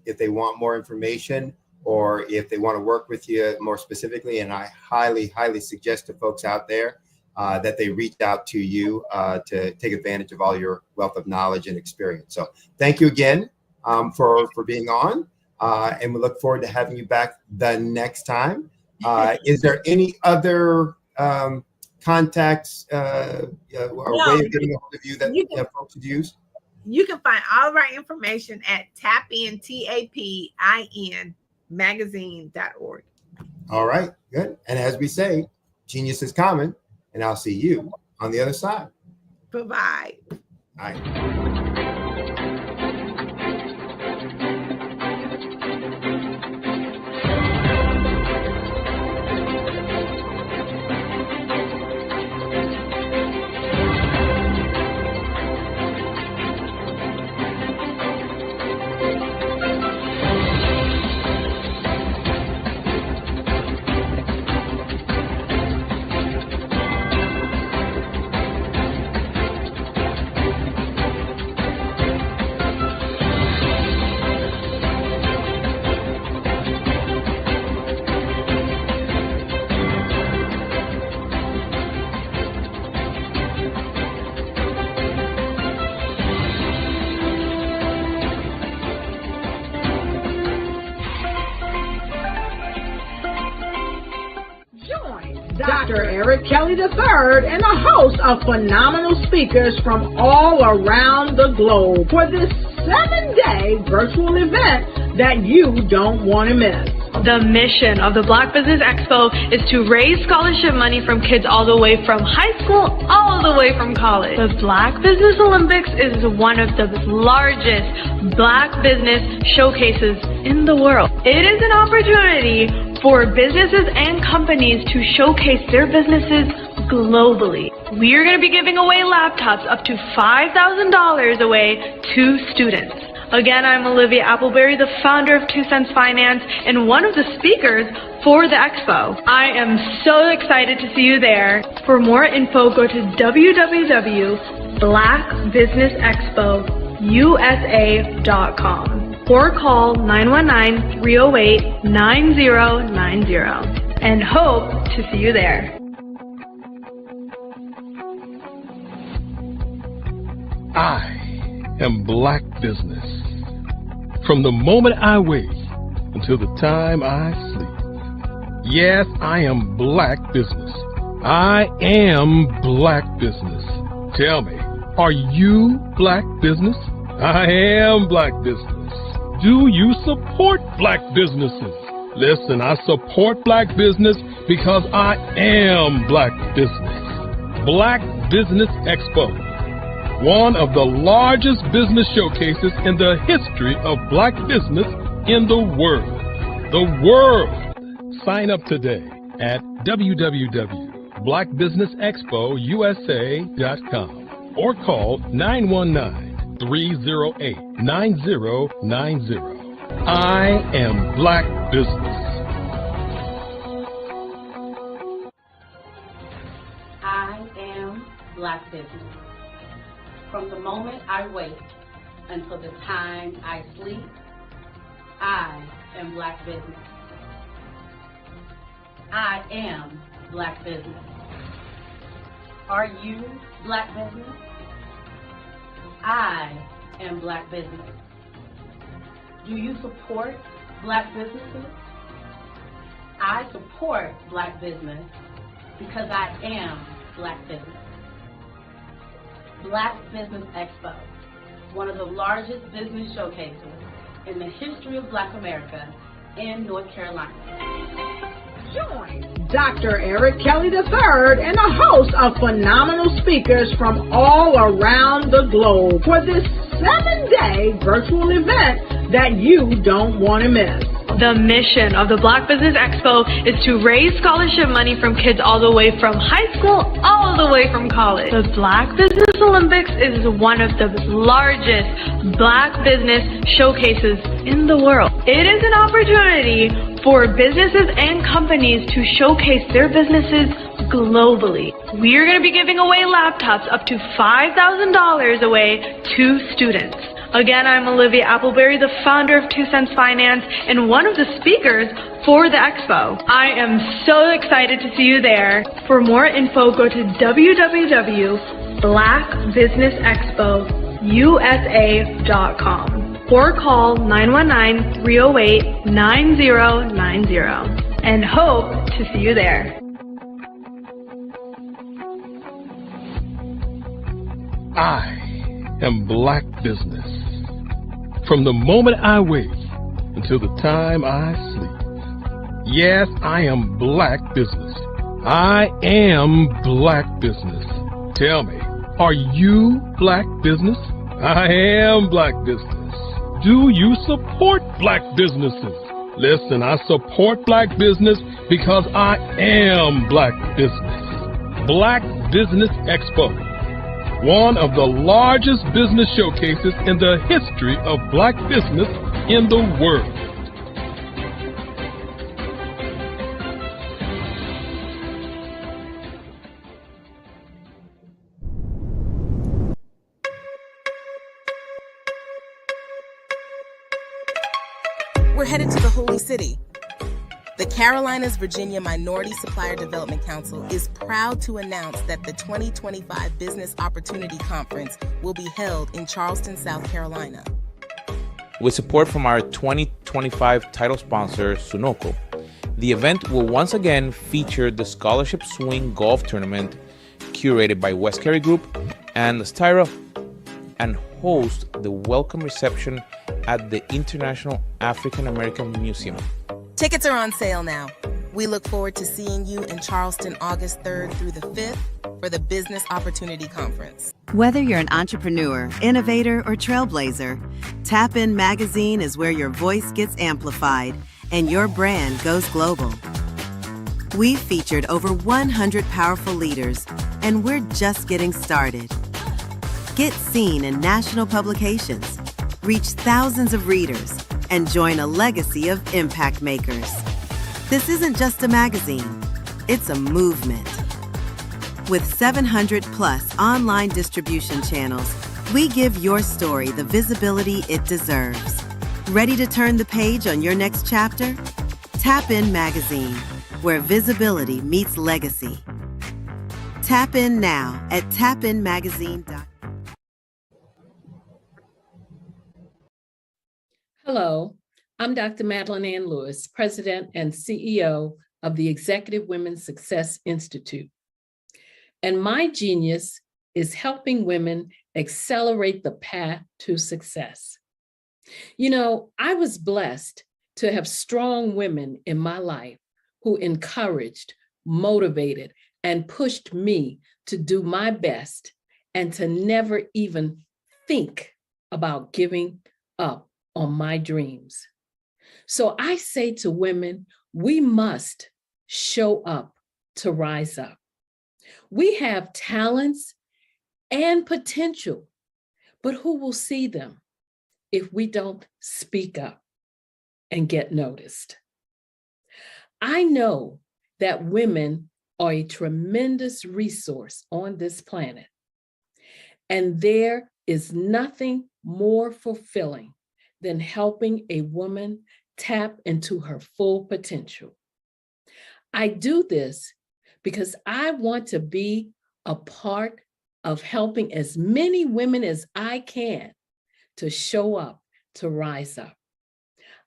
if they want more information or if they want to work with you more specifically. And I highly, highly suggest to folks out there that they reach out to you to take advantage of all your wealth of knowledge and experience. So thank you again for being on, and we look forward to having you back the next time. Is there any other contacts or way of getting a hold of you that folks could use? You can find all of our information at TAPIN, TAPIN magazine.org. All right, good. And as we say, genius is common. And I'll see you on the other side. Bye-bye. Bye. Dr. Eric Kelly III and a host of phenomenal speakers from all around the globe for this 7-day virtual event that you don't want to miss. The mission of the Black Business Expo is to raise scholarship money from kids all the way from high school, all the way from college. The Black Business Olympics is one of the largest Black business showcases in the world. It is an opportunity for businesses and companies to showcase their businesses globally. We are going to be giving away laptops up to $5,000 away to students. Again, I'm Olivia Appleberry, the founder of 2 Cents Finance and one of the speakers for the expo. I am so excited to see you there. For more info, go to www.blackbusinessexpousa.com or call 919-308-9090 and hope to see you there. I am Black Business. From the moment I wake until the time I sleep. Yes, I am Black Business. I am Black Business. Tell me, are you Black Business? I am Black Business. Do you support Black businesses? Listen, I support Black business because I am Black Business. Black Business Expo, one of the largest business showcases in the history of Black business in the world. The world! Sign up today at www.blackbusinessexpousa.com or call 919-308-9090. I am Black Business. I am Black Business. From the moment I wake until the time I sleep, I am Black Business. I am Black Business. Are you Black Business? I am Black Business. Do you support Black businesses? I support Black business because I am Black Business. Black Business Expo, one of the largest business showcases in the history of Black America in North Carolina. Join Dr. Eric Kelly III and a host of phenomenal speakers from all around the globe for this 7-day virtual event that you don't want to miss. The mission of the Black Business Expo is to raise scholarship money from kids all the way from high school all the way from college. The Black Business Olympics is one of the largest Black business showcases in the world. It is an opportunity for businesses and companies to showcase their businesses globally. We are going to be giving away laptops up to $5,000 away to students. Again, I'm Olivia Appleberry, the founder of 2 Cents Finance and one of the speakers for the expo. I am so excited to see you there. For more info, go to www.blackbusinessexpousa.com or call 919-308-9090 and hope to see you there. I am Black Business. From the moment I wake until the time I sleep. Yes, I am Black Business. I am Black Business. Tell me, are you Black Business? I am Black Business. Do you support Black businesses? Listen, I support Black business because I am Black Business. Black Business Expo, one of the largest business showcases in the history of Black business in the world. We're headed to the Holy City. The Carolinas Virginia Minority Supplier Development Council is proud to announce that the 2025 Business Opportunity Conference will be held in Charleston, South Carolina. With support from our 2025 title sponsor, Sunoco, the event will once again feature the Scholarship Swing Golf Tournament curated by West Carey Group and Styra, and host the welcome reception at the International African American Museum. Tickets are on sale now. We look forward to seeing you in Charleston August 3rd through the 5th for the Business Opportunity Conference. Whether you're an entrepreneur, innovator, or trailblazer, Tap In Magazine is where your voice gets amplified and your brand goes global. We've featured over 100 powerful leaders, and we're just getting started. Get seen in national publications, reach thousands of readers, and join a legacy of impact makers. This isn't just a magazine, it's a movement. With 700 plus online distribution channels, we give your story the visibility it deserves. Ready to turn the page on your next chapter? Tap In Magazine, where visibility meets legacy. Tap in now at tapinmagazine.com. Hello, I'm Dr. Madeline Ann Lewis, President and CEO of the Executive Women's Success Institute. And my genius is helping women accelerate the path to success. You know, I was blessed to have strong women in my life who encouraged, motivated, and pushed me to do my best and to never even think about giving up on my dreams. So I say to women, we must show up to rise up. We have talents and potential, but who will see them if we don't speak up and get noticed? I know that women are a tremendous resource on this planet, and there is nothing more fulfilling than helping a woman tap into her full potential. I do this because I want to be a part of helping as many women as I can to show up, to rise up.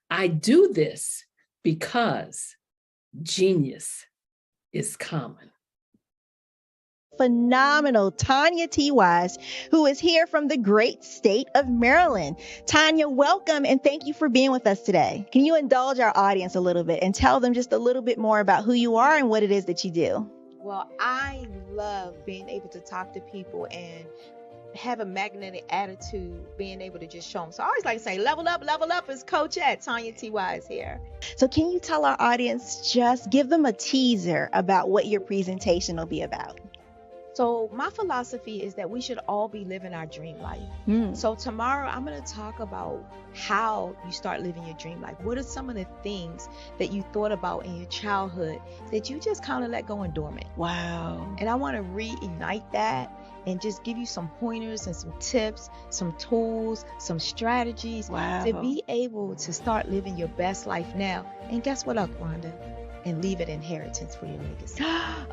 I do this because genius is common. phenomenal Tanya T. Wise, who is here from the great state of Maryland. Tanya, welcome and thank you for being with us today. Can you indulge our audience a little bit and tell them just a little bit more about who you are and what it is that you do? Well, I love being able to talk to people and have a magnetic attitude, being able to just show them. So I always like to say, level up is Coach at Tanya T. Wise here. So can you tell our audience, just give them a teaser about what your presentation will be about? So my philosophy is that we should all be living our dream life. So tomorrow I'm going to talk about how you start living your dream life. What are some of the things that you thought about in your childhood that you just kind of let go and dormant? Wow. And I want to reignite that and just give you some pointers and some tips, some tools, some strategies to be able to start living your best life now. And guess what, Akwanda? And leave an inheritance for your legacy.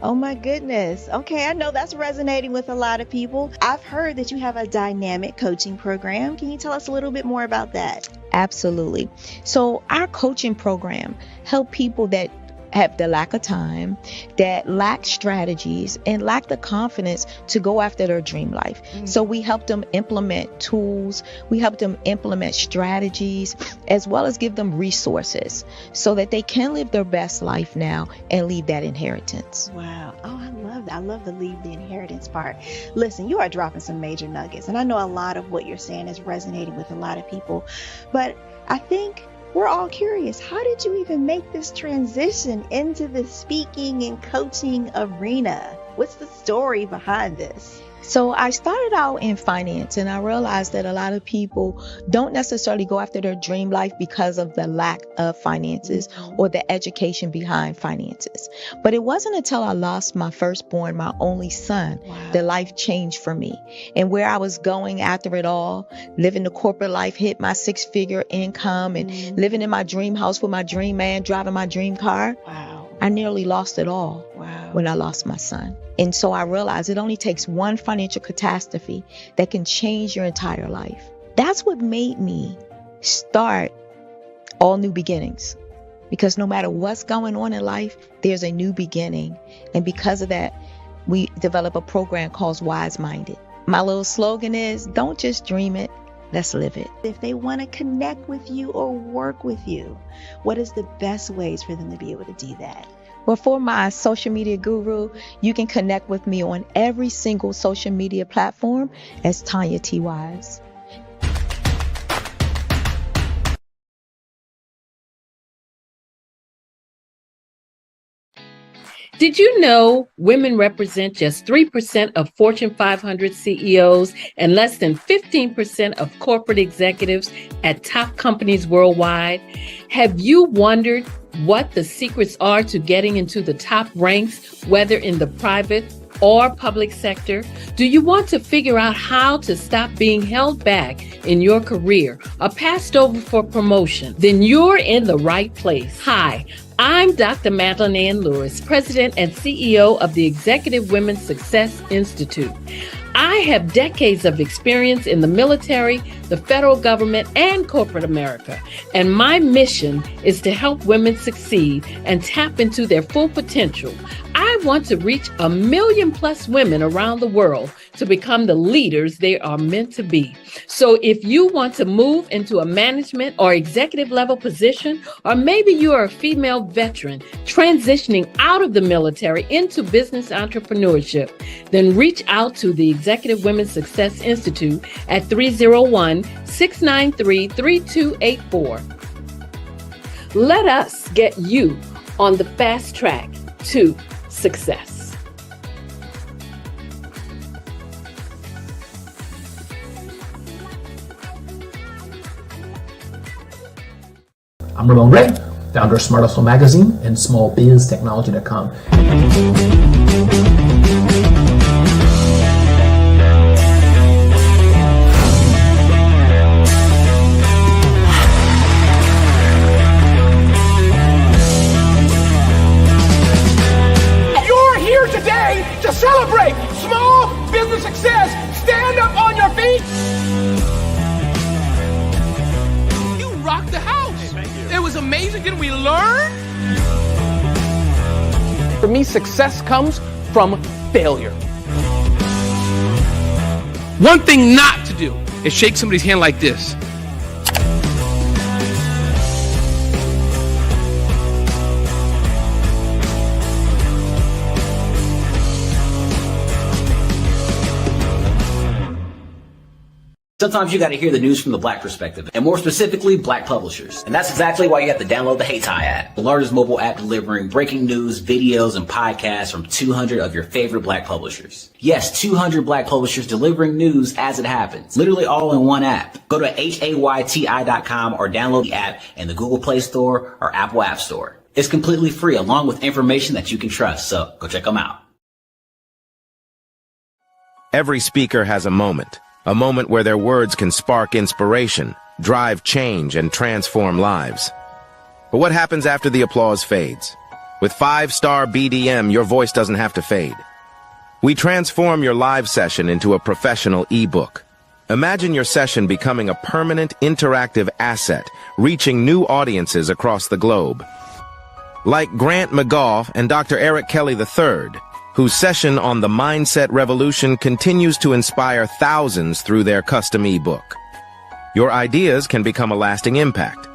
Oh my goodness. Okay, I know that's resonating with a lot of people. I've heard that you have a dynamic coaching program. Can you tell us a little bit more about that? Absolutely. So our coaching program help people that have the lack of time, that lack strategies, and lack the confidence to go after their dream life. So we help them implement tools, we help them implement strategies, as well as give them resources so that they can live their best life now and leave that inheritance. Wow. Oh, I love that. I love the leave the inheritance part. Listen, you are dropping some major nuggets, and I know a lot of what you're saying is resonating with a lot of people, but I think we're all curious. How did you even make this transition into the speaking and coaching arena? What's the story behind this? So I started out in finance, and I realized that a lot of people don't necessarily go after their dream life because of the lack of finances or the education behind finances. But it wasn't until I lost my firstborn, my only son, that life changed for me. And where I was going after it all, living the corporate life, hit my 6-figure income and living in my dream house with my dream man, driving my dream car. I nearly lost it all when I lost my son. And so I realized it only takes one financial catastrophe that can change your entire life. That's what made me start All New Beginnings. Because no matter what's going on in life, there's a new beginning. And because of that, we develop a program called Wise Minded. My little slogan is, don't just dream it, let's live it. If they want to connect with you or work with you, what is the best ways for them to be able to do that? Well, for my social media guru, you can connect with me on every single social media platform as Tanya T. Wise. Did you know women represent just 3% of Fortune 500 CEOs and less than 15% of corporate executives at top companies worldwide? Have you wondered what the secrets are to getting into the top ranks, whether in the private or public sector? Do you want to figure out how to stop being held back in your career or passed over for promotion? Then you're in the right place. Hi, I'm Dr. Madeline Ann Lewis, President and CEO of the Executive Women's Success Institute. I have decades of experience in the military, the federal government, and corporate America. And my mission is to help women succeed and tap into their full potential. I want to reach 1 million+ women around the world to become the leaders they are meant to be. So if you want to move into a management or executive level position, or maybe you are a female veteran transitioning out of the military into business entrepreneurship, then reach out to the Executive Women's Success Institute at 301-693-3284. Let us get you on the fast track to success. I'm Ramon Ray, founder of Smart Hustle Magazine and smallbiztechnology.com. You're here today to celebrate small business success. Stand up on your feet. You rocked the house. It was amazing. Didn't we learn? For me, success comes from failure. One thing not to do is shake somebody's hand like this. Sometimes you got to hear the news from the Black perspective, and more specifically, Black publishers. And that's exactly why you have to download the HeyTie app, the largest mobile app delivering breaking news, videos, and podcasts from 200 of your favorite Black publishers. Yes, 200 Black publishers delivering news as it happens, literally all in one app. Go to HAYTI.com or download the app in the Google Play Store or Apple App Store. It's completely free, along with information that you can trust, so go check them out. Every speaker has a moment where their words can spark inspiration, drive change, and transform lives. But what happens after the applause fades? With 5-star BDM, your voice doesn't have to fade. We transform your live session into a professional ebook. Imagine your session becoming a permanent interactive asset, reaching new audiences across the globe. Like Grant McGough and Dr. Eric Kelly III, whose session on the Mindset Revolution continues to inspire thousands through their custom ebook. Your ideas can become a lasting impact.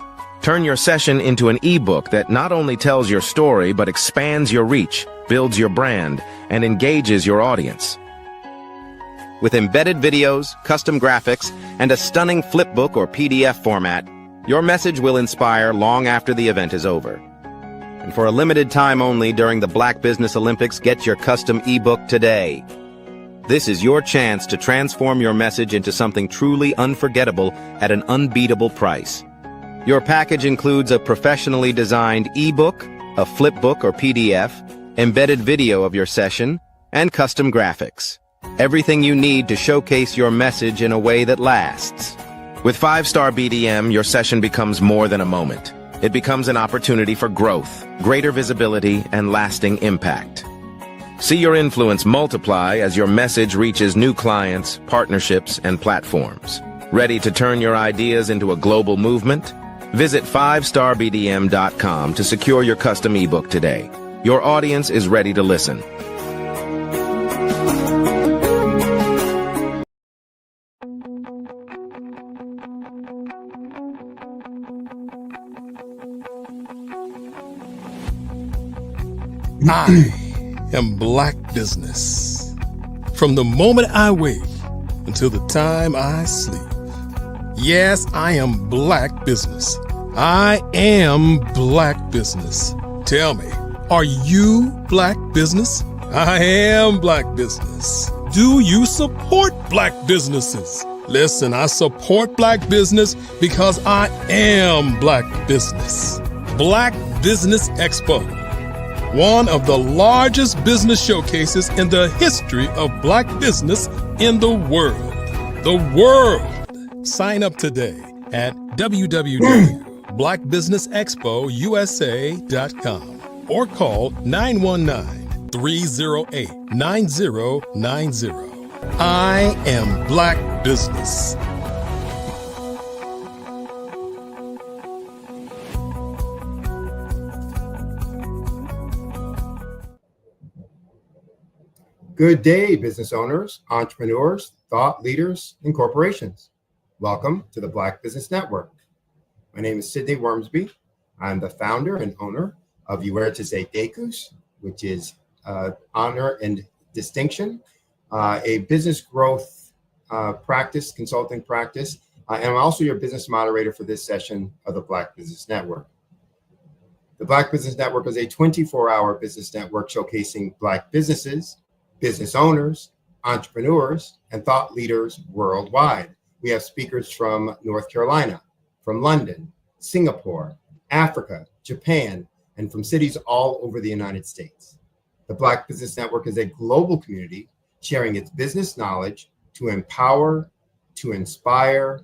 Turn your session into an ebook that not only tells your story, but expands your reach, builds your brand, and engages your audience. With embedded videos, custom graphics, and a stunning flipbook or PDF format, your message will inspire long after the event is over. And for a limited time only during the Black Business Olympics, get your custom ebook today. This is your chance to transform your message into something truly unforgettable at an unbeatable price. Your package includes a professionally designed ebook, a flipbook or PDF, embedded video of your session, and custom graphics. Everything you need to showcase your message in a way that lasts. With 5-star BDM, your session becomes more than a moment. It becomes an opportunity for growth, greater visibility, and lasting impact. See your influence multiply as your message reaches new clients, partnerships, and platforms. Ready to turn your ideas into a global movement? Visit 5starbdm.com to secure your custom ebook today. Your audience is ready to listen. I am Black Business. From the moment I wake until the time I sleep. Yes, I am Black Business. I am Black Business. Tell me, are you Black Business? I am Black Business. Do you support Black businesses? Listen, I support Black business because I am Black Business. Black Business Expo. One of the largest business showcases in the history of Black business in the world. The world! Sign up today at www.blackbusinessexpousa.com or call 919-308-9090. I am Black Business. Good day, business owners, entrepreneurs, thought leaders, and corporations. Welcome to the Black Business Network. My name is Sidney Wormsby. I'm the founder and owner of Uertes Decus, which is honor and distinction, a business growth practice, consulting practice, and I'm also your business moderator for this session of the Black Business Network. The Black Business Network is a 24-hour business network showcasing Black businesses, business owners, entrepreneurs, and thought leaders worldwide. We have speakers from North Carolina, from London, Singapore, Africa, Japan, and from cities all over the United States. The Black Business Network is a global community sharing its business knowledge to empower, to inspire,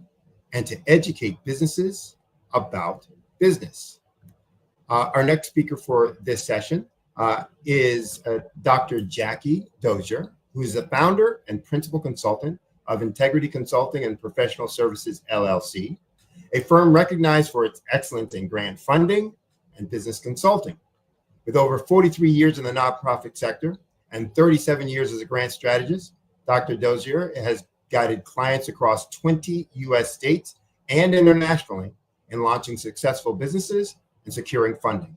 and to educate businesses about business. Our next speaker for this session is Dr. Jackie Dozier, who is the founder and principal consultant of Integrity Consulting and Professional Services, LLC, a firm recognized for its excellence in grant funding and business consulting. With over 43 years in the nonprofit sector and 37 years as a grant strategist, Dr. Dozier has guided clients across 20 U.S. states and internationally in launching successful businesses and securing funding.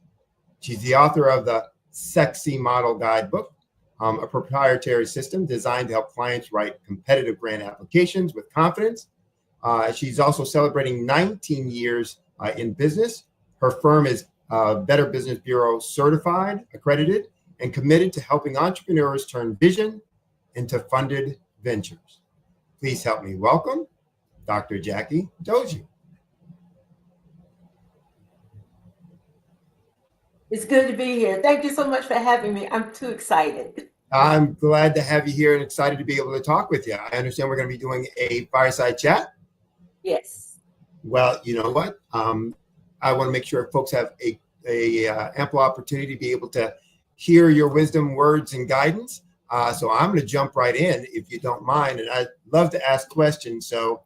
She's the author of the Sexy Model Guidebook, a proprietary system designed to help clients write competitive grant applications with confidence. She's also celebrating 19 years in business. Her firm is Better Business Bureau certified, accredited, and committed to helping entrepreneurs turn vision into funded ventures. Please help me welcome Dr. Jackie Dozier. It's good to be here. Thank you so much for having me. I'm too excited. I'm glad to have you here and excited to be able to talk with you. I understand we're going to be doing a fireside chat. Yes. Well, you know what? I want to make sure folks have a ample opportunity to be able to hear your wisdom, words, and guidance. So I'm going to jump right in, if you don't mind. And I'd love to ask questions. So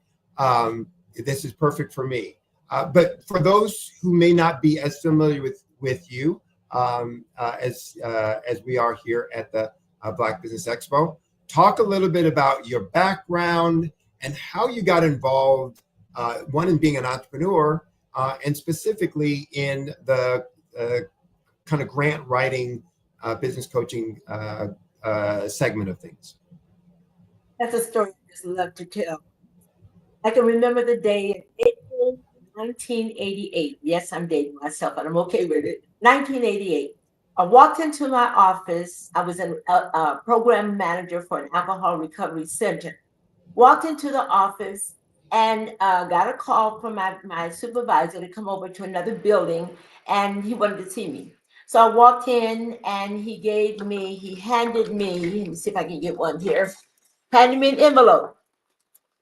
this is perfect for me. But for those who may not be as familiar with you as we are here at the Black Business Expo, talk a little bit about your background and how you got involved, one, in being an entrepreneur, and specifically in the kind of grant writing, business coaching segment of things. That's a story I just love to tell. I can remember the day in April 1988. Yes, I'm dating myself, and I'm okay with it. 1988. I walked into my office. I was a program manager for an alcohol recovery center. Walked into the office and got a call from my supervisor to come over to another building, and he wanted to see me. So I walked in, and he handed me, let me see if I can get one here, handed me an envelope.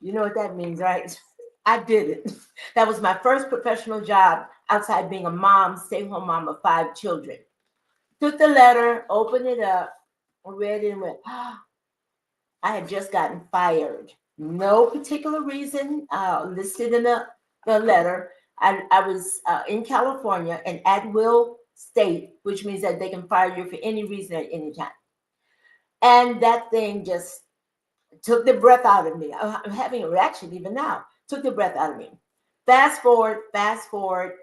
You know what that means, right? I did it. That was my first professional job outside being a mom, stay-home mom of 5 children. Took the letter, opened it up, read it, and went, I had just gotten fired. No particular reason listed in the letter. I was in California, an at-will state, which means that they can fire you for any reason at any time. And that thing just took the breath out of me. I'm having a reaction even now. Took the breath out of me. Fast forward,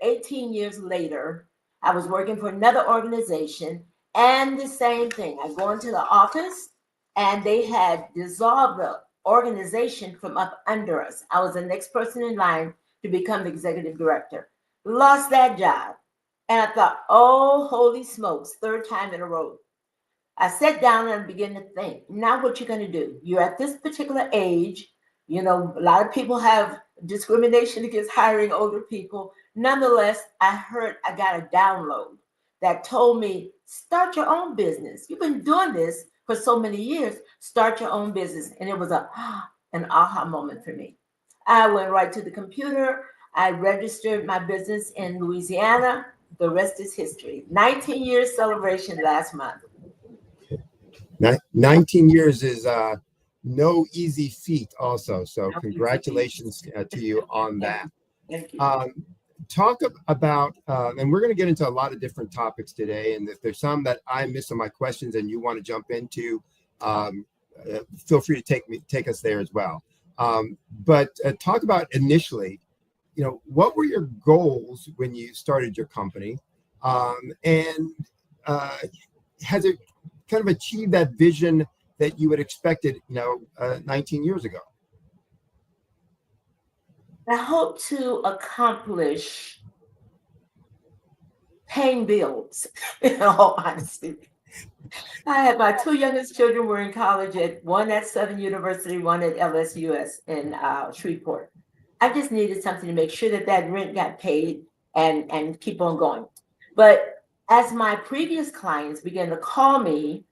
18 years later, I was working for another organization, and the same thing. I go into the office, and they had dissolved the organization from up under us. I was the next person in line to become the executive director. Lost that job. And I thought, oh, holy smokes, 3rd time in a row. I sat down and began to think, now what you're going to do? You're at this particular age. You know, a lot of people have discrimination against hiring older people. Nonetheless, I got a download that told me, start your own business. You've been doing this for so many years. Start your own business. And it was an aha moment for me. I went right to the computer. I registered my business in Louisiana. The rest is history. 19 years celebration last month. 19 years is no easy feat also. So congratulations to you on that. Thank you. Talk about, and we're going to get into a lot of different topics today. And if there's some that I missed on my questions and you want to jump into, feel free to take us there as well. But talk about initially, you know, what were your goals when you started your company? And has it kind of achieved that vision that you had expected, 19 years ago? I hope to accomplish paying bills, in all honesty. I had my 2 youngest children were in college, one at Southern University, one at LSUS in Shreveport. I just needed something to make sure that rent got paid and keep on going. But as my previous clients began to call me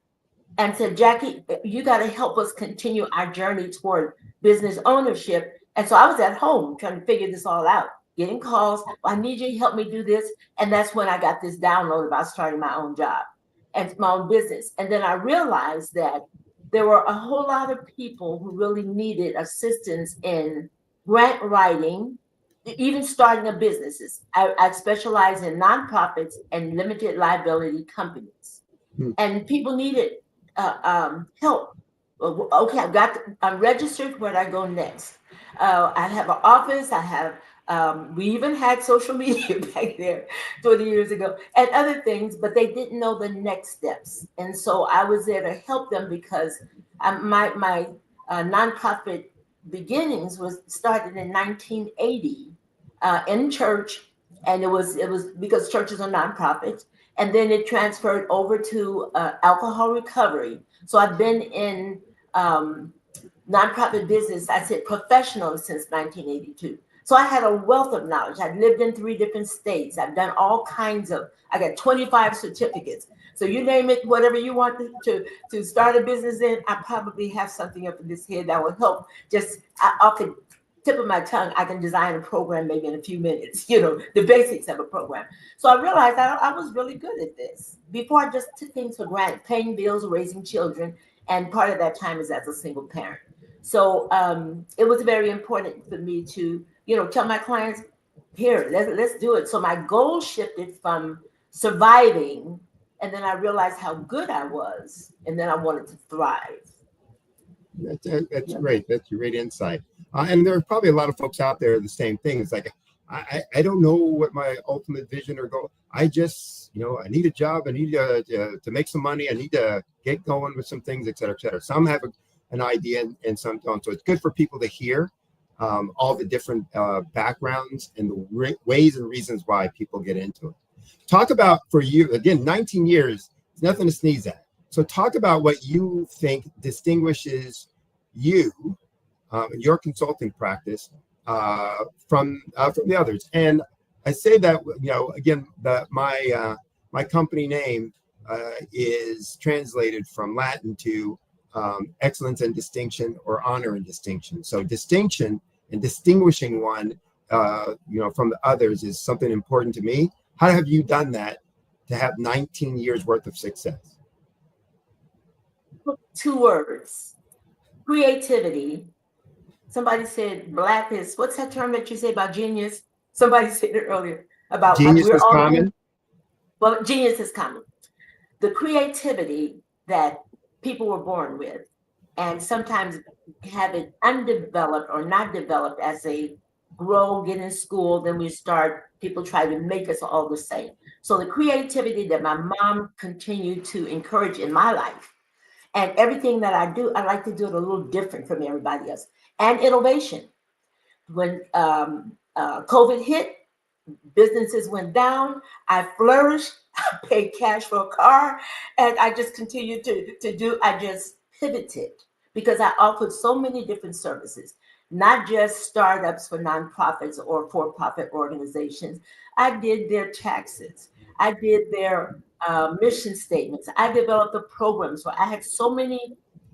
and said, Jackie, you got to help us continue our journey toward business ownership. And so I was at home trying to figure this all out, getting calls. I need you to help me do this. And that's when I got this download about starting my own job and my own business. And then I realized that there were a whole lot of people who really needed assistance in grant writing, even starting a businesses. I specialize in nonprofits and limited liability companies. And people needed help Well, okay, I'm registered. Where do I go next? I have an office. We even had social media back there 20 years ago and other things, but they didn't know the next steps. And so I was there to help them because my nonprofit beginnings was started in 1980 in church. And it was because churches are nonprofits. And then it transferred over to alcohol recovery. So I've been in nonprofit business, I said professional since 1982. So I had a wealth of knowledge. I've lived in 3 different states. I've done all kinds of, I got 25 certificates. So you name it, whatever you want to start a business in, I probably have something up in this head that will help. Just off the tip of my tongue, I can design a program maybe in a few minutes, the basics of a program. So I realized I was really good at this. Before I just took things for granted, paying bills, raising children, and part of that time is as a single parent. So it was very important for me to, tell my clients, here, let's do it. So my goal shifted from surviving, and then I realized how good I was, and then I wanted to thrive. That's great. That's great insight. And there are probably a lot of folks out there the same thing. It's like, I don't know what my ultimate vision or goal. I just, I need a job. I need to make some money. I need to get going with some things, et cetera, et cetera. Some have an idea and some don't. So it's good for people to hear all the different backgrounds and the ways and reasons why people get into it. Talk about, for you, again, 19 years, it's nothing to sneeze at. So talk about what you think distinguishes you in your consulting practice from the others. And I say that, again, my company name is translated from Latin to excellence and distinction, or honor and distinction. So distinction and distinguishing one, from the others is something important to me. How have you done that to have 19 years worth of success? 2 words: creativity. Somebody said Black is, what's that term that you say about genius? Somebody said it earlier about genius is common. Well, genius is common. The creativity that people were born with, and sometimes have it undeveloped or not developed as they grow, get in school, then people try to make us all the same. So the creativity that my mom continued to encourage in my life, and everything that I do, I like to do it a little different from everybody else. And innovation. When COVID hit, businesses went down, I flourished, I paid cash for a car, and I just continued I just pivoted because I offered so many different services, not just startups for nonprofits or for-profit organizations. I did their taxes. I did their mission statements. I developed the programs. So I had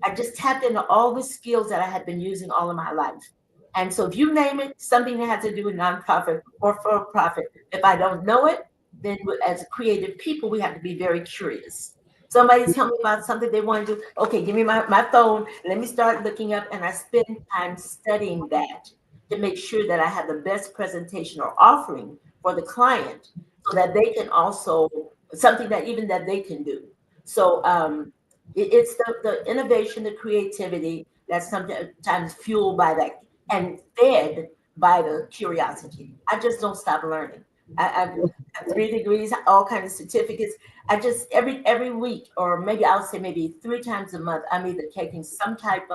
I just tapped into all the skills that I had been using all of my life. And so if you name it, something that has to do with nonprofit or for-profit, if I don't know it, then as creative people, we have to be very curious. Somebody tell me about something they want to do. Okay, give me my phone. Let me start looking up, and I spend time studying that to make sure that I have the best presentation or offering for the client, so that they can also something that even that they can do. So it's the innovation, the creativity that's sometimes fueled by that and fed by the curiosity. I just don't stop learning. I have 3 degrees, all kinds of certificates. I just every week, or maybe I'll say maybe 3 times a month, I'm either taking some type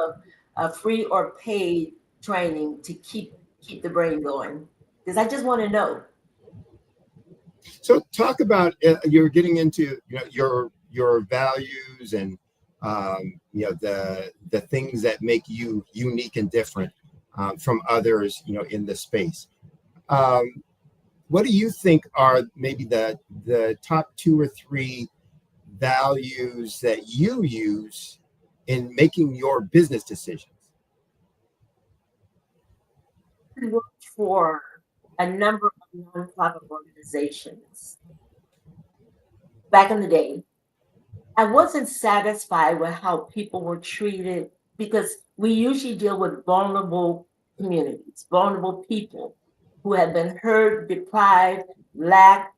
of free or paid training to keep the brain going, because I just want to know. So talk about you're getting into your values and the things that make you unique and different from others in the space. What do you think are maybe the top 2 or 3 values that you use in making your business decisions? I worked for a number of nonprofit organizations back in the day. I wasn't satisfied with how people were treated, because we usually deal with vulnerable communities, vulnerable people who have been hurt, deprived, lacked.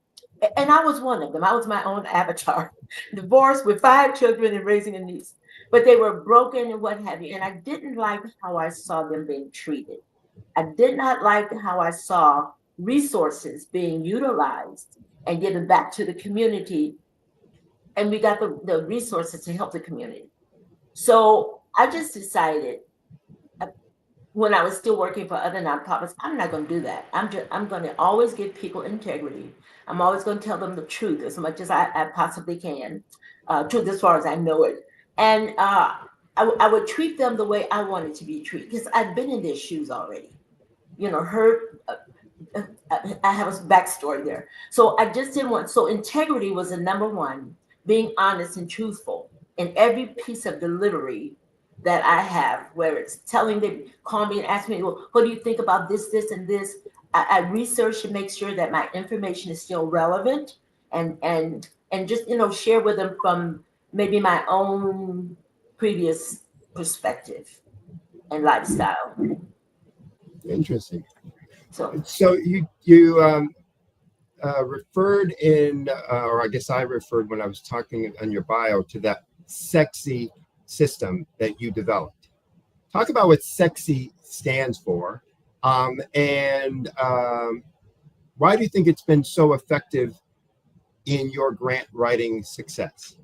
And I was one of them. I was my own avatar, divorced with 5 children and raising a niece. but they were broken and what have you. And I didn't like how I saw them being treated. I did not like how I saw resources being utilized and given back to the community. And we got the resources to help the community. So I just decided, when I was still working for other nonprofits, I'm not going to do that. I'm going to always give people integrity. I'm always going to tell them the truth as much as I possibly can, truth as far as I know it. And I would treat them the way I wanted to be treated, because I've been in their shoes already. You know, hurt. I have a backstory there. So I just didn't want, so integrity was the number one, being honest and truthful in every piece of delivery that I have, where it's telling them, call me and ask me, well, what do you think about this, this, and this? I research and make sure that my information is still relevant, and just, you know, share with them from maybe my own previous perspective and lifestyle. Interesting. So you referred in, or I guess I referred when I was talking on your bio, to that sexy system that you developed. Talk about what sexy stands for, and why do you think it's been so effective in your grant writing success?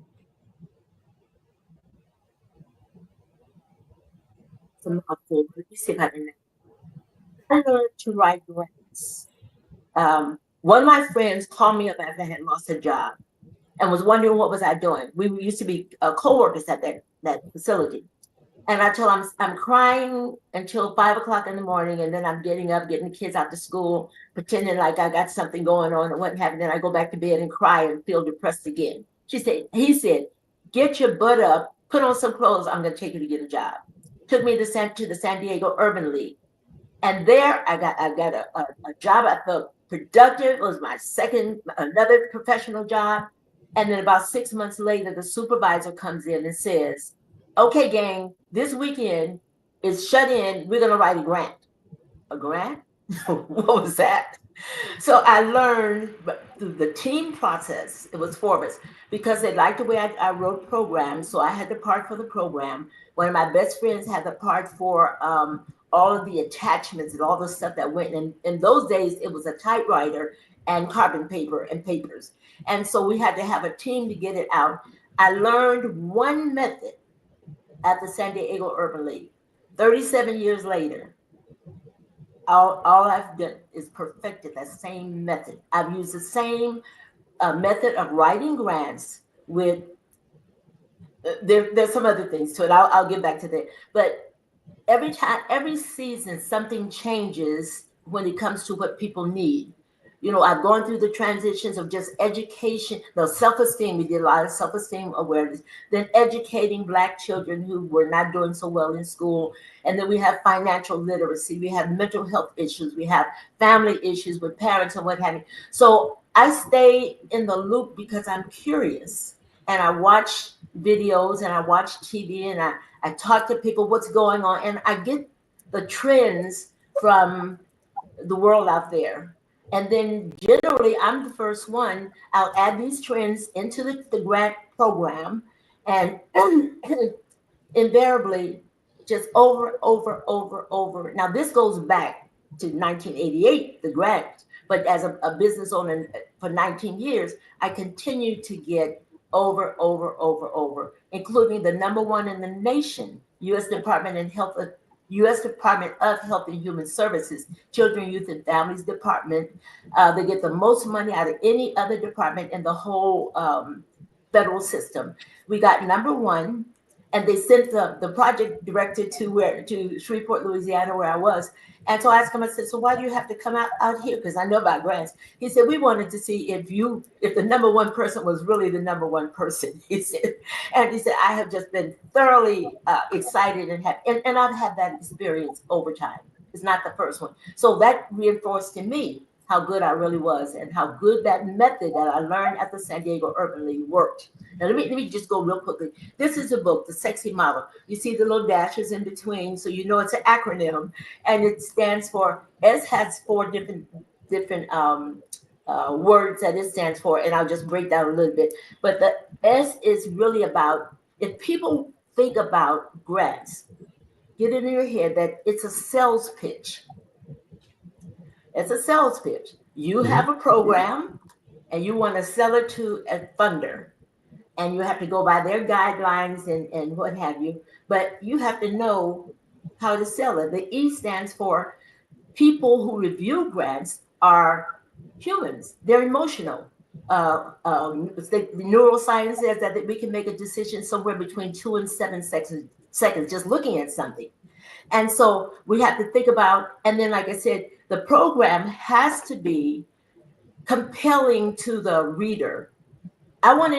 I learned to write grants. One of my friends called me up after I had lost a job and was wondering what was I doing. We used to be co-workers at that facility. And I told him I'm crying until 5 o'clock in the morning, and then I'm getting up, getting the kids out to school, pretending like I got something going on and what happened. Then I go back to bed and cry and feel depressed again. He said, get your butt up, put on some clothes. I'm going to take you to get a job. Took me to the San Diego Urban League. And there I got a job I felt productive. It was my another professional job. And then about 6 months later, the supervisor comes in and says, okay, gang, this weekend is shut in. We're going to write a grant. A grant? What was that? So I learned through the team process, it was 4 of us, because they liked the way I wrote programs. So I had the part for the program. One of my best friends had the part for all of the attachments and all the stuff that went in. In those days, it was a typewriter and carbon paper and papers. And so we had to have a team to get it out. I learned one method at the San Diego Urban League. 37 years later, all I've done is perfected that same method. I've used the same method of writing grants with, there's some other things to it. I'll get back to that. But every season, something changes when it comes to what people need. You know, I've gone through the transitions of just education, self-esteem. We did a lot of self-esteem awareness, then educating Black children who were not doing so well in school. And then we have financial literacy. We have mental health issues. We have family issues with parents and what have you. So I stay in the loop because I'm curious, and I watch videos and I watch TV, and I talk to people, what's going on, and I get the trends from the world out there. And then generally, I'm the first one. I'll add these trends into the grant program, and invariably, just over. Now, this goes back to 1988, the grant, but as a business owner for 19 years, I continue to get over, including the #1 in the nation, U.S. Department of Health and Human Services, Children, Youth, and Families Department. They get the most money out of any other department in the whole federal system. We got #1, and they sent the project director to Shreveport, Louisiana, where I was. And so I asked him, I said, so why do you have to come out here? Because I know about grants. He said, we wanted to see if the #1 person was really the #1 person. He said, I have just been thoroughly excited and happy. And I've had that experience over time. It's not the first one. So that reinforced to me how good I really was and how good that method that I learned at the San Diego Urban League worked. Now, let me just go real quickly. This is a book, The Sexy Model. You see the little dashes in between, so you know it's an acronym, and it stands for, S has 4 different words that it stands for, and I'll just break down a little bit. But the S is really about, if people think about grants. Get it in your head that it's a sales pitch. It's a sales pitch. You have a program and you want to sell it to a funder, and you have to go by their guidelines and what have you, but you have to know how to sell it. The E stands for people who review grants are humans. They're emotional. The neuroscience says that we can make a decision somewhere between 2 and 7 seconds just looking at something. And so we have to think about, and then like I said, the program has to be compelling to the reader. They want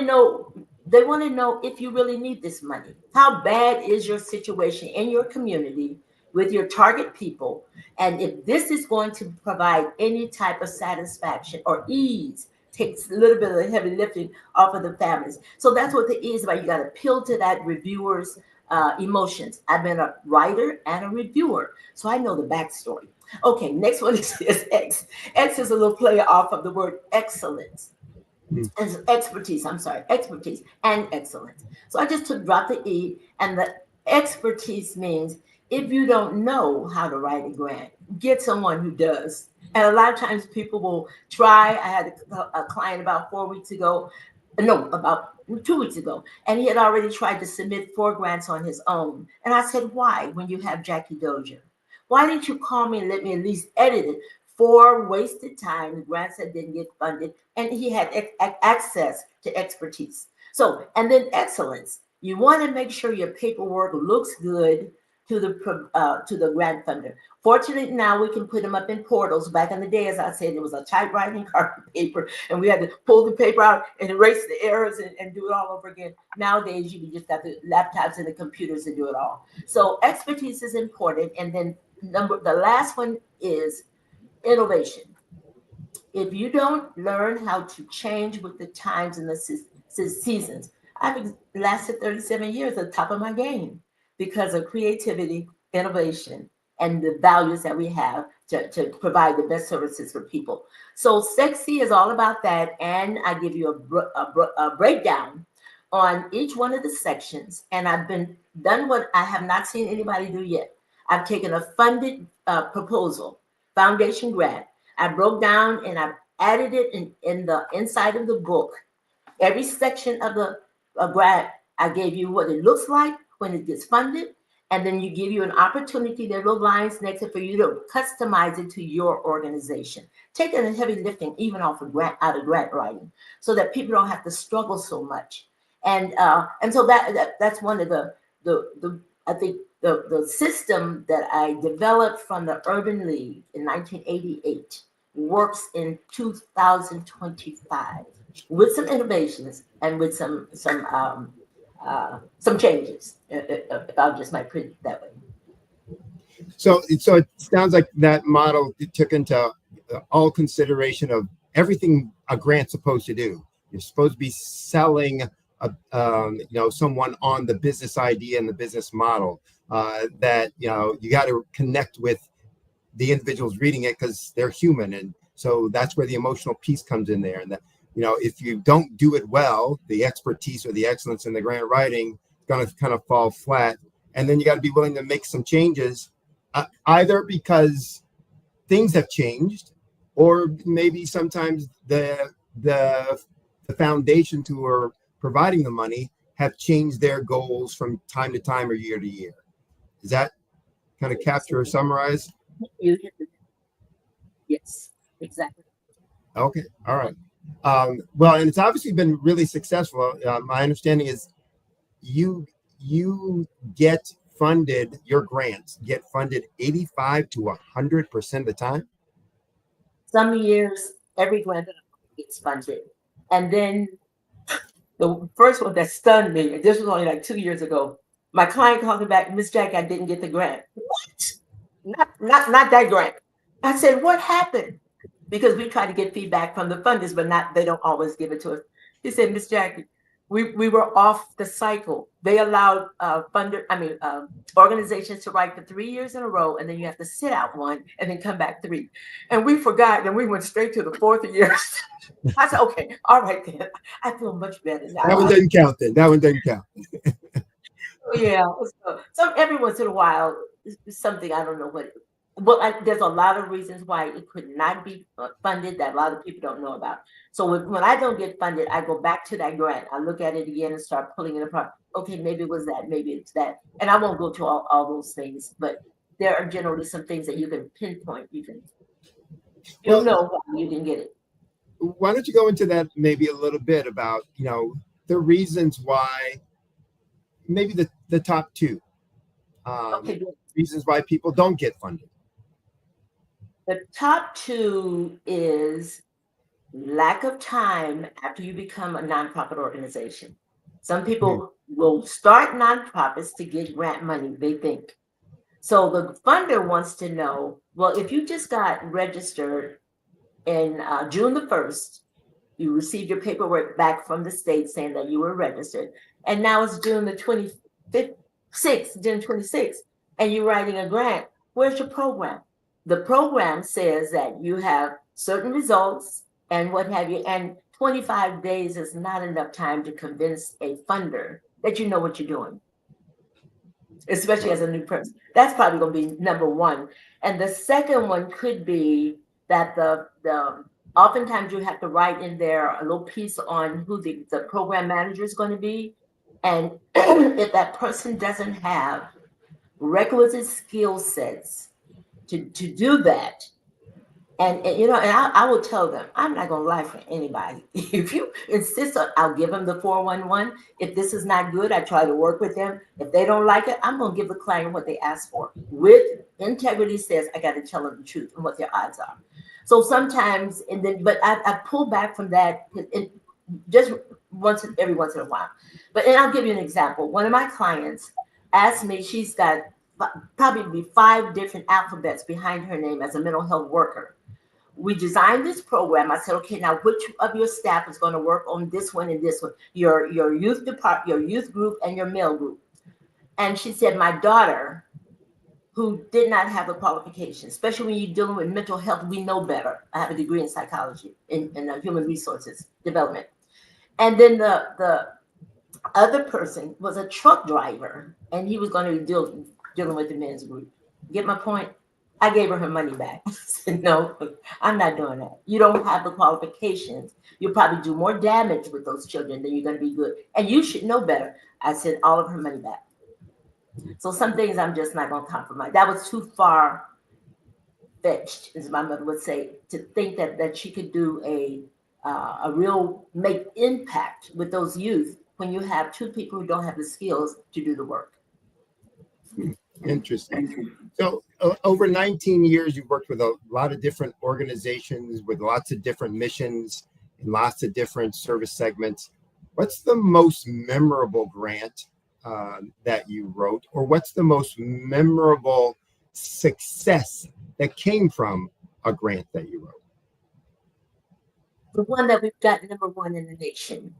to know if you really need this money. How bad is your situation in your community with your target people? And if this is going to provide any type of satisfaction or ease, takes a little bit of the heavy lifting off of the families. So that's what the E is about. You got to appeal to that reviewer's emotions. I've been a writer and a reviewer, so I know the backstory. Okay, next one is X. X is a little play off of the word excellence. Expertise and excellence. So I just dropped the E, and the expertise means if you don't know how to write a grant, get someone who does. And a lot of times people will try. I had a client about 2 weeks ago, and he had already tried to submit 4 grants on his own. And I said, why, when you have Jackie Dozier? Why didn't you call me and let me at least edit it? 4 wasted time, grants that didn't get funded, and he had access to expertise. So, and then excellence. You want to make sure your paperwork looks good to the grant funder. Fortunately, now we can put them up in portals. Back in the day, as I said, it was a typewriting carbon paper, and we had to pull the paper out and erase the errors and do it all over again. Nowadays, you can just got the laptops and the computers to do it all. So expertise is important. And then the last one is innovation. If you don't learn how to change with the times and the seasons, I've lasted 37 years at the top of my game because of creativity, innovation, and the values that we have to provide the best services for people. So Sexy is all about that, and I give you a breakdown on each one of the sections, and I've done what I have not seen anybody do yet. I've taken a funded proposal, foundation grant. I broke down and I've added it in the inside of the book. Every section of the grant, I gave you what it looks like when it gets funded, and then you give you an opportunity, there are little lines next to it for you to customize it to your organization. Taking the heavy lifting even out of grant writing, so that people don't have to struggle so much. And so that's one of the system that I developed from the Urban League in 1988 works in 2025 with some innovations and with some changes, if I just might put it that way. So it sounds like that model took into all consideration of everything a grant's supposed to do. You're supposed to be selling someone on the business idea and the business model, that you got to connect with the individuals reading it because they're human, and so that's where the emotional piece comes in there. And that if you don't do it well, the expertise or the excellence in the grant writing is going to kind of fall flat. And then you got to be willing to make some changes, either because things have changed, or maybe sometimes the foundations who are providing the money have changed their goals from time to time or year to year. Does that kind of capture or summarize? Yes, exactly. Okay, all right. Well, and it's obviously been really successful. My understanding is you get funded, your grants get funded 85 to 100% of the time. Some years, every grant gets funded. And then the first one that stunned me, this was only like 2 years ago, my client called me back, Miss Jackie, I didn't get the grant. What? Not that grant. I said, what happened? Because we try to get feedback from the funders, but they don't always give it to us. He said, Miss Jackie, we were off the cycle. They allowed organizations to write for 3 years in a row, and then you have to sit out one and then come back 3. And we forgot, and we went straight to the 4th year. I said, okay, all right then. I feel much better now. That one doesn't count then. That one doesn't count. Yeah. So every once in a while, it's something I don't know what. Well, there's a lot of reasons why it could not be funded that a lot of people don't know about. So when I don't get funded, I go back to that grant. I look at it again and start pulling it apart. Okay, maybe it was that, maybe it's that. And I won't go to all those things, but there are generally some things that you can pinpoint. You'll know why you didn't get it. Why don't you go into that maybe a little bit about, the reasons why, maybe the top two reasons why people don't get funded. The top two is lack of time after you become a nonprofit organization. Some people will start nonprofits to get grant money, they think. So the funder wants to know, well, if you just got registered in June the 1st, you received your paperwork back from the state saying that you were registered, and now it's June the 26th, and you're writing a grant. Where's your program? The program says that you have certain results and what have you, and 25 days is not enough time to convince a funder that you know what you're doing, especially as a new person. That's probably going to be number one. And the second one could be that the oftentimes you have to write in there a little piece on who the program manager is going to be. And if that person doesn't have requisite skill sets to do that, and I will tell them, I'm not going to lie for anybody. If you insist on, I'll give them the 411. If this is not good, I try to work with them. If they don't like it, I'm going to give the client what they ask for. With integrity says, I got to tell them the truth and what their odds are. So sometimes, but I pull back from that just every once in a while. And I'll give you an example. One of my clients asked me, she's got probably 5 different alphabets behind her name as a mental health worker. We designed this program. I said, okay, now which of your staff is going to work on this one and this one? Your youth department, your youth group, and your male group. And she said, my daughter, who did not have the qualifications, especially when you're dealing with mental health, we know better. I have a degree in psychology in human resources development. And then the other person was a truck driver, and he was going to be dealing with the men's group. Get my point? I gave her money back. I said, no, I'm not doing that. You don't have the qualifications. You'll probably do more damage with those children than you're going to be good. And you should know better. I sent all of her money back. So some things I'm just not going to compromise. That was too far fetched, as my mother would say, to think that she could do a real make impact with those youth when you have 2 people who don't have the skills to do the work. Interesting. So over 19 years, you've worked with a lot of different organizations with lots of different missions and lots of different service segments. What's the most memorable grant that you wrote, or what's the most memorable success that came from a grant that you wrote? The one that we've got number 1 in the nation.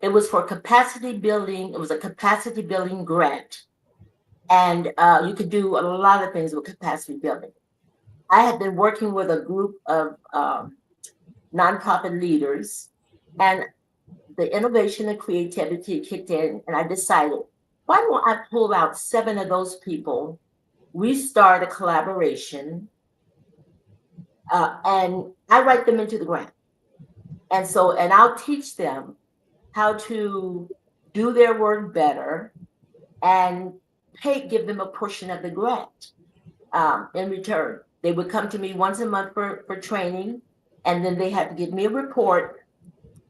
It was for capacity building. It was a capacity building grant. And you could do a lot of things with capacity building. I had been working with a group of nonprofit leaders, and the innovation and creativity kicked in, and I decided, why don't I pull out 7 of those people, we start a collaboration, and I write them into the grant. And I'll teach them how to do their work better and give them a portion of the grant in return. They would come to me once a month for training, and then they had to give me a report,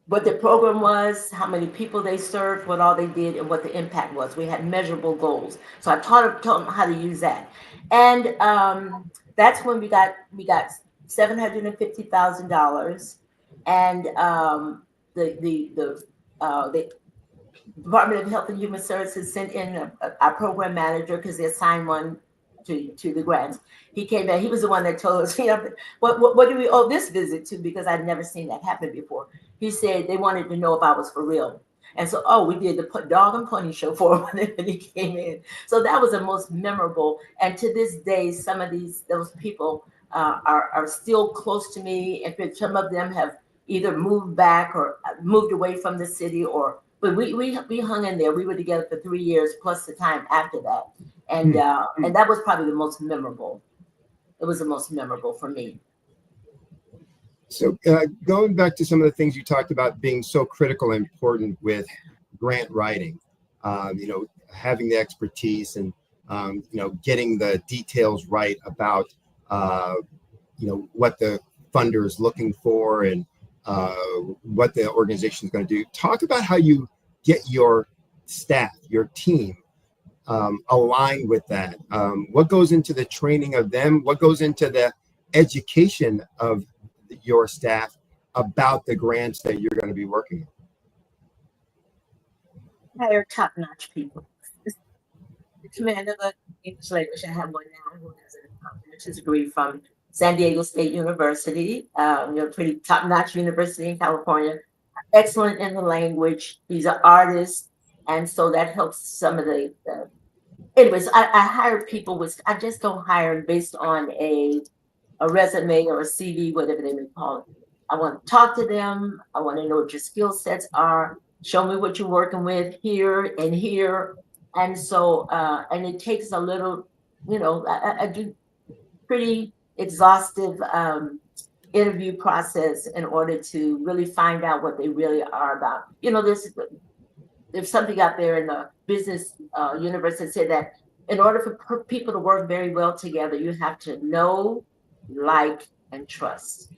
what the program was, how many people they served, what all they did, and what the impact was. We had measurable goals. So I taught them how to use that. And that's when we got $750,000. And the Department of Health and Human Services sent in our program manager, because they assigned one to the grants. He came back. He was the one that told us, what do we owe this visit to? Because I'd never seen that happen before. He said they wanted to know if I was for real. And so, we did the dog and pony show for him when he came in. So that was the most memorable. And to this day, some of those people are still close to me. And some of them have either moved back or moved away from the city, or but we hung in there. We were together for 3 years plus the time after that, and that was probably the most memorable. It was the most memorable for me. So going back to some of the things you talked about being so critical and important with grant writing, having the expertise and getting the details right about what the funder is looking for and what the organization is going to do. Talk about how you get your staff, your team, aligned with that. What goes into the training of them? What goes into the education of your staff about the grants that you're going to be working on? Hire top-notch people. The commander of the English language, I have one now who has a bachelor's degree from San Diego State University, pretty top-notch university in California, excellent in the language. He's an artist, and so that helps some of the anyways, I hire people I just don't hire based on a resume or a CV, whatever they may call it. I want to talk to them. I want to know what your skill sets are. Show me what you're working with here and here. And so, and it takes a little, I do pretty exhaustive interview process in order to really find out what they really are about. There's something out there in the business universe that said that in order for people to work very well together, you have to know, like, and trust.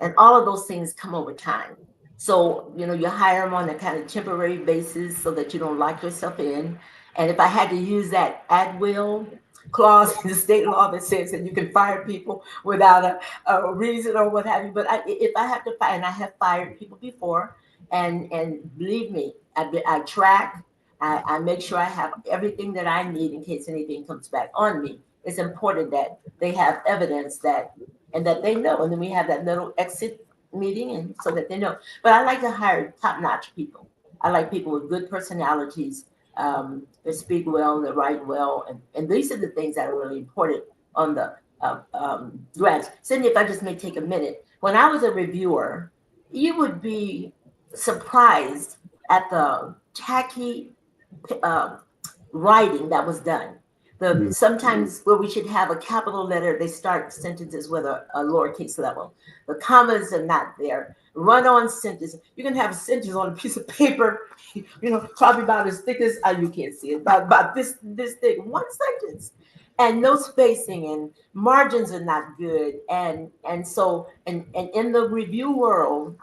And all of those things come over time. So, you hire them on a kind of temporary basis so that you don't lock yourself in. And if I had to use that at will clause in the state law that says that you can fire people without a reason or what have you, but if I have to fire, and I have fired people before, and believe me, I track, I make sure I have everything that I need in case anything comes back on me. It's important that they have evidence that they know, and then we have that little exit meeting, and so that they know. But I like to hire top-notch people. I like people with good personalities, that speak well, that write well, and these are the things that are really important on the grants. Cindy, if I just may take a minute, when I was a reviewer, you would be surprised at the tacky writing that was done. Sometimes where we should have a capital letter, they start sentences with a lowercase level. The commas are not there. Run-on sentence. You can have a sentence on a piece of paper, probably about as thick as you can't see it, about this thick, one sentence, and no spacing, and margins are not good, and so in the review world,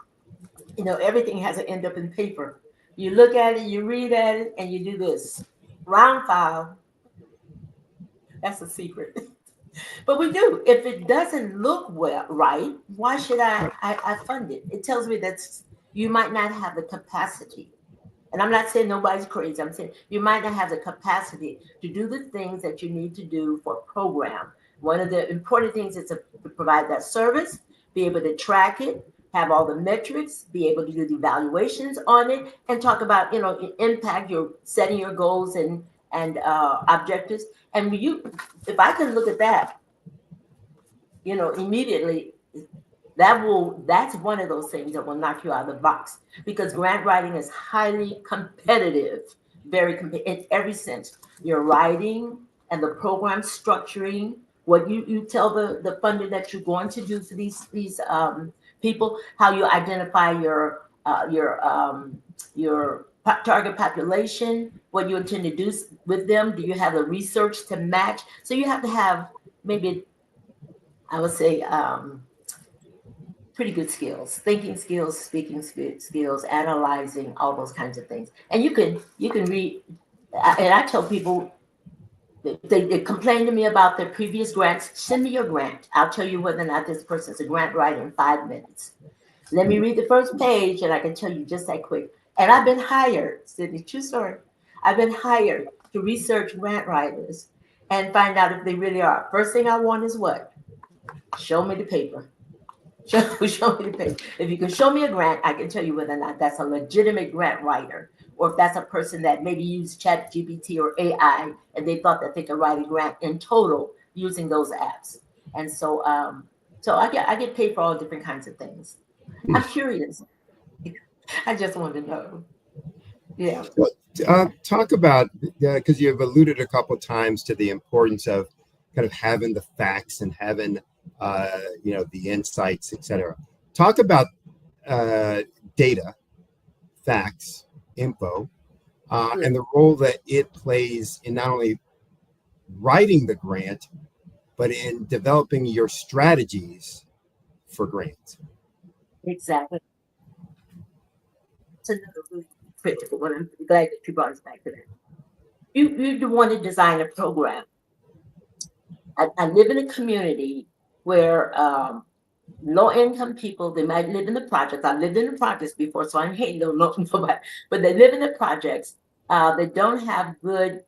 everything has to end up in paper. You look at it, you read at it, and you do this round file. That's a secret. But we do. If it doesn't look right, why should I fund it? It tells me that you might not have the capacity. And I'm not saying nobody's crazy. I'm saying you might not have the capacity to do the things that you need to do for a program. One of the important things is to provide that service, be able to track it, have all the metrics, be able to do the evaluations on it, and talk about, impact, you're setting your goals and objectives. And if I can look at that, immediately, that's one of those things that will knock you out of the box, because grant writing is highly competitive, very competitive in every sense. Your writing and the program structuring, what you tell the funder that you're going to do for these people, how you identify your target population, what you intend to do with them. Do you have the research to match? So you have to have maybe, I would say, pretty good skills, thinking skills, speaking skills, analyzing, all those kinds of things. And you can read, and I tell people, they complain to me about their previous grants. Send me your grant. I'll tell you whether or not this person's a grant writer in 5 minutes. Let me read the first page, and I can tell you just that quick. And I've been hired, Sydney, true story. I've been hired to research grant writers and find out if they really are. First thing I want is what? Show me the paper. Show me the paper. If you can show me a grant, I can tell you whether or not that's a legitimate grant writer, or if that's a person that maybe used ChatGPT or AI and they thought that they could write a grant in total using those apps. And so, so I get paid for all different kinds of things. I'm curious. I just want to know. Yeah. Talk about, because you've alluded a couple times to the importance of kind of having the facts and having, the insights, etc. Talk about data, facts, info, and the role that it plays in not only writing the grant, but in developing your strategies for grants. Exactly. It's another really critical one. I'm glad that you brought us back to that. You want to design a program. I live in a community where low-income people, they might live in the projects. I've lived in the projects before, so I hate nobody, but they live in the projects. They don't have good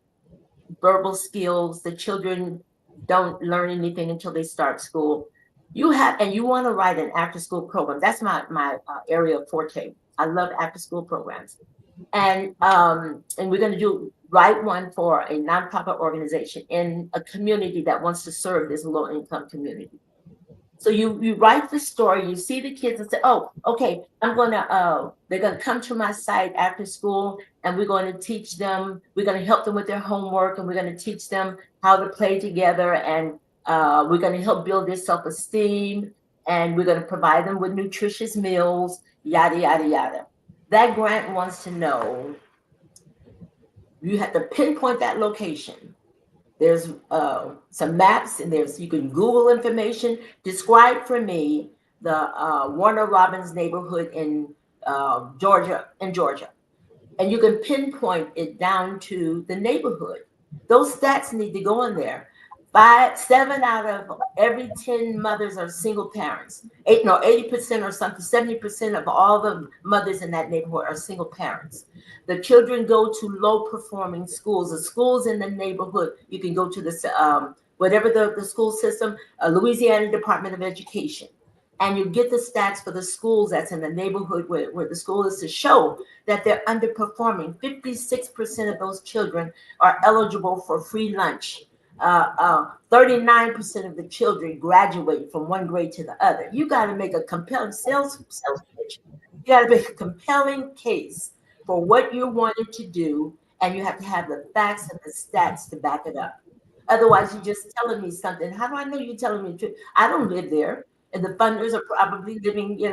verbal skills. The children don't learn anything until they start school. You want to write an after-school program. That's my area of forte. I love after-school programs, and we're going to write one for a nonprofit organization in a community that wants to serve this low-income community. So you write the story, you see the kids and say, oh, okay, they're gonna come to my site after school and we're going to teach them, we're going to help them with their homework, and we're going to teach them how to play together, and we're going to help build their self-esteem, and we're going to provide them with nutritious meals, yada, yada, yada. That grant wants to know, you have to pinpoint that location. There's some maps, and you can Google information. Describe for me the Warner Robins neighborhood in Georgia, and you can pinpoint it down to the neighborhood. Those stats need to go in there. 7 out of every 10 mothers are single parents. 80% or something, 70% of all the mothers in that neighborhood are single parents. The children go to low-performing schools. The schools in the neighborhood, you can go to the whatever the school system, Louisiana Department of Education, and you get the stats for the schools that's in the neighborhood where the school is, to show that they're underperforming. 56% of those children are eligible for free lunch. 39% of the children graduate from one grade to the other. You got to make a compelling sales pitch. You got to make a compelling case for what you're wanting to do, and you have to have the facts and the stats to back it up. Otherwise, you're just telling me something. How do I know you're telling me the truth? I don't live there, and the funders are probably living, in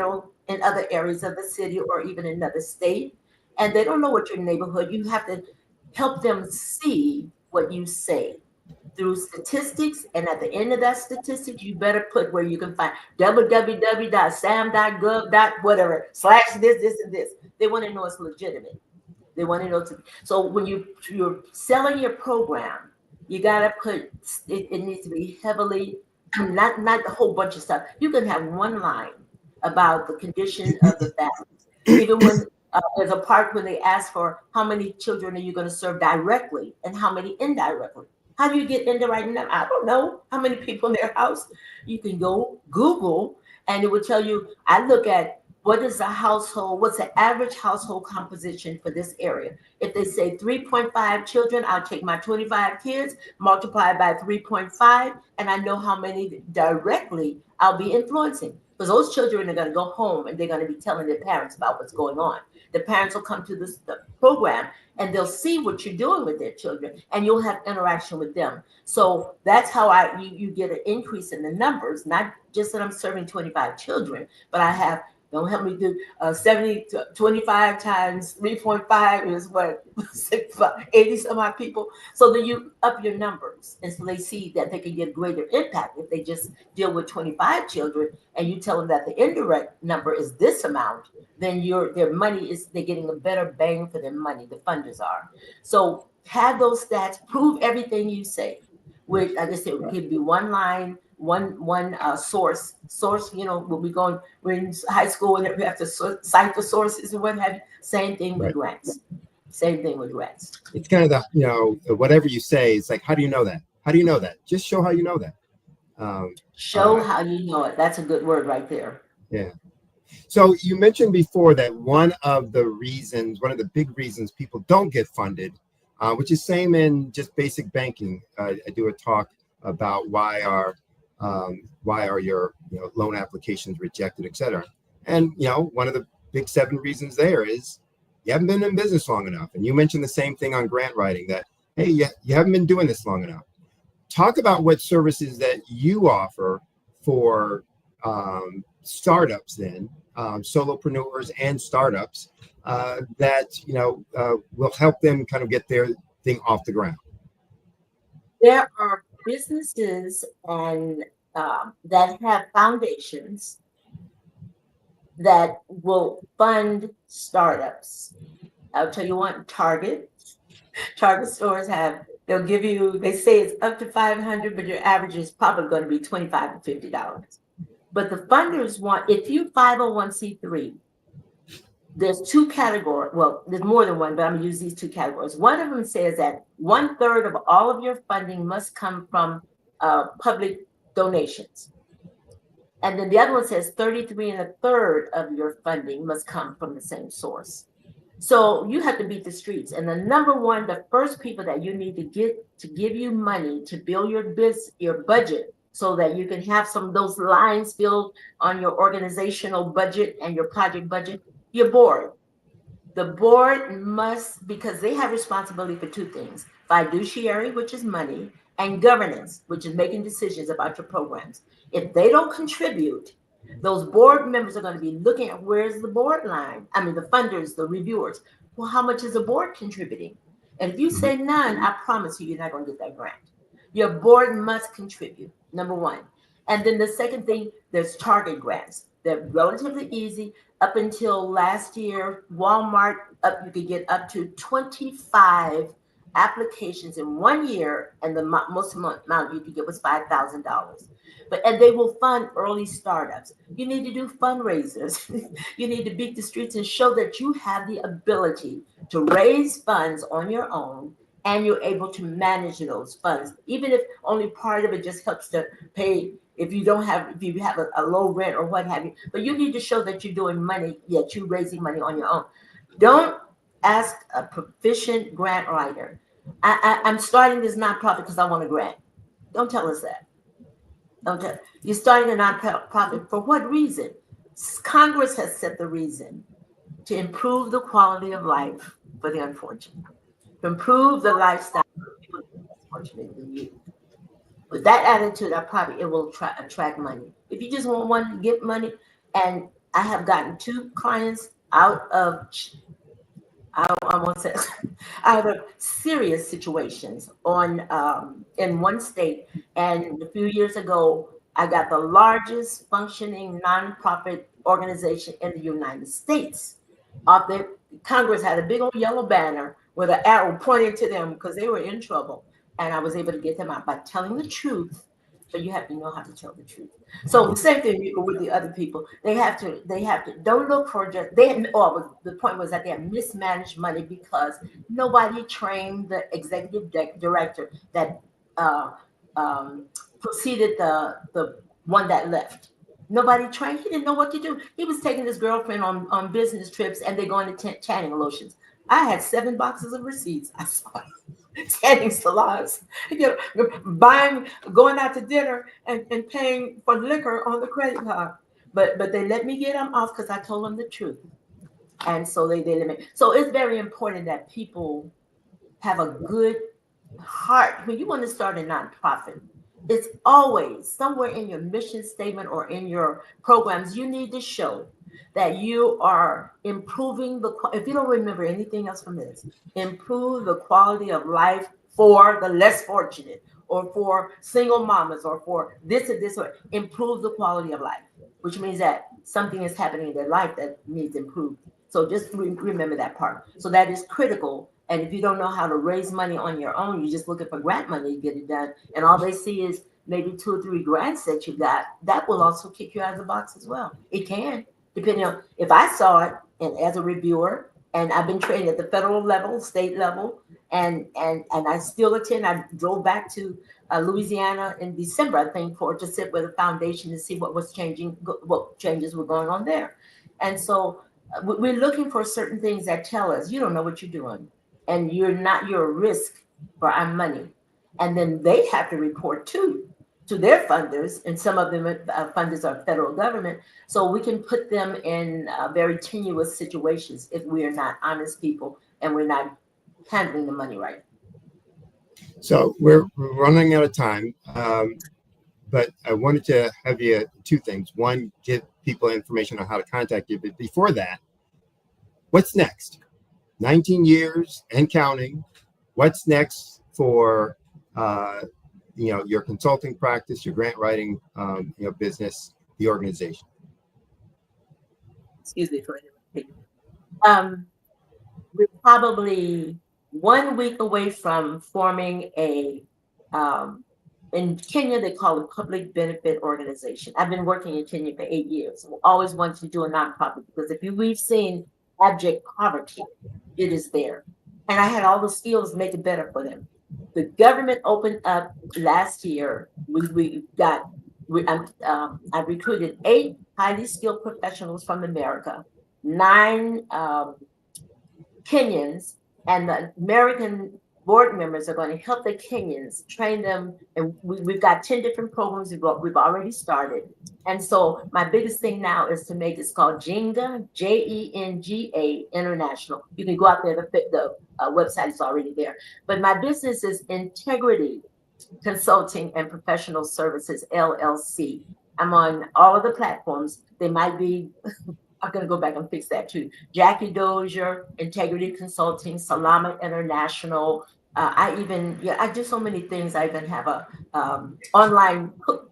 other areas of the city or even in another state, and they don't know what your neighborhood. You have to help them see what you say through statistics, and at the end of that statistic, you better put where you can find www.sam.gov.whatever / this and this. They want to know it's legitimate. They want to know. So when you're selling your program, you gotta put it needs to be heavily, not a whole bunch of stuff. You can have one line about the condition of the families. Even when there's a part where they ask for how many children are you going to serve directly and how many indirectly. How do you get indirect? I don't know how many people in their house. You can go Google, and it will tell you. I look at what's the average household composition for this area. If they say 3.5 children, I'll take my 25 kids, multiply by 3.5, and I know how many directly I'll be influencing. Because those children are going to go home and they're going to be telling their parents about what's going on. The parents will come to the program and they'll see what you're doing with their children, and you'll have interaction with them. So that's how you get an increase in the numbers, not just that I'm serving 25 children, but I have, don't help me do 25 times 3.5 is what, 80 some odd people. So then you up your numbers, and so they see that they can get greater impact if they just deal with 25 children, and you tell them that the indirect number is this amount, then their money is, they're getting a better bang for their money. The funders are. So have those stats, prove everything you say. Which, like I said, it could be one line, one source. When we're in high school and we have to cite the sources and what have you. Same thing with grants. It's kind of the, whatever you say, it's like, how do you know that? How do you know that? Just show how you know that. Show how you know it. That's a good word right there. Yeah. So you mentioned before that one of the big reasons people don't get funded, which is same in just basic banking. I do a talk about why are your loan applications rejected, et cetera. And one of the big 7 reasons there is you haven't been in business long enough. And you mentioned the same thing on grant writing, that, hey, you haven't been doing this long enough. Talk about what services that you offer for startups then, solopreneurs and startups that, will help them kind of get their thing off the ground. There are businesses and that have foundations that will fund startups. I'll tell you one, Target stores they'll give you, they say it's up to $500, but your average is probably going to be $25 to $50. But the funders want, if you 501c3, there's two categories. Well, there's more than one, but I'm going to use these two categories. One of them says that 1/3 of all of your funding must come from public donations. And then the other one says 33 1/3 of your funding must come from the same source. So you have to beat the streets. And the first people that you need to get to give you money to build your budget so that you can have some of those lines filled on your organizational budget and your project budget, your board. The board must, because they have responsibility for two things: fiduciary, which is money, and governance, which is making decisions about your programs. If they don't contribute, those board members are going to be looking at where's the board line. I mean, the funders, the reviewers. Well, how much is the board contributing? And if you say none, I promise you're not going to get that grant. Your board must contribute, number one. And then the second thing, there's target grants. They're relatively easy. Up until last year, Walmart, you could get up to 25 applications in 1 year, and the most amount you could get was $5,000. And they will fund early startups. You need to do fundraisers. You need to beat the streets and show that you have the ability to raise funds on your own, and you're able to manage those funds, even if only part of it just helps to pay if you have a low rent or what have you. But you need to show that you're doing money, yet you're raising money on your own. Don't ask a proficient grant writer. I'm starting this nonprofit because I want a grant. Don't tell us that. You're starting a nonprofit for what reason? Congress has set the reason to improve the quality of life for the unfortunate, to improve the lifestyle of people less fortunate than you. With that attitude, it will attract money. If you just want one to get money, and I have gotten 2 clients out of serious situations in one state. And a few years ago, I got the largest functioning nonprofit organization in the United States. Congress had a big old yellow banner with an arrow pointing to them because they were in trouble. And I was able to get them out by telling the truth. But you have to know how to tell the truth. So the same thing with the other people. They have to don't look for just the point was that they have mismanaged money because nobody trained the executive director that preceded the one that left. Nobody trained. He didn't know what to do. He was taking his girlfriend on business trips, and they're going to tanning lotions. I had 7 boxes of receipts. I saw it. Tanning salons, going out to dinner and paying for liquor on the credit card. But they let me get them off because I told them the truth. And so they let me. So it's very important that people have a good heart. When you want to start a nonprofit, it's always somewhere in your mission statement or in your programs, you need to show that you are improving if you don't remember anything else from this, improve the quality of life for the less fortunate, or for single mamas, or for this or this, or improve the quality of life, which means that something is happening in their life that needs improved. So just remember that part. So that is critical. And if you don't know how to raise money on your own, you're just looking for grant money to get it done. And all they see is maybe 2 or 3 grants that you got. That will also kick you out of the box as well. It can. Depending on if I saw it, and as a reviewer, and I've been trained at the federal level, state level, and I still attend. I drove back to Louisiana in December, I think, to sit with a foundation to see what was changing, what changes were going on there. And so we're looking for certain things that tell us you don't know what you're doing, and you're a risk for our money. And then they have to report to to their funders, and some of them funders are federal government. So we can put them in very tenuous situations if we are not honest people and we're not handling the money right. So we're running out of time, but I wanted to have you two things. One, give people information on how to contact you. But before that, what's next? 19 years and counting. What's next for your consulting practice, your grant writing business, the organization? Excuse me for interrupting. We're probably 1 week away from forming a in Kenya, they call it public benefit organization. I've been working in Kenya for 8 years. I always wanted to do a nonprofit because we've seen abject poverty, it is there. And I had all the skills to make it better for them. The government opened up last year. I recruited 8 highly skilled professionals from America, 9 Kenyans, and the American board members are going to help the Kenyans, train them. And we've got 10 different programs we've already started. And so my biggest thing now is to make, it's called Jenga, Jenga International. You can go out there, the website is already there. But my business is Integrity Consulting and Professional Services, LLC. I'm on all of the platforms. They might be, I'm going to go back and fix that too. Jackie Dozier, Integrity Consulting, Salama International. I do so many things. I even have a online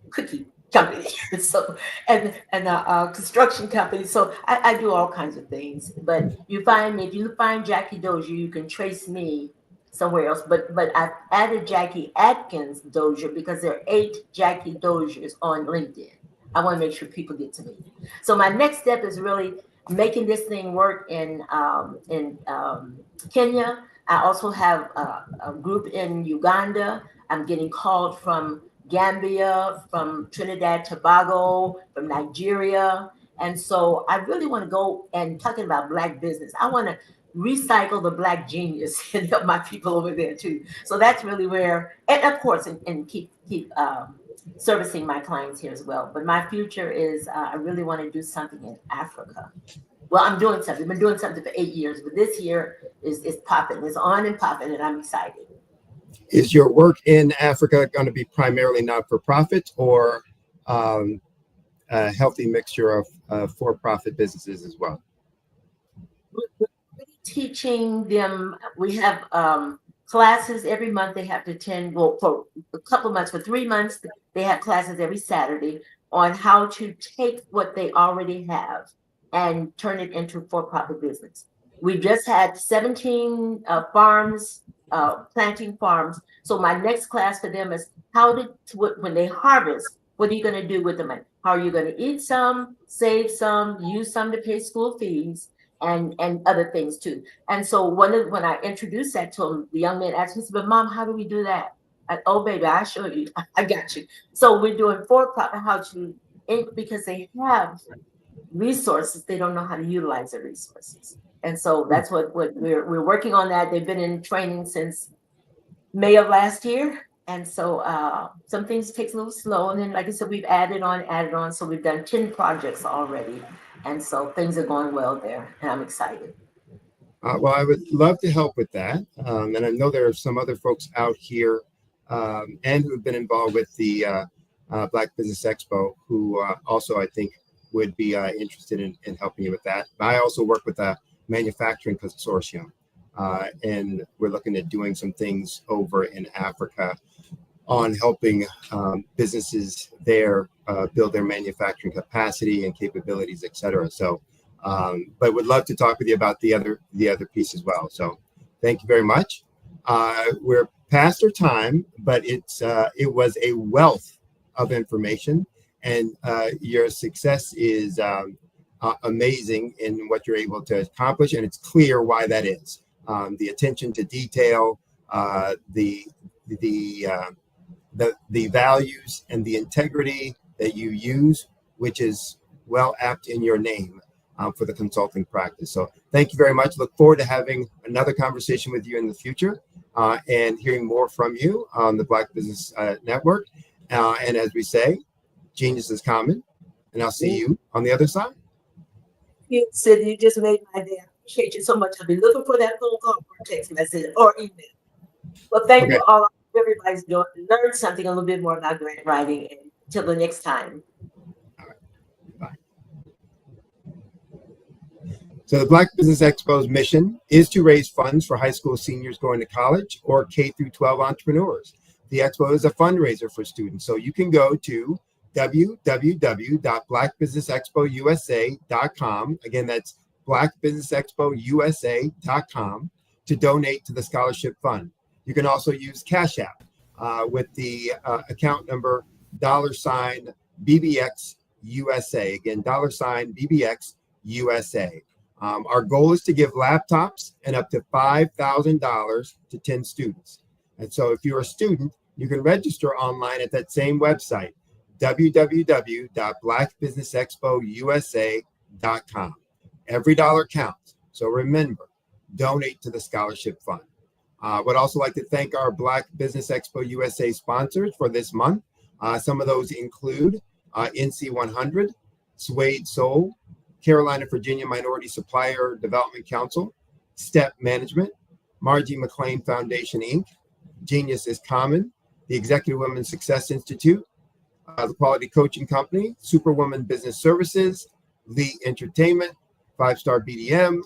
cookie company, so and a construction company. So I do all kinds of things. But you find me, if you find Jackie Dozier, you can trace me somewhere else. But I've added Jackie Atkins Dozier because there are 8 Jackie Doziers on LinkedIn. I want to make sure people get to me. So my next step is really making this thing work in Kenya. I also have a group in Uganda. I'm getting called from Gambia, from Trinidad, Tobago, from Nigeria. And so I really want to go and talking about Black business. I want to recycle the Black genius and help my people over there too. So that's really where, and of course, and keep servicing my clients here as well. But my future is I really want to do something in Africa. Well, I'm doing something. I've been doing something for 8 years, but this year is popping. It's on and popping, and I'm excited. Is your work in Africa going to be primarily not-for-profit or a healthy mixture of for-profit businesses as well? We're teaching them. We have classes every month they have to attend. Well, for a couple of months, for 3 months, they have classes every Saturday on how to take what they already have and turn it into for-profit business. We just had 17 farms, planting farms. So my next class for them is when they harvest, what are you going to do with the money? How are you going to eat some, save some, use some to pay school fees, and other things too. And so when I introduced that to him, the young man asked me, "But Mom, how do we do that?" Oh, baby, I show you. I got you. So we're doing for-profit, because they have resources, they don't know how to utilize the resources. And so that's what we're working on that. They've been in training since May of last year. And so some things take a little slow. And then, like I said, we've added on. So we've done 10 projects already. And so things are going well there. And I'm excited. Well, I would love to help with that. And I know there are some other folks out here and who have been involved with the Black Business Expo who also, I think, would be interested in helping you with that. I also work with a manufacturing consortium, and we're looking at doing some things over in Africa on helping businesses there build their manufacturing capacity and capabilities, et cetera. So, but would love to talk with you about the other piece as well. So thank you very much. We're past our time, but it was a wealth of information. And your success is amazing in what you're able to accomplish, and it's clear why that is. The attention to detail, the values, and the integrity that you use, which is well apt in your name for the consulting practice. So thank you very much. Look forward to having another conversation with you in the future and hearing more from you on the Black Business Network. And as we say, genius is common. And I'll see you on the other side. You said you just made my day. I appreciate you so much. I'll be looking for that phone call or text message or email. Well, thank you all. Everybody's learned something a little bit more about grant writing. And until the next time. So the Black Business Expo's mission is to raise funds for high school seniors going to college or K through 12 entrepreneurs. The expo is a fundraiser for students. So you can go to www.blackbusinessexpousa.com. Again, that's blackbusinessexpousa.com to donate to the scholarship fund. You can also use Cash App with the account number $BBXUSA. Again, $BBXUSA. Our goal is to give laptops and up to $5,000 to 10 students. And so if you're a student, you can register online at that same website, www.blackbusinessexpousa.com. Every dollar counts. So remember, donate to the scholarship fund. Would also like to thank our Black Business Expo USA sponsors for this month. Some of those include NC100, Suede Soul, Carolina, Virginia Minority Supplier Development Council, Step Management, Margie McLean Foundation, Inc., Genius is Common, the Executive Women's Success Institute, the Quality Coaching Company, Superwoman Business Services, Lee Entertainment, 5-Star BDM,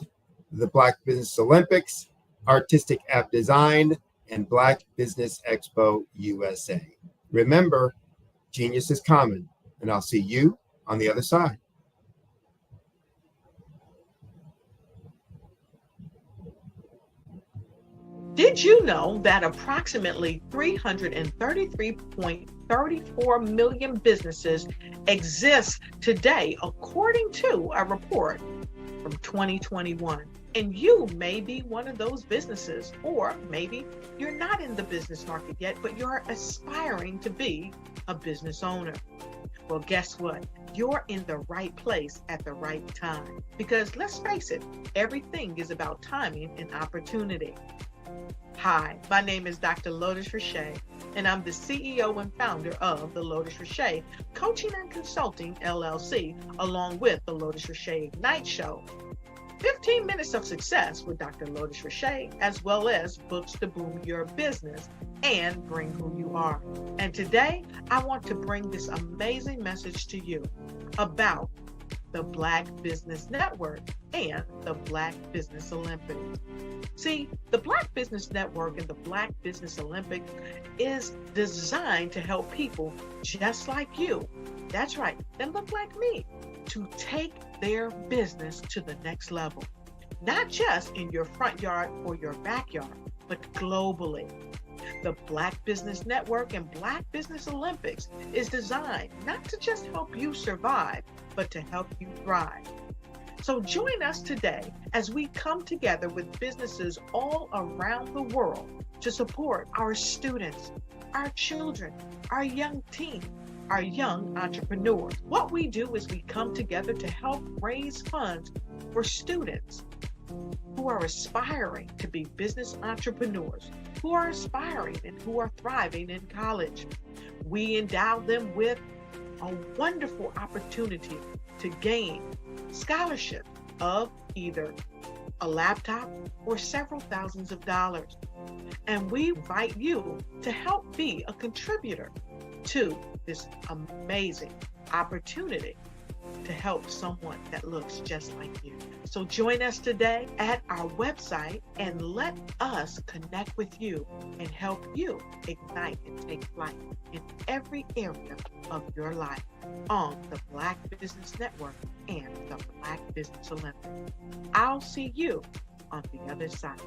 the Black Business Olympics, Artistic App Design, and Black Business Expo USA. Remember, genius is common, and I'll see you on the other side. Did you know that approximately 333.34 million businesses exist today, according to a report from 2021? And you may be one of those businesses, or maybe you're not in the business market yet, but you're aspiring to be a business owner. Well, guess what? You're in the right place at the right time. Because let's face it, everything is about timing and opportunity. Hi, my name is Dr. Lotus Richey, and I'm the CEO and founder of the Lotus Richey Coaching and Consulting LLC, along with the Lotus Richey Ignite Show. 15 minutes of success with Dr. Lotus Richey, as well as books to boom your business and bring who you are. And today, I want to bring this amazing message to you about the Black Business Network and the Black Business Olympics. See, the Black Business Network and the Black Business Olympics is designed to help people just like you, that's right, that look like me, to take their business to the next level. Not just in your front yard or your backyard, but globally. The Black Business Network and Black Business Olympics is designed not to just help you survive, but to help you thrive. So join us today as we come together with businesses all around the world to support our students, our children, our young teens, our young entrepreneurs. What we do is we come together to help raise funds for students who are aspiring to be business entrepreneurs, who are aspiring and who are thriving in college. We endow them with a wonderful opportunity to gain scholarship of either a laptop or several thousands of dollars. And we invite you to help be a contributor to this amazing opportunity to help someone that looks just like you. So join us today at our website and let us connect with you and help you ignite and take flight in every area of your life on the Black Business Network and the Black Business Olympics. I'll see you on the other side.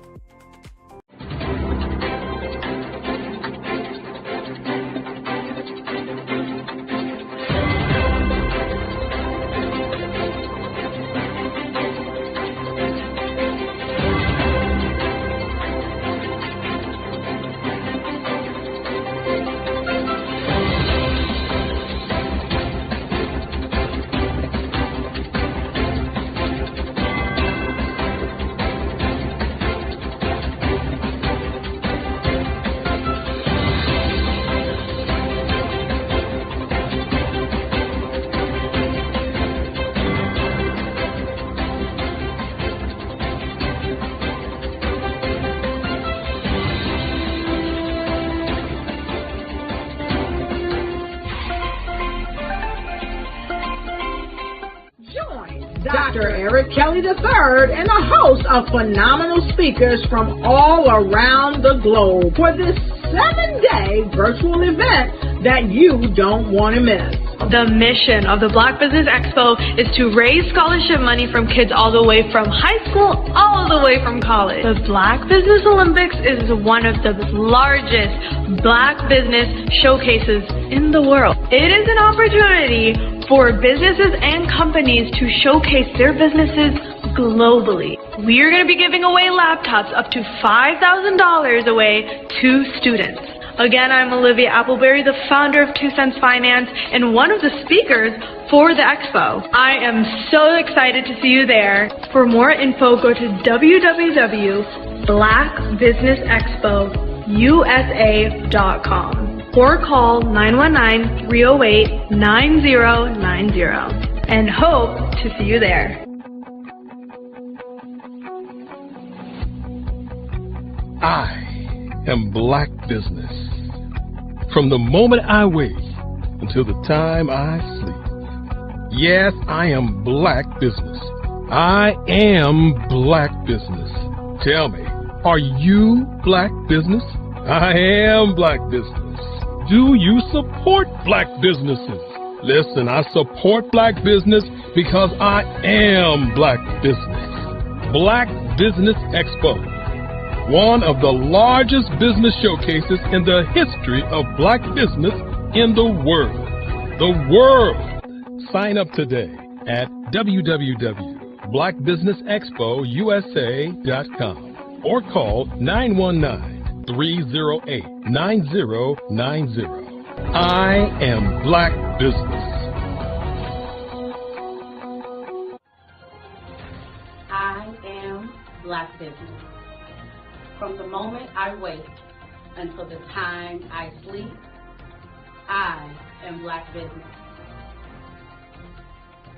Dr. Eric Kelly III and a host of phenomenal speakers from all around the globe for this 7-day virtual event that you don't want to miss. The mission of the Black Business Expo is to raise scholarship money from kids all the way from high school, all the way from college. The Black Business Olympics is one of the largest Black business showcases in the world. It is an opportunity for businesses and companies to showcase their businesses globally. We are going to be giving away laptops up to $5,000 away to students. Again, I'm Olivia Appleberry, the founder of 2 Cents Finance and one of the speakers for the expo. I am so excited to see you there. For more info, go to www.blackbusinessexpousa.com or call 919-308-9090 and hope to see you there. I am Black Business. From the moment I wake until the time I sleep. Yes, I am Black Business. I am Black Business. Tell me, are you Black Business? I am Black Business. Do you support Black businesses? Listen, I support Black business because I am Black Business. Black Business Expo, one of the largest business showcases in the history of Black business in the world. The world! Sign up today at www.blackbusinessexpousa.com or call 919-308-9090. I am Black Business. I am Black Business. From the moment I wake until the time I sleep, I am Black Business.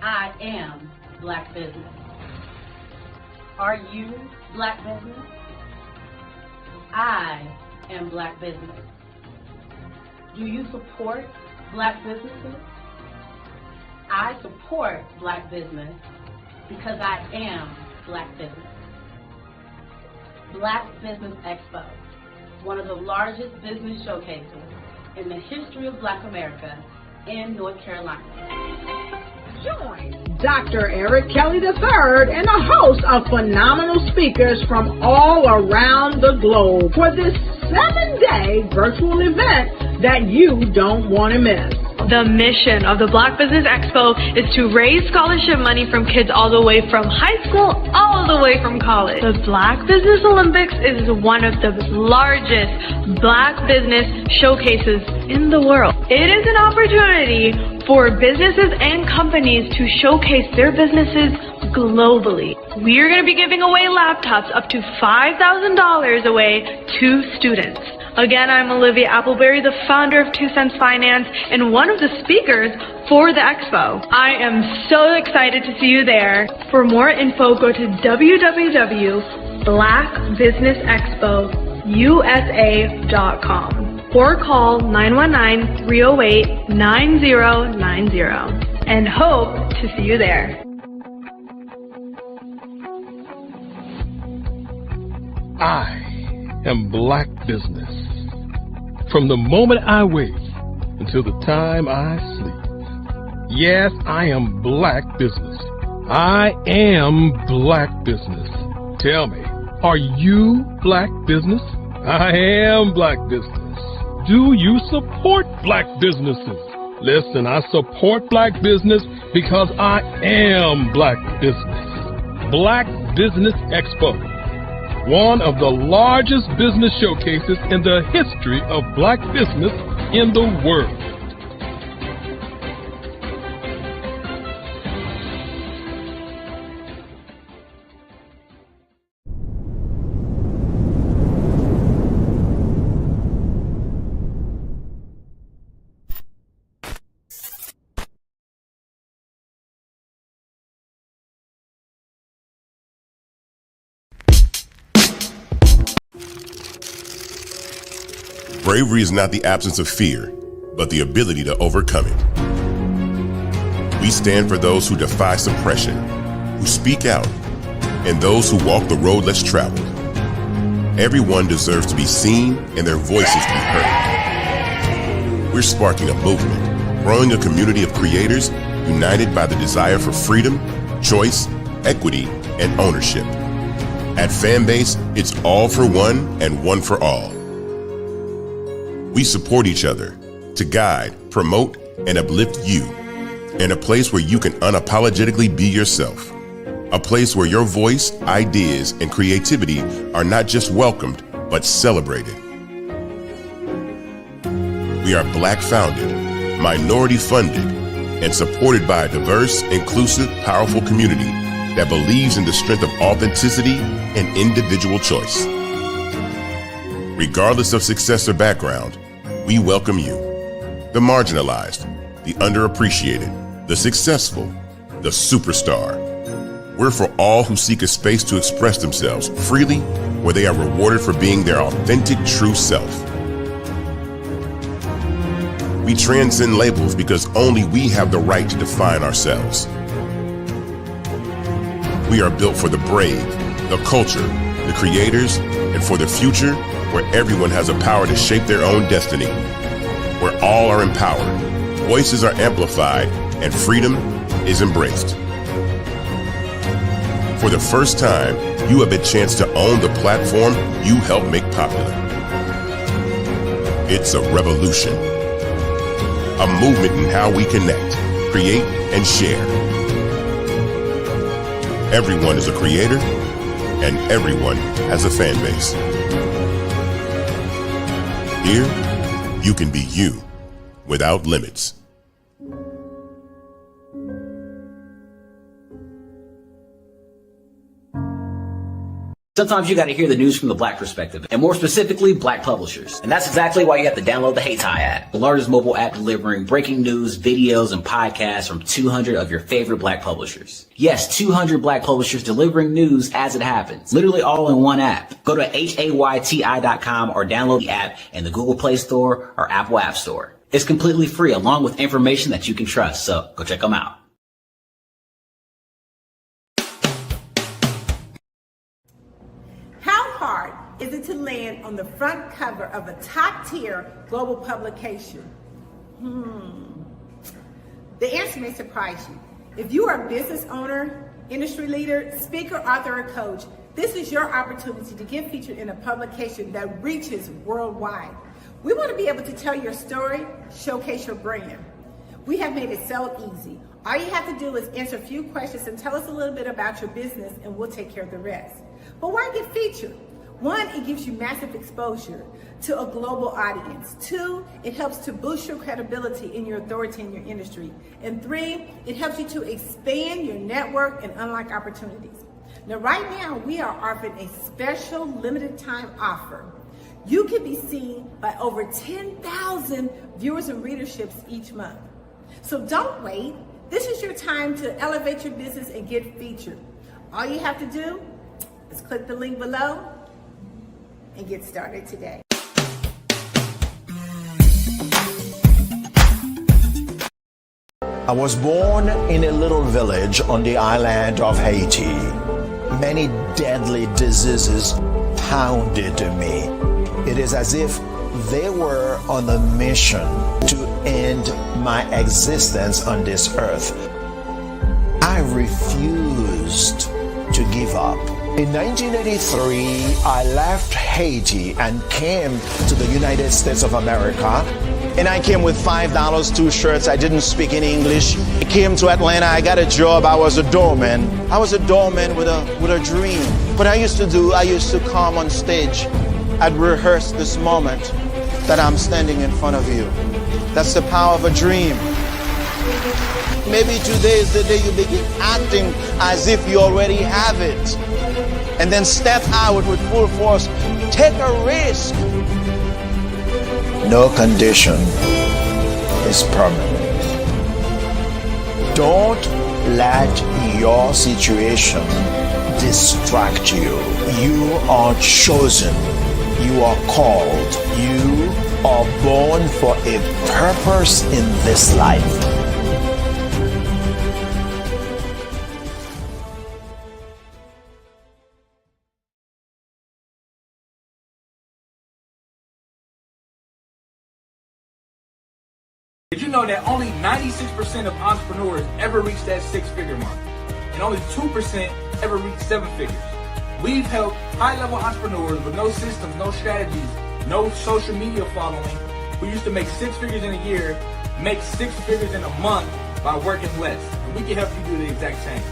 I am Black Business. Are you Black Business? I am Black Business. Do you support Black businesses? I support Black business because I am Black Business. Black Business Expo, one of the largest business showcases in the history of Black America in North Carolina. Join Dr. Eric Kelly III and a host of phenomenal speakers from all around the globe for this 7-day virtual event that you don't want to miss. The mission of the Black Business Expo is to raise scholarship money from kids all the way from high school, all the way from college. The Black Business Olympics is one of the largest Black business showcases in the world. It is an opportunity for businesses and companies to showcase their businesses globally. We are going to be giving away laptops up to $5,000 away to students. Again, I'm Olivia Appleberry, the founder of 2 Cents Finance and one of the speakers for the expo. I am so excited to see you there. For more info, go to www.blackbusinessexpousa.com or call 919-308-9090 and hope to see you there. I am Black Business. From the moment I wake until the time I sleep. Yes, I am Black Business. I am Black Business. Tell me, are you Black Business? I am Black Business. Do you support Black businesses? Listen, I support Black business because I am Black Business. Black Business Expo, one of the largest business showcases in the history of Black business in the world. Bravery is not the absence of fear, but the ability to overcome it. We stand for those who defy suppression, who speak out, and those who walk the road less traveled. Everyone deserves to be seen and their voices to be heard. We're sparking a movement, growing a community of creators united by the desire for freedom, choice, equity, and ownership. At Fanbase, it's all for one and one for all. We support each other to guide, promote, and uplift you in a place where you can unapologetically be yourself. A place where your voice, ideas, and creativity are not just welcomed, but celebrated. We are Black founded, minority funded, and supported by a diverse, inclusive, powerful community that believes in the strength of authenticity and individual choice. Regardless of success or background, we welcome you, the marginalized, the underappreciated, the successful, the superstar. We're for all who seek a space to express themselves freely, where they are rewarded for being their authentic, true self. We transcend labels because only we have the right to define ourselves. We are built for the brave, the culture, the creators, and for the future where everyone has a power to shape their own destiny, where all are empowered, voices are amplified, and freedom is embraced. For the first time, you have a chance to own the platform you helped make popular. It's a revolution, a movement in how we connect, create, and share. Everyone is a creator, and everyone has a fan base. Here, you can be you without limits. Sometimes you got to hear the news from the Black perspective, and more specifically, Black publishers. And that's exactly why you have to download the Hey Tie app, the largest mobile app delivering breaking news, videos, and podcasts from 200 of your favorite Black publishers. Yes, 200 Black publishers delivering news as it happens, literally all in one app. Go to hayti.com or download the app in the Google Play Store or Apple App Store. It's completely free, along with information that you can trust, so go check them out. Hard is it to land on the front cover of a top-tier global publication? The answer may surprise you. If you are a business owner, industry leader, speaker, author, or coach, this is your opportunity to get featured in a publication that reaches worldwide. We want to be able to tell your story, showcase your brand. We have made it so easy. All you have to do is answer a few questions and tell us a little bit about your business, and we'll take care of the rest. But why get featured? 1, it gives you massive exposure to a global audience. 2, it helps to boost your credibility and your authority in your industry. And 3, it helps you to expand your network and unlock opportunities. Now, right now, we are offering a special limited time offer. You can be seen by over 10,000 viewers and readerships each month. So don't wait. This is your time to elevate your business and get featured. All you have to do is click the link below and get started today. I was born in a little village on the island of Haiti. Many deadly diseases pounded me. It is as if they were on a mission to end my existence on this earth. I refused to give up. In 1983, I left Haiti and came to the United States of America. And I came with $5, 2 shirts. I didn't speak in English. I came to Atlanta. I got a job. I was a doorman. I was a doorman with a dream. What I used to come on stage. I'd rehearse this moment that I'm standing in front of you. That's the power of a dream. Maybe today is the day you begin acting as if you already have it. And then step out with full force. Take a risk. No condition is permanent. Don't let your situation distract you. You are chosen. You are called. You are born for a purpose in this life. Did you know that only 96% of entrepreneurs ever reach that six-figure mark, and only 2% ever reach seven figures? We've helped high-level entrepreneurs with no systems, no strategies, no social media following, who used to make six figures in a year, make six figures in a month by working less. And we can help you do the exact same.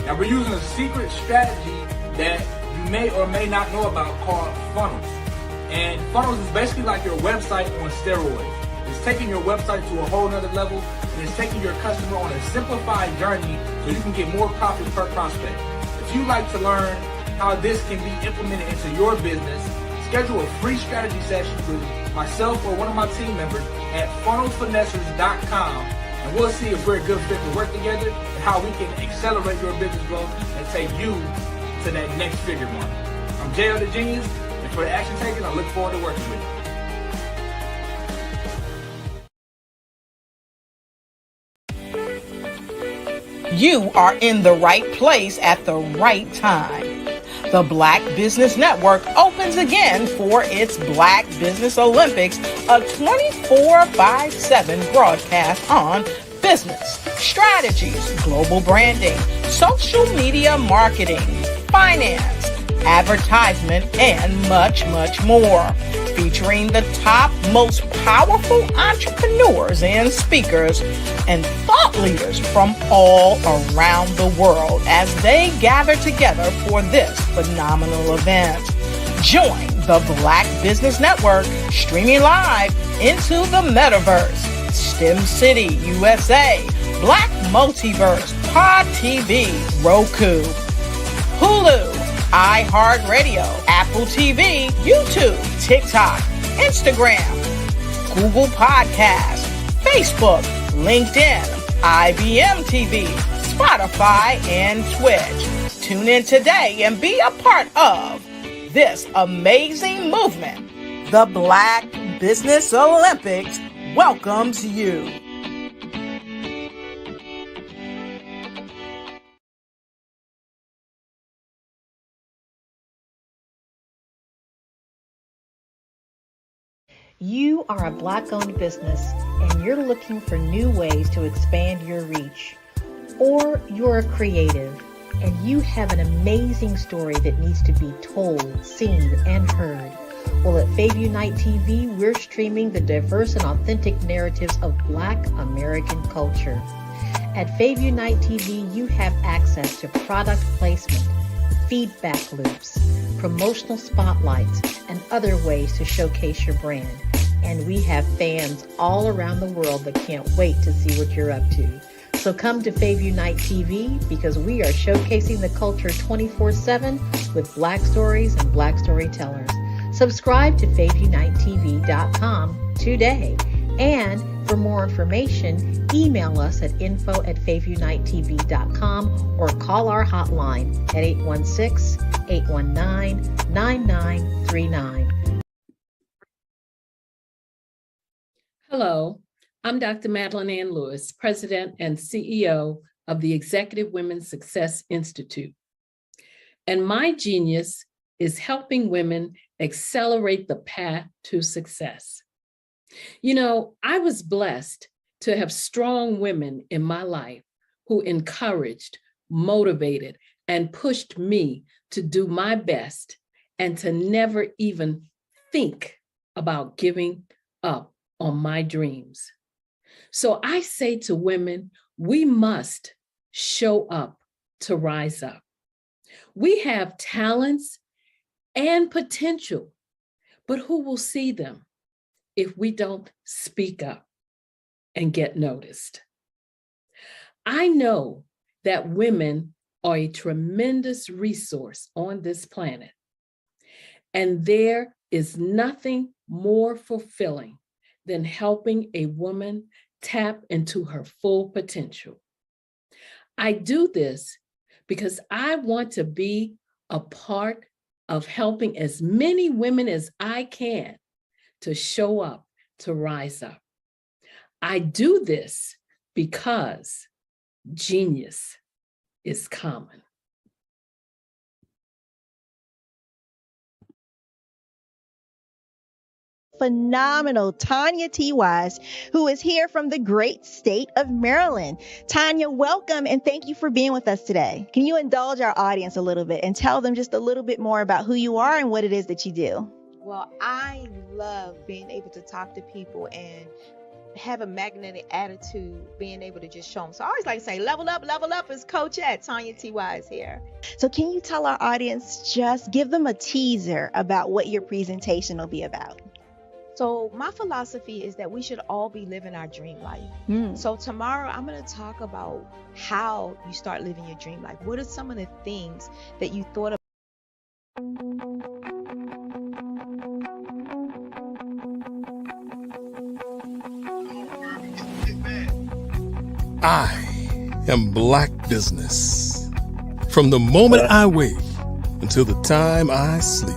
Now, we're using a secret strategy that you may or may not know about called funnels. And funnels is basically like your website on steroids. It's taking your website to a whole nother level, and it's taking your customer on a simplified journey so you can get more profit per prospect. If you'd like to learn how this can be implemented into your business, schedule a free strategy session with myself or one of my team members at funnelsfinessers.com, and we'll see if we're a good fit to work together and how we can accelerate your business growth and take you to that next figure mark. I'm JL the Genius, and for the action taken, I look forward to working with you. You are in the right place at the right time. The Black Business Network opens again for its Black Business Olympics, a 24/7 broadcast on business, strategies, global branding, social media marketing, finance, advertisement, and much, much more. Featuring the top, most powerful entrepreneurs and speakers and thought leaders from all around the world as they gather together for this phenomenal event. Join the Black Business Network streaming live into the metaverse, STEM City, USA, Black Multiverse, Pod TV, Roku, Hulu, iHeartRadio, Apple TV, YouTube, TikTok, Instagram, Google Podcasts, Facebook, LinkedIn, IBM TV, Spotify, and Twitch. Tune in today and be a part of this amazing movement. The Black Business Olympics welcomes you. You are a Black-owned business and you're looking for new ways to expand your reach. Or you're a creative and you have an amazing story that needs to be told, seen, and heard. Well, at Fayview Night TV, we're streaming the diverse and authentic narratives of Black American culture. At Fayview Night TV, you have access to product placement, feedback loops, promotional spotlights, and other ways to showcase your brand. And we have fans all around the world that can't wait to see what you're up to. So come to Fayview Night TV because we are showcasing the culture 24/7 with Black stories and Black storytellers. Subscribe to FayviewNightTV.com today. And for more information, email us at info@FayviewNightTV.com or call our hotline at 816-819-9939. Hello, I'm Dr. Madeline Ann Lewis, President and CEO of the Executive Women's Success Institute. And my genius is helping women accelerate the path to success. You know, I was blessed to have strong women in my life who encouraged, motivated, and pushed me to do my best and to never even think about giving up on my dreams. So I say to women, we must show up to rise up. We have talents and potential, but who will see them if we don't speak up and get noticed? I know that women are a tremendous resource on this planet, and there is nothing more fulfilling than helping a woman tap into her full potential. I do this because I want to be a part of helping as many women as I can to show up, to rise up. I do this because genius is common. phenomenal Tanya T. Wise, who is here from the great state of Maryland. Tanya, welcome and thank you for being with us today. Can you indulge our audience a little bit and tell them just a little bit more about who you are and what it is that you do? Well, I love being able to talk to people and have a magnetic attitude, being able to just show them. So I always like to say, level up is Coach at Tanya T. Wise here. So can you tell our audience, just give them a teaser about what your presentation will be about? So my philosophy is that we should all be living our dream life. So tomorrow I'm going to talk about how you start living your dream life. What are some of the things that you thought about? I am Black Business. From the moment I wake until the time I sleep.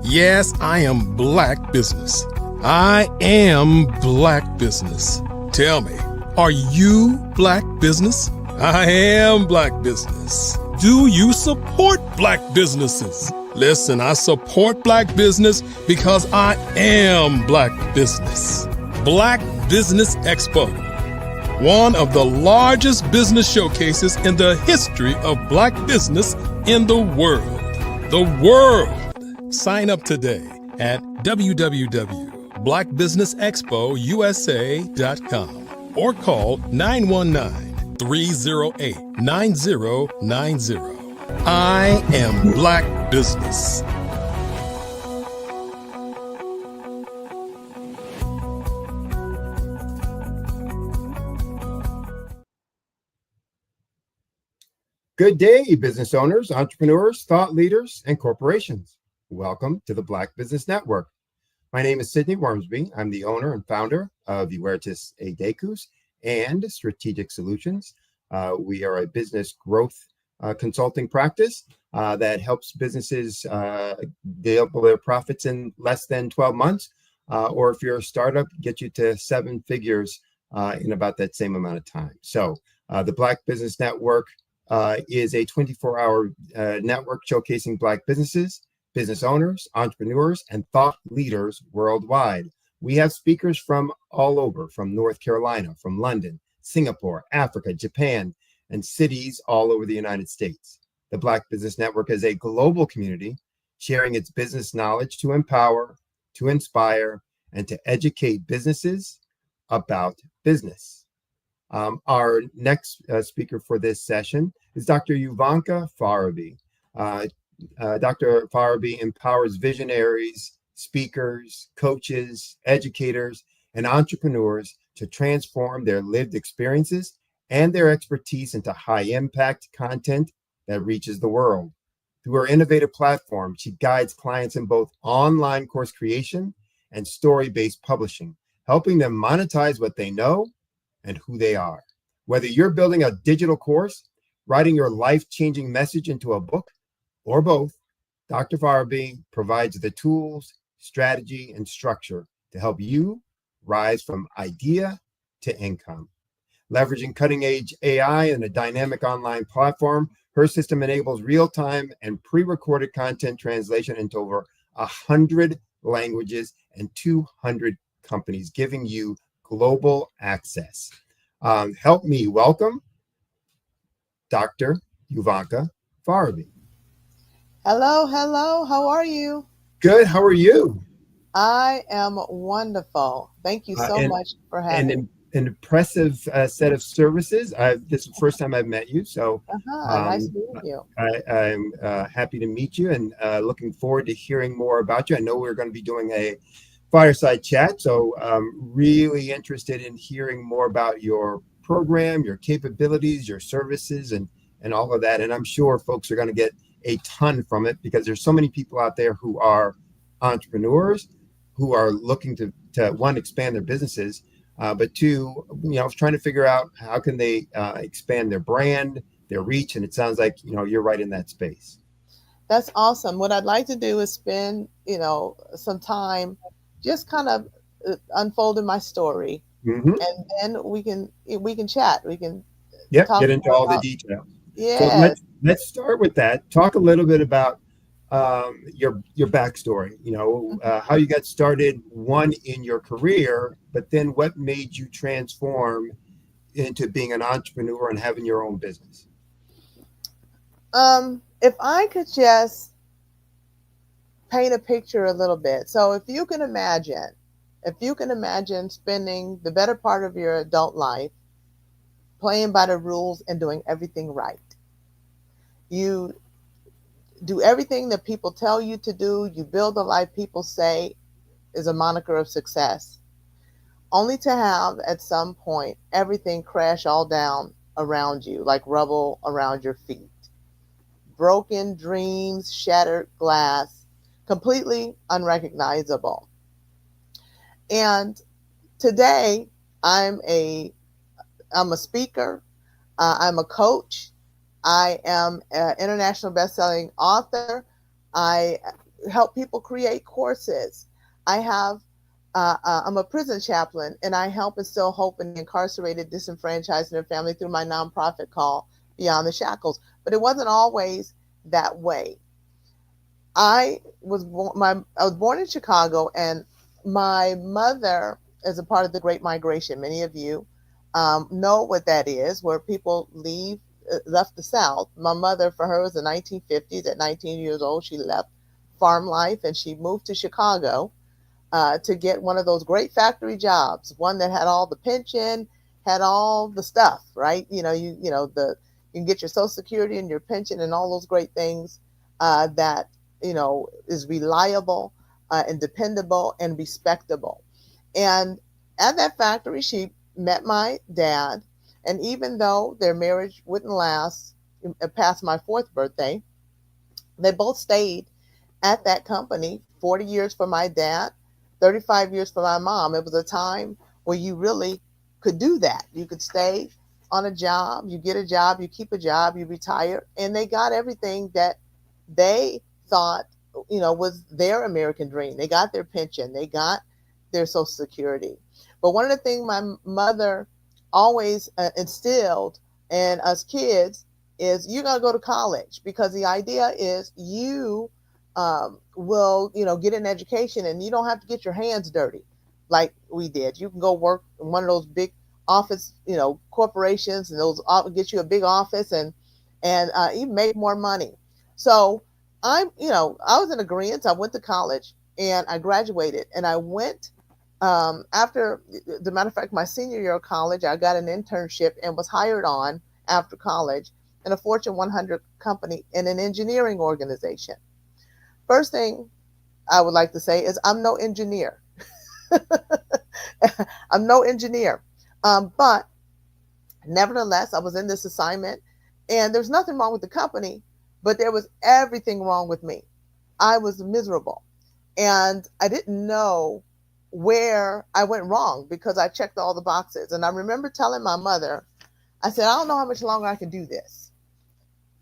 Yes, I am Black Business. I am Black Business. Tell me, are you Black Business? I am Black Business. Do you support Black businesses? Listen, I support Black business because I am Black Business. Black Business Expo, one of the largest business showcases in the history of Black business in the world. The world! Sign up today at www.blackbusinessexpousa.com or call 919-308-9090. I am Black Business. Good day, business owners, entrepreneurs, thought leaders, and corporations. Welcome to the Black Business Network. My name is Sidney Wormsby. I'm the owner and founder of Huertas Edecus and Strategic Solutions. We are a business growth consulting practice that helps businesses double their profits in less than 12 months, or if you're a startup, get you to 7 figures in about that same amount of time. So the Black Business Network is a 24-hour network showcasing Black businesses, business owners, entrepreneurs, and thought leaders worldwide. We have speakers from all over, from North Carolina, from London, Singapore, Africa, Japan, and cities all over the United States. The Black Business Network is a global community sharing its business knowledge to empower, to inspire, and to educate businesses about business. Our next speaker for this session is Dr. Yuvanka Farabi. Dr. Farabi empowers visionaries, speakers, coaches, educators, and entrepreneurs to transform their lived experiences and their expertise into high-impact content that reaches the world. Through her innovative platform, she guides clients in both online course creation and story-based publishing, helping them monetize what they know and who they are. Whether you're building a digital course, writing your life-changing message into a book, or both, Dr. Farabi provides the tools, strategy, and structure to help you rise from idea to income. Leveraging cutting-edge AI and a dynamic online platform, her system enables real-time and pre-recorded content translation into over 100 languages and 200 companies, giving you global access. Help me welcome Dr. Yuvanka Farabi. Hello, how are you? Good, how are you? I am wonderful. Thank you so much for having me. An impressive set of services. This is the first time I've met you, so nice to meet you. I'm happy to meet you and looking forward to hearing more about you. I know we're going to be doing a fireside chat, so really interested in hearing more about your program, your capabilities, your services, and all of that. And I'm sure folks are going to get a ton from it because there's so many people out there who are entrepreneurs who are looking to one, expand their businesses, but two, trying to figure out how can they expand their brand, their reach. And it sounds like, you're right in that space. That's awesome. What I'd like to do is spend, some time just kind of unfolding my story, and then we can chat. We can get into all the details. Yeah. So let's start with that. Talk a little bit about your backstory, how you got started, one, in your career, but then what made you transform into being an entrepreneur and having your own business. If I could just paint a picture a little bit. So if you can imagine spending the better part of your adult life playing by the rules and doing everything right. You do everything that people tell you to do. You build the life people say is a moniker of success, only to have at some point everything crash all down around you like rubble around your feet. Broken dreams, shattered glass, completely unrecognizable. And today I'm a speaker, I'm a coach, I am an international best-selling author. I help people create courses. I'm a prison chaplain, and I help instill hope in the incarcerated, disenfranchised, and their family through my nonprofit called Beyond the Shackles. But it wasn't always that way. I was born in Chicago, and my mother is a part of the Great Migration. Many of you know what that is, where people left the South. My mother, for her, was the 1950s. At 19 years old, she left farm life and she moved to Chicago to get one of those great factory jobs, one that had all the pension, had all the stuff, right? You can get your Social Security and your pension and all those great things that is reliable and dependable and respectable. And at that factory, she met my dad. And even though their marriage wouldn't last past my 4th birthday, they both stayed at that company 40 years for my dad, 35 years for my mom. It was a time where you really could do that. You could stay on a job, you get a job, you keep a job, you retire, and they got everything that they thought, was their American dream. They got their pension, they got their Social Security. But one of the things my mother always instilled in us kids is you got to go to college, because the idea is you will, get an education and you don't have to get your hands dirty like we did. You can go work in one of those big office, corporations, and those get you a big office and even make more money. So I was in agreement. I went to college and I graduated, and I went after the matter of fact, my senior year of college, I got an internship and was hired on after college in a Fortune 100 company in an engineering organization. First thing I would like to say is I'm no engineer. I'm no engineer. But nevertheless, I was in this assignment, and there's nothing wrong with the company, but there was everything wrong with me. I was miserable, and I didn't know where I went wrong because I checked all the boxes. And I remember telling my mother, I said, I don't know how much longer I can do this.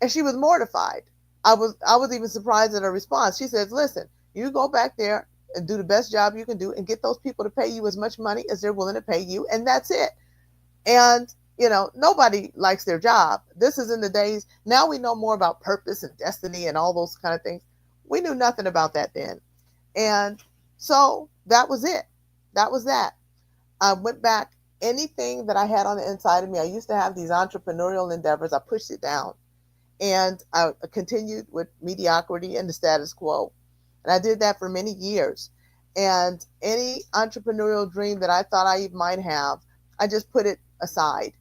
And she was mortified. I was even surprised at her response. She says, listen, you go back there and do the best job you can do and get those people to pay you as much money as they're willing to pay you. And that's it. And, nobody likes their job. This is in the days, now we know more about purpose and destiny and all those kind of things. We knew nothing about that then. And so that was it. That was that. I went back. Anything that I had on the inside of me, I used to have these entrepreneurial endeavors. I pushed it down. And I continued with mediocrity and the status quo. And I did that for many years. And any entrepreneurial dream that I thought I might have, I just put it aside.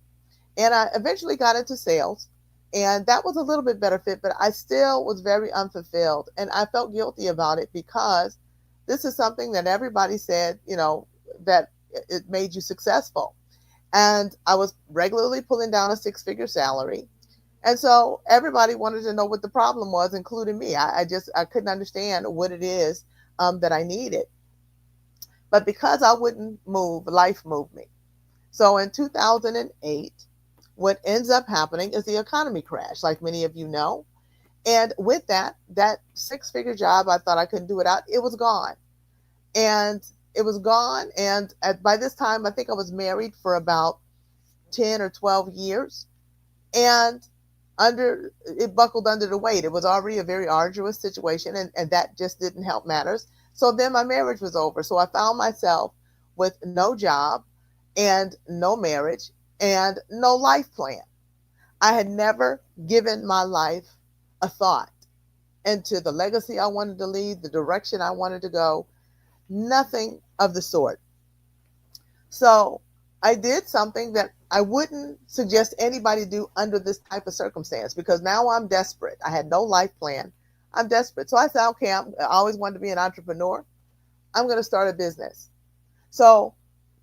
And I eventually got into sales. And that was a little bit better fit, but I still was very unfulfilled. And I felt guilty about it because this is something that everybody said, that it made you successful. And I was regularly pulling down a 6-figure salary. And so everybody wanted to know what the problem was, including me. I couldn't understand what it is that I needed. But because I wouldn't move, life moved me. So in 2008, what ends up happening is the economy crashed, like many of you know. And with that 6-figure job, I thought I couldn't do it out. It was gone. And it was gone. And by this time, I think I was married for about 10 or 12 years. And it buckled under the weight. It was already a very arduous situation, and that just didn't help matters. So then my marriage was over. So I found myself with no job and no marriage and no life plan. I had never given my life a thought into the legacy I wanted to leave, the direction I wanted to go, nothing of the sort. So I did something that I wouldn't suggest anybody do under this type of circumstance, because now I'm desperate. I had no life plan. I'm desperate. So I said, okay, I always wanted to be an entrepreneur. I'm going to start a business. So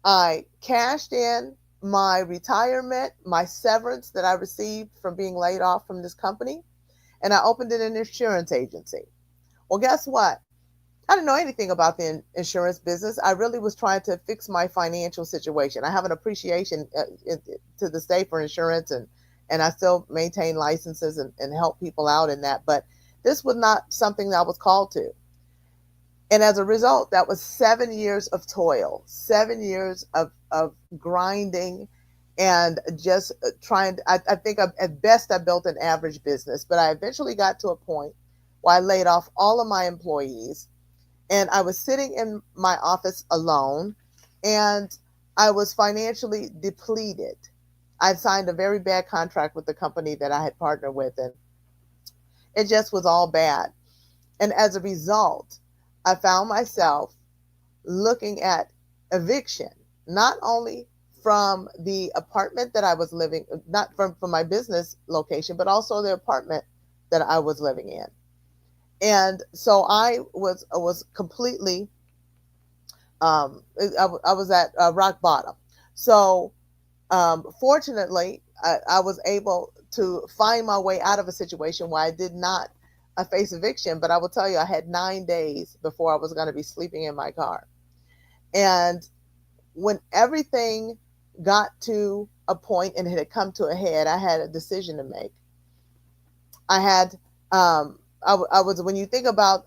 I cashed in my retirement, my severance that I received from being laid off from this company, and I opened an insurance agency. Well, guess what? I didn't know anything about the insurance business. I really was trying to fix my financial situation. I have an appreciation to the state for insurance, and I still maintain licenses and help people out in that. But this was not something that I was called to. And as a result, that was 7 years of toil, 7 years of grinding and just trying. I think at best I built an average business, but I eventually got to a point where I laid off all of my employees. And I was sitting in my office alone, and I was financially depleted. I signed a very bad contract with the company that I had partnered with, and it just was all bad. And as a result, I found myself looking at eviction, not only from the apartment that I was living, not from my business location, but also the apartment that I was living in. And so I was completely, I was at rock bottom. So fortunately, I was able to find my way out of a situation where I did not face eviction. But I will tell you, I had 9 days before I was going to be sleeping in my car. And when everything got to a point and it had come to a head, I had a decision to make. I had, I was, when you think about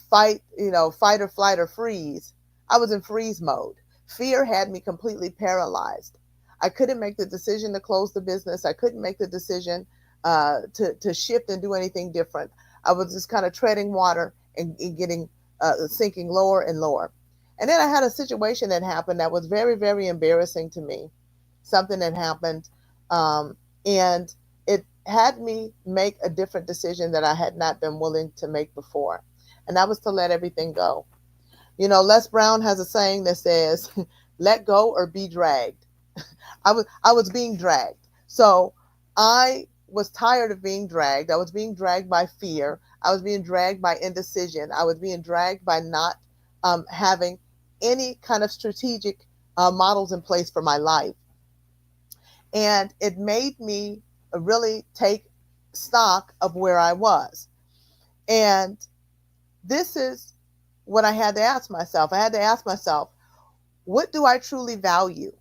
fight or flight or freeze, I was in freeze mode. Fear had me completely paralyzed. I couldn't make the decision to close the business. I couldn't make the decision to shift and do anything different. I was just kind of treading water and getting sinking lower and lower. And then I had a situation that happened that was very, very embarrassing to me. Something that happened, and it had me make a different decision that I had not been willing to make before. And that was to let everything go. You know, Les Brown has a saying that says, let go or be dragged. I was being dragged. So I was tired of being dragged. I was being dragged by fear. I was being dragged by indecision. I was being dragged by not having any kind of strategic models in place for my life. And it made me really take stock of where I was. And this is what I had to ask myself. I had to ask myself, what do I truly value?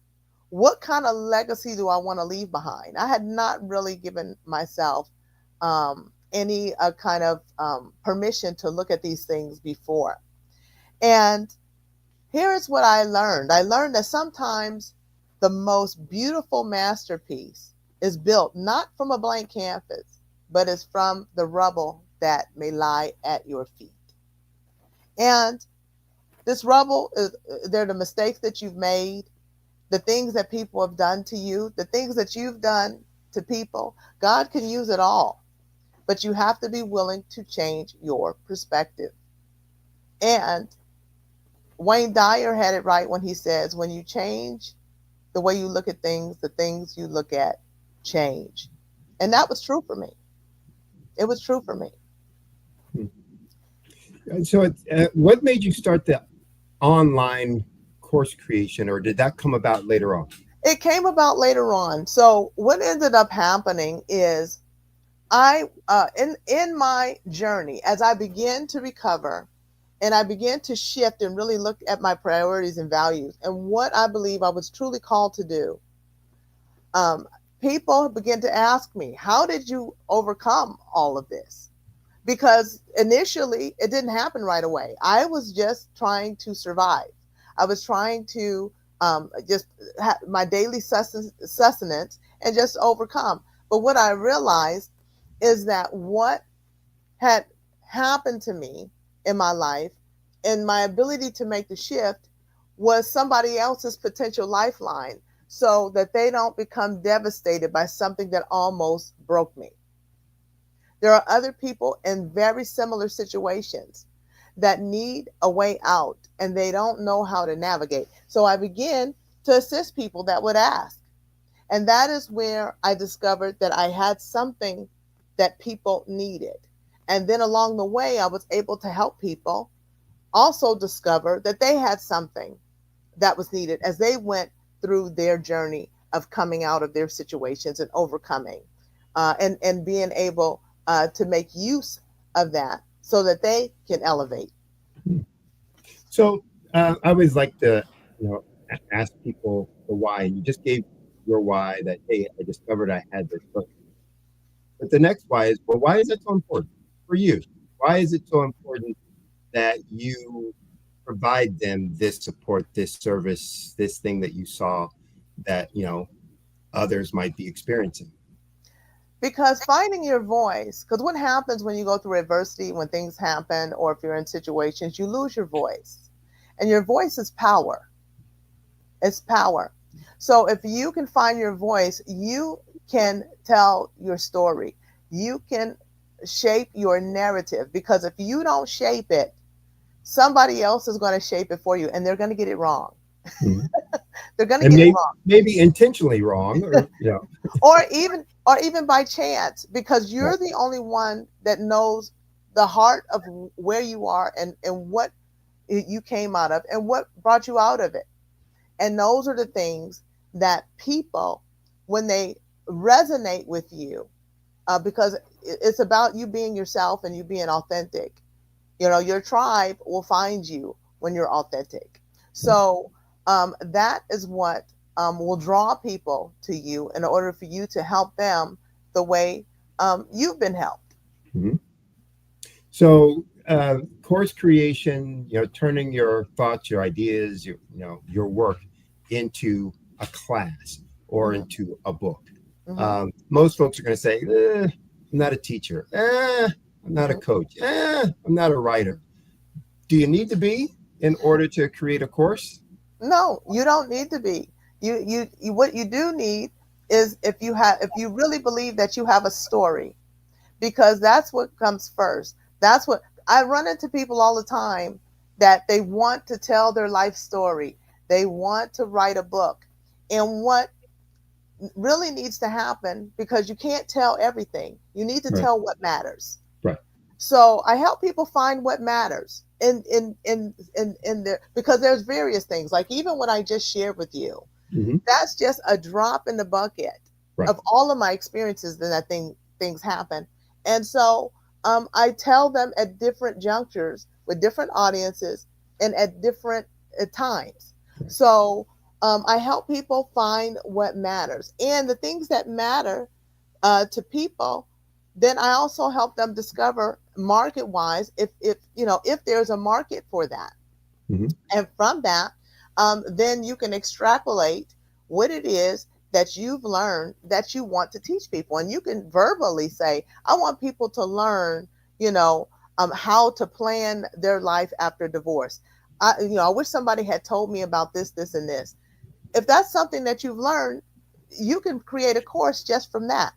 What kind of legacy do I want to leave behind? I had not really given myself any kind of permission to look at these things before. And here's what I learned. I learned that sometimes the most beautiful masterpiece is built not from a blank canvas, but is from the rubble that may lie at your feet. And this rubble, they're the mistakes that you've made, the things that people have done to you, the things that you've done to people. God can use it all, but you have to be willing to change your perspective. And Wayne Dyer had it right when he says, when you change the way you look at things, the things you look at change. And that was true for me. It was true for me. So what made you start the online course creation, or did that come about later on? It came about later on. So what ended up happening is I, in my journey, as I began to recover and I began to shift and really look at my priorities and values and what I believe I was truly called to do, people began to ask me, how did you overcome all of this? Because initially it didn't happen right away. I was just trying to survive. I was trying to just have my daily sustenance and just overcome. But what I realized is that what had happened to me in my life and my ability to make the shift was somebody else's potential lifeline so that they don't become devastated by something that almost broke me. There are other people in very similar situations that need a way out and they don't know how to navigate. So I began to assist people that would ask. And that is where I discovered that I had something that people needed. And then along the way, I was able to help people also discover that they had something that was needed as they went through their journey of coming out of their situations and overcoming and being able to make use of that so that they can elevate. So I always like to, ask people the why. You just gave your why that, hey, I discovered I had this book. But the next why is, well, why is it so important for you? Why is it so important that you provide them this support, this service, this thing that you saw that, others might be experiencing? Because finding your voice, because what happens when you go through adversity, when things happen, or if you're in situations, you lose your voice. And your voice is power. It's power. So if you can find your voice, you can tell your story. You can shape your narrative, because if you don't shape it, somebody else is going to shape it for you, and they're going to get it wrong. Mm-hmm. They're going to get it wrong. Maybe intentionally wrong, or or even by chance, because you're the only one that knows the heart of where you are and what you came out of and what brought you out of it. And those are the things that people, when they resonate with you, because it's about you being yourself and you being authentic. Your tribe will find you when you're authentic. So that is what will draw people to you in order for you to help them the way you've been helped. Mm-hmm. So course creation, turning your thoughts, your ideas, your work into a class or into a book. Mm-hmm. Most folks are going to say, I'm not a teacher. I'm not a coach. I'm not a writer. Do you need to be in order to create a course? No, you don't need to be. You what you do need is if you really believe that you have a story, because that's what comes first. That's what I run into people all the time, that they want to tell their life story. They want to write a book. And what really needs to happen, because you can't tell everything, you need to tell what matters. Right. So I help people find what matters in there, because there's various things, like even what I just shared with you, mm-hmm. That's just a drop in the bucket of all of my experiences that things happen. And so I tell them at different junctures with different audiences and at different times. So I help people find what matters, and the things that matter to people. Then I also help them discover market-wise if there's a market for that. Mm-hmm. And from that, then you can extrapolate what it is that you've learned that you want to teach people. And you can verbally say, I want people to learn, how to plan their life after divorce. I wish somebody had told me about this, and this. If that's something that you've learned, you can create a course just from that.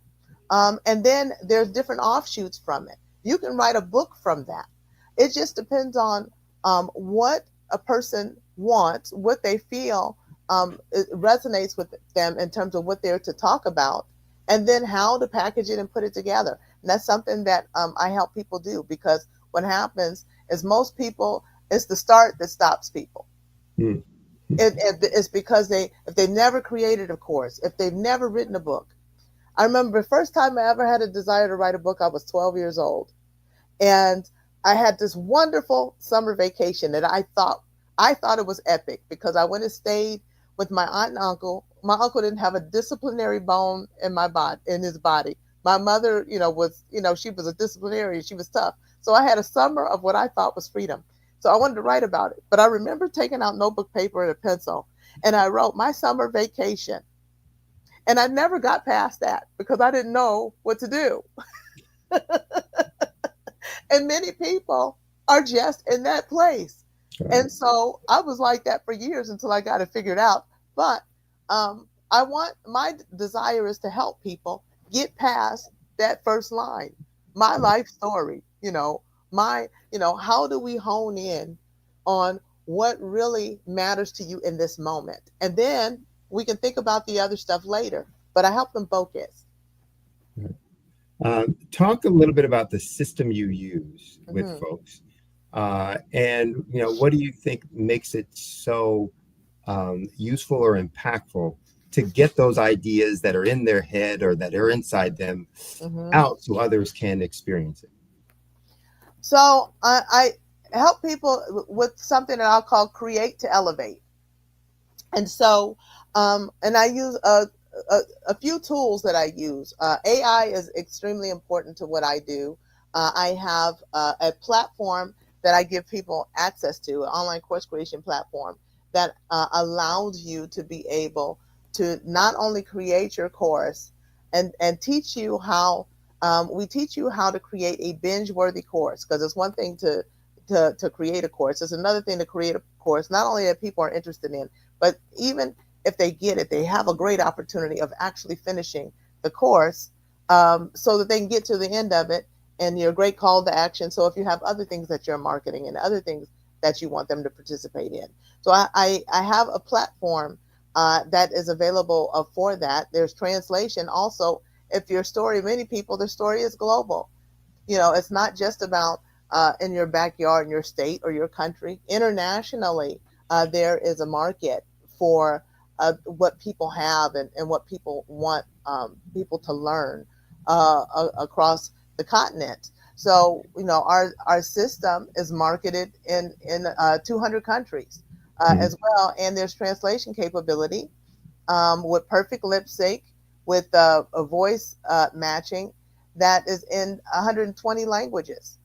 And then there's different offshoots from it. You can write a book from that. It just depends on what a person wants, what they feel it resonates with them in terms of what they're to talk about, and then how to package it and put it together. And that's something that I help people do, because what happens is most people, it's the start that stops people. Mm. It's because if they've never created a course, if they've never written a book. I remember the first time I ever had a desire to write a book, I was 12 years old. And I had this wonderful summer vacation that I thought it was epic, because I went and stayed with my aunt and uncle. My uncle didn't have a disciplinary bone in his body. My mother, she was a disciplinarian. She was tough. So I had a summer of what I thought was freedom. So I wanted to write about it. But I remember taking out notebook paper and a pencil, and I wrote my summer vacation. And I never got past that because I didn't know what to do. And many people are just in that place. And so I was like that for years until I got it figured out. But my desire is to help people get past that first line, my life story, how do we hone in on what really matters to you in this moment? And then we can think about the other stuff later, but I help them focus. Talk a little bit about the system you use with folks. And, what do you think makes it so useful or impactful to get those ideas that are in their head or that are inside them out so others can experience it? So I help people with something that I'll call create to elevate. And so, and I use a few tools that I use. AI is extremely important to what I do. I have a platform that I give people access to, an online course creation platform that allows you to be able to not only create your course and teach you how, we teach you how to create a binge-worthy course, because it's one thing to create a course. It's another thing to create a course, not only that people are interested in, but even if they get it, they have a great opportunity of actually finishing the course so that they can get to the end of it and your great call to action. So if you have other things that you're marketing and other things that you want them to participate in. So I have a platform that is available for that. There's translation. Also, if your story, many people, their story is global. It's not just about in your backyard, in your state or your country. Internationally, there is a market for what people have and what people want people to learn across the continent. So, our system is marketed in 200 countries as well. And there's translation capability with perfect lip sync, with a voice matching that is in 120 languages.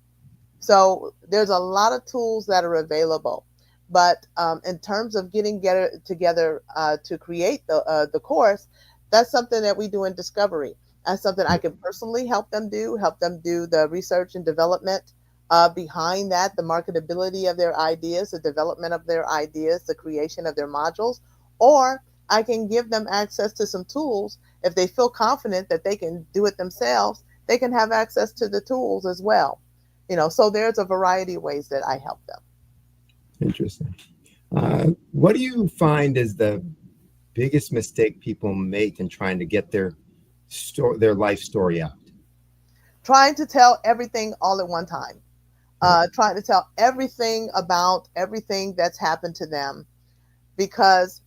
So there's a lot of tools that are available. But in terms of getting together to create the course, that's something that we do in discovery. That's something I can personally help them do the research and development behind that, the marketability of their ideas, the development of their ideas, the creation of their modules. Or I can give them access to some tools. If they feel confident that they can do it themselves, they can have access to the tools as well. So there's a variety of ways that I help them. Interesting. What do you find is the biggest mistake people make in trying to get their life story out? Trying to tell everything all at one time. Trying to tell everything about everything that's happened to them. Because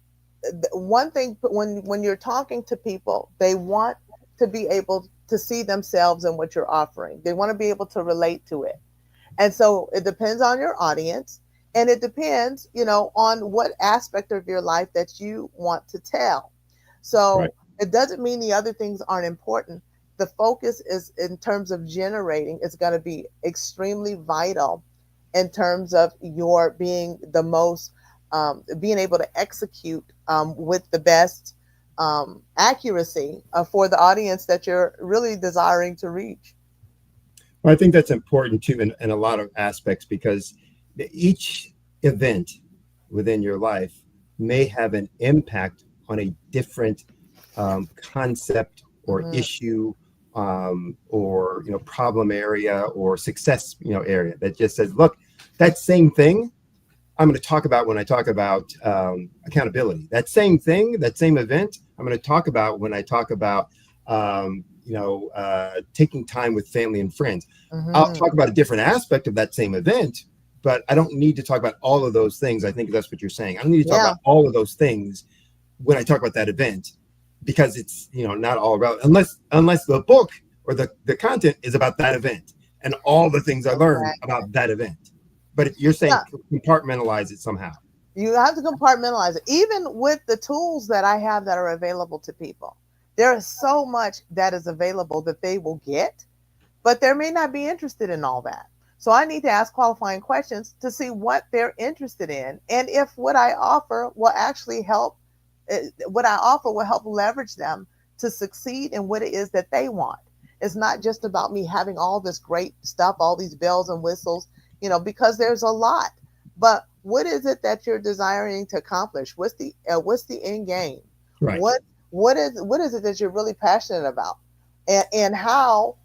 one thing, when you're talking to people, they want to be able to see themselves in what you're offering. They want to be able to relate to it. And so it depends on your audience. And it depends, on what aspect of your life that you want to tell. So It doesn't mean the other things aren't important. The focus is in terms of generating, it's going to be extremely vital in terms of your being the most, being able to execute with the best accuracy for the audience that you're really desiring to reach. Well, I think that's important too in a lot of aspects, because each event within your life may have an impact on a different concept or issue or problem area or success area that just says, look, that same thing I'm going to talk about when I talk about accountability. That same thing, that same event, I'm going to talk about when I talk about taking time with family and friends. I'll talk about a different aspect of that same event, but I don't need to talk about all of those things. I think that's what you're saying. I don't need to talk about all of those things when I talk about that event, because it's not all relevant unless the book or the content is about that event and all the things I learned about that event. But you're saying compartmentalize it somehow. You have to compartmentalize it. Even with the tools that I have that are available to people, there is so much that is available that they will get, but they may not be interested in all that. So I need to ask qualifying questions to see what they're interested in, and if what I offer will actually help, what I offer will help leverage them to succeed in what it is that they want. It's not just about me having all this great stuff, all these bells and whistles, because there's a lot. But what is it that you're desiring to accomplish? What's the end game? Right. What is it that you're really passionate about? And how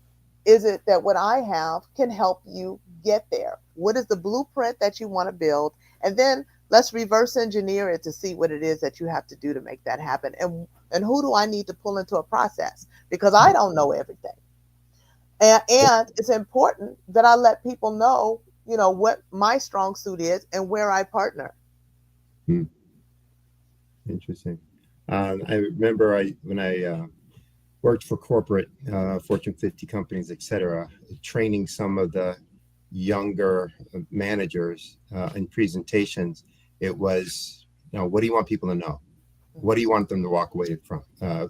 is it that what I have can help you get there? What is the blueprint that you want to build? And then let's reverse engineer it to see what it is that you have to do to make that happen. And who do I need to pull into a process? Because I don't know everything. And it's important that I let people know, what my strong suit is and where I partner. Interesting. I remember when I worked for corporate Fortune 50 companies, et cetera, training some of the younger managers in presentations. It was, what do you want people to know? What do you want them to walk away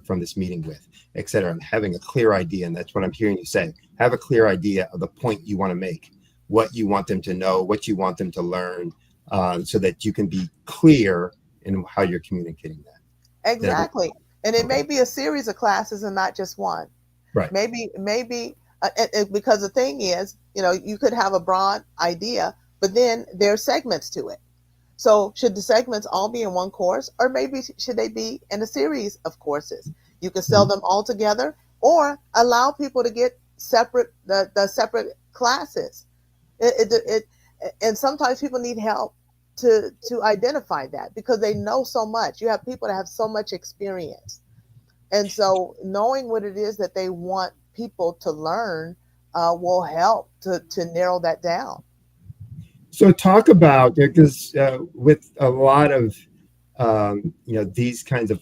from this meeting with, et cetera, and having a clear idea. And that's what I'm hearing you say. Have a clear idea of the point you want to make, what you want them to know, what you want them to learn, so that you can be clear in how you're communicating that. Exactly. And it may be a series of classes and not just one. Right. Maybe because the thing is, you could have a broad idea, but then there are segments to it. So should the segments all be in one course, or maybe should they be in a series of courses? You can sell them all together, or allow people to get the separate classes. And sometimes people need help to identify that, because they know so much. You have people that have so much experience. And so knowing what it is that they want people to learn will help to narrow that down. So talk about, because with a lot of these kinds of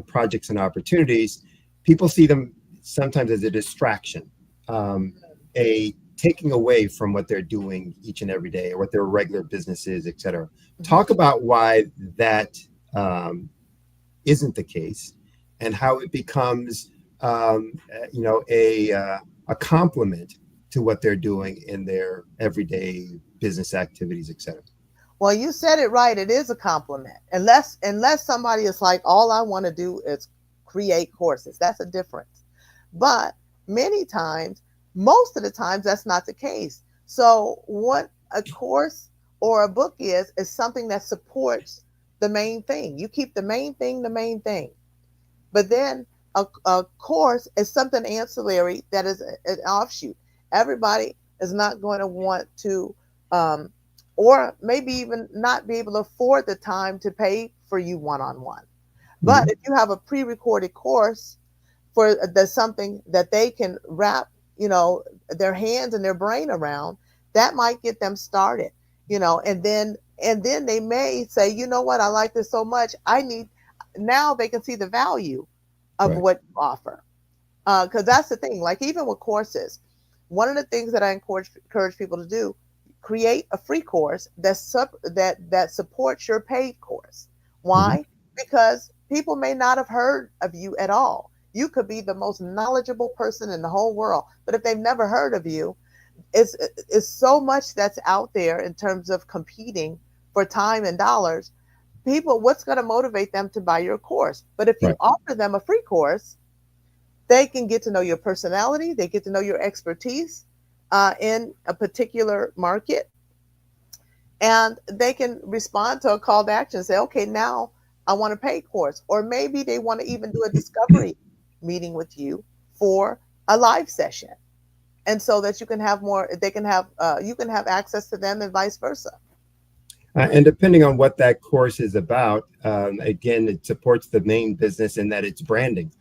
projects and opportunities, people see them sometimes as a distraction, a taking away from what they're doing each and every day, or what their regular business is, et cetera. Talk about why that isn't the case, and how it becomes a complement to what they're doing in their everyday business activities, et cetera. Well, you said it right. It is a compliment. Unless somebody is like, all I want to do is create courses. That's a difference. But most of the times, that's not the case. So what a course or a book is something that supports the main thing. You keep the main thing the main thing. But then a course is something ancillary that is an offshoot. Everybody is not going to want to, or maybe even not be able to afford the time to pay for you one-on-one. But if you have a pre-recorded course there's something that they can wrap, their hands and their brain around, that might get them started, and then they may say, you know what, I like this so much. Now they can see the value of what you offer. Because that's the thing, like even with courses, one of the things that I encourage people to do, create a free course that supports your paid course. Why? Because people may not have heard of you at all. You could be the most knowledgeable person in the whole world, but if they've never heard of you, it's so much that's out there in terms of competing for time and dollars. People, what's going to motivate them to buy your course? But if you offer them a free course, they can get to know your personality. They get to know your expertise in a particular market, and they can respond to a call to action and say, okay, now I want a paid course. Or maybe they want to even do a discovery meeting with you for a live session. And so that you can have you can have access to them and vice versa. And depending on what that course is about, again, it supports the main business in that it's branding.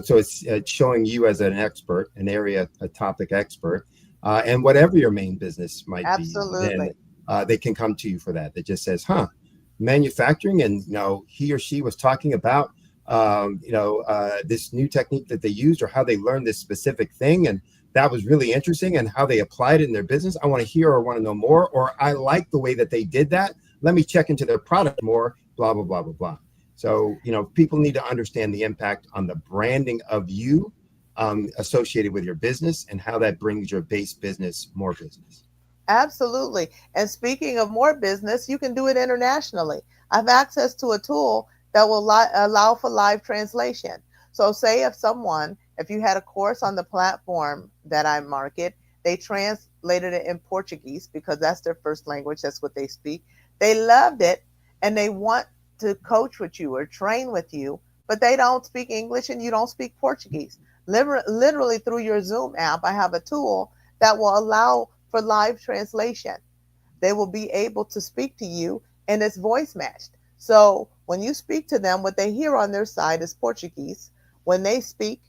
So it's showing you as an expert, a topic expert, and whatever your main business might be, then they can come to you for that. That just says, manufacturing, and he or she was talking about this new technique that they used, or how they learned this specific thing, and that was really interesting, and how they applied it in their business. I want to hear or want to know more, or I like the way that they did that. Let me check into their product more, blah, blah, blah, blah, blah. So, people need to understand the impact on the branding of you associated with your business, and how that brings your base business more business. Absolutely. And speaking of more business, you can do it internationally. I have access to a tool that will allow for live translation. So say if you had a course on the platform that I market, they translated it in Portuguese because that's their first language. That's what they speak. They loved it and they want to coach with you or train with you, but they don't speak English and you don't speak Portuguese. Literally through your Zoom app, I have a tool that will allow for live translation. They will be able to speak to you and it's voice matched. So when you speak to them, what they hear on their side is Portuguese. When they speak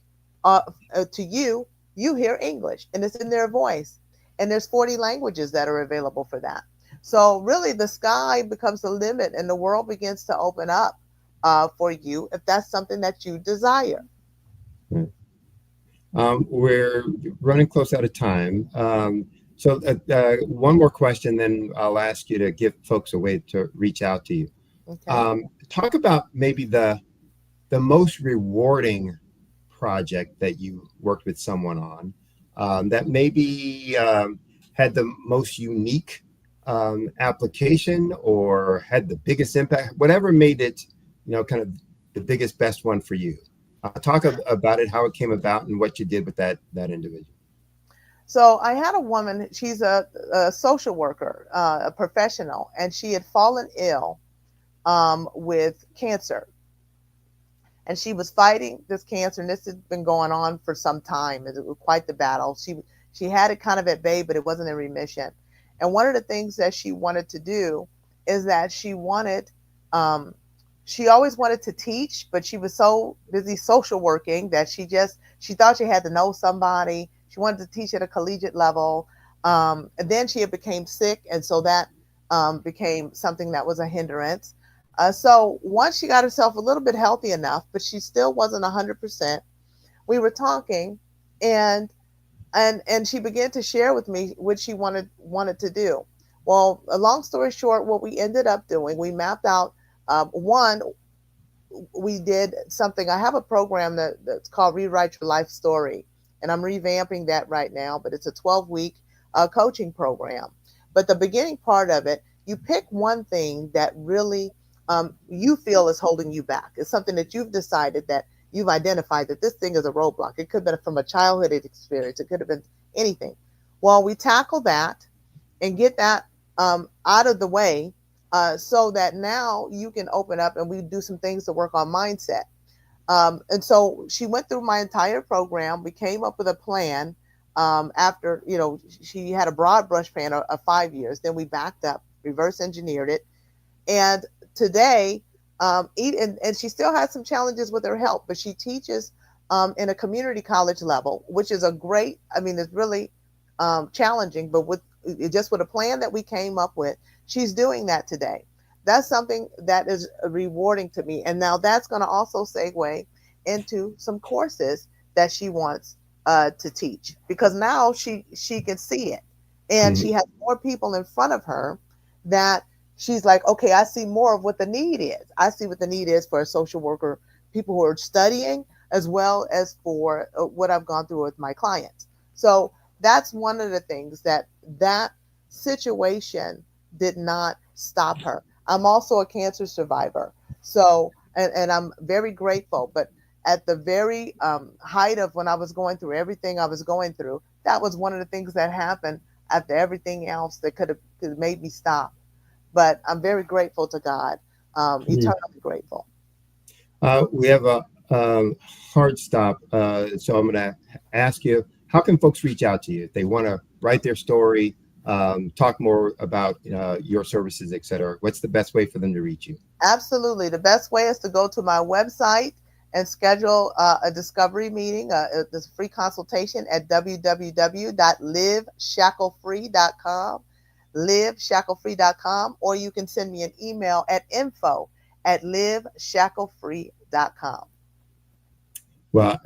to you, you hear English and it's in their voice. And there's 40 languages that are available for that. So really the sky becomes the limit and the world begins to open up for you if that's something that you desire. We're running close out of time. So one more question, then I'll ask you to give folks a way to reach out to you. Okay. Talk about maybe the most rewarding project that you worked with someone on that maybe had the most unique application or had the biggest impact, whatever made it, kind of the biggest, best one for you. Talk about it, how it came about, and what you did with that individual. So I had a woman, she's a social worker, a professional, and she had fallen ill with cancer. And she was fighting this cancer, and this had been going on for some time. It was quite the battle. She had it kind of at bay, but it wasn't in remission. And one of the things that she wanted to do is that she always wanted to teach, but she was so busy social working that she thought she had to know somebody. She wanted to teach at a collegiate level. And then she had became sick. And so that became something that was a hindrance. So once she got herself a little bit healthy enough, but she still wasn't 100%, we were talking and she began to share with me what she wanted to do. Well, a long story short, what we ended up doing, we mapped out we did something. I have a program that's called Rewrite Your Life Story, and I'm revamping that right now, but it's a 12-week coaching program. But the beginning part of it, you pick one thing that really you feel is holding you back. It's something that you've decided that you've identified that this thing is a roadblock. It could have been from a childhood experience. It could have been anything. Well, we tackle that and get that out of the way so that now you can open up and we do some things to work on mindset. And so she went through my entire program. We came up with a plan after, she had a broad brush plan of 5 years. Then we backed up, reverse engineered it. And today, and she still has some challenges with her health, but she teaches in a community college level, which is it's really challenging, but with a plan that we came up with, she's doing that today. That's something that is rewarding to me. And now that's going to also segue into some courses that she wants to teach, because now she can see it. And she has more people in front of her that she's like, okay, I see more of what the need is. I see what the need is for a social worker, people who are studying, as well as for what I've gone through with my clients. So that's one of the things that situation did not stop her. I'm also a cancer survivor. So, and I'm very grateful, but at the very height of when I was going through everything I was going through, that was one of the things that happened after everything else that could have made me stop. But I'm very grateful to God, eternally grateful. We have a hard stop. So I'm going to ask you, how can folks reach out to you if they want to write their story, talk more about your services, et cetera? What's the best way for them to reach you? Absolutely. The best way is to go to my website and schedule a discovery meeting, this free consultation at www.liveshacklefree.com, liveshacklefree.com, or you can send me an email at info@liveshacklefree.com. Well,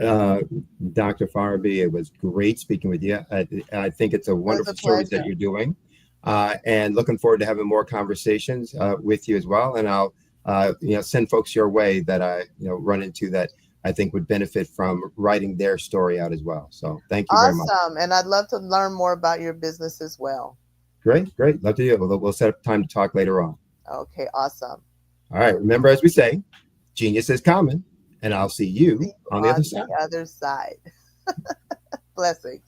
Dr. Farabee, it was great speaking with you. I think it's a wonderful service that you're doing, and looking forward to having more conversations with you as well. And I'll send folks your way that I run into that I think would benefit from writing their story out as well. So thank you very much. Awesome. And I'd love to learn more about your business as well. Great. Love to do it. We'll set up time to talk later on. Okay, awesome. All right. Remember, as we say, genius is common And I'll see you on the other side. The other side. Blessings.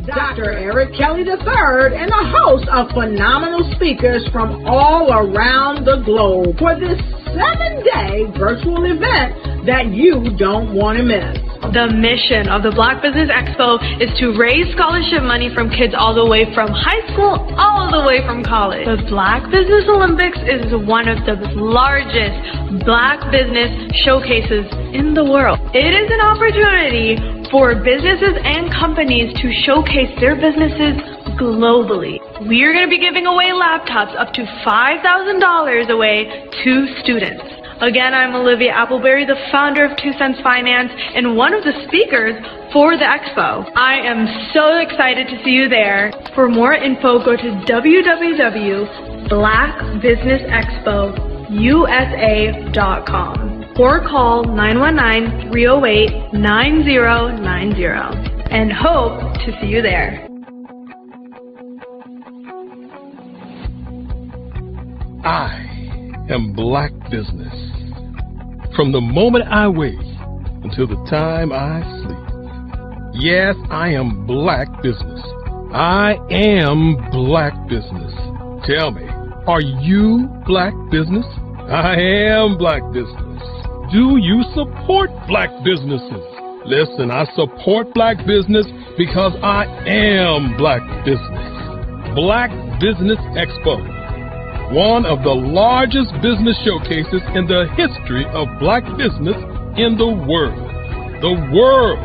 Dr. Eric Kelly III and a host of phenomenal speakers from all around the globe for this 7-day virtual event that you don't want to miss. The mission of the Black Business Expo is to raise scholarship money from kids all the way from high school all the way from college. The Black Business Olympics is one of the largest Black business showcases in the world. It is an opportunity for businesses and companies to showcase their businesses globally. We are going to be giving away laptops up to $5,000 away to students. Again, I'm Olivia Appleberry, the founder of 2 Cents Finance and one of the speakers for the expo. I am so excited to see you there. For more info, go to www.blackbusinessexpousa.com or call 919-308-9090 and hope to see you there. I am Black Business. From the moment I wake until the time I sleep. Yes, I am Black Business. I am Black Business. Tell me, are you Black Business? I am Black Business. Do you support Black businesses? Listen, I support Black business because I am Black Business. Black Business Expo, one of the largest business showcases in the history of Black business in the world. The world!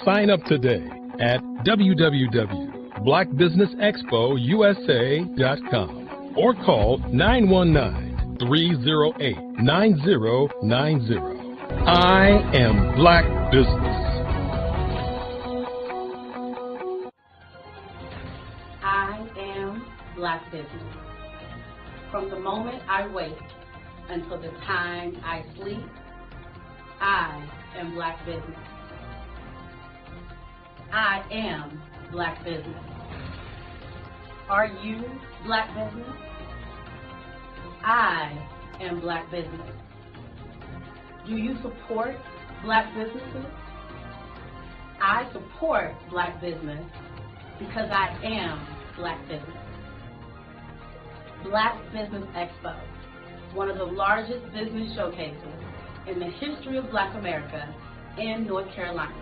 Sign up today at www.blackbusinessexpousa.com or call 919-308-9090. I am Black Business. I am Black Business. From the moment I wake until the time I sleep, I am Black Business. I am Black Business. Are you Black Business? I am Black Business. Do you support Black businesses? I support Black business because I am Black Business. Black Business Expo, one of the largest business showcases in the history of Black America in North Carolina.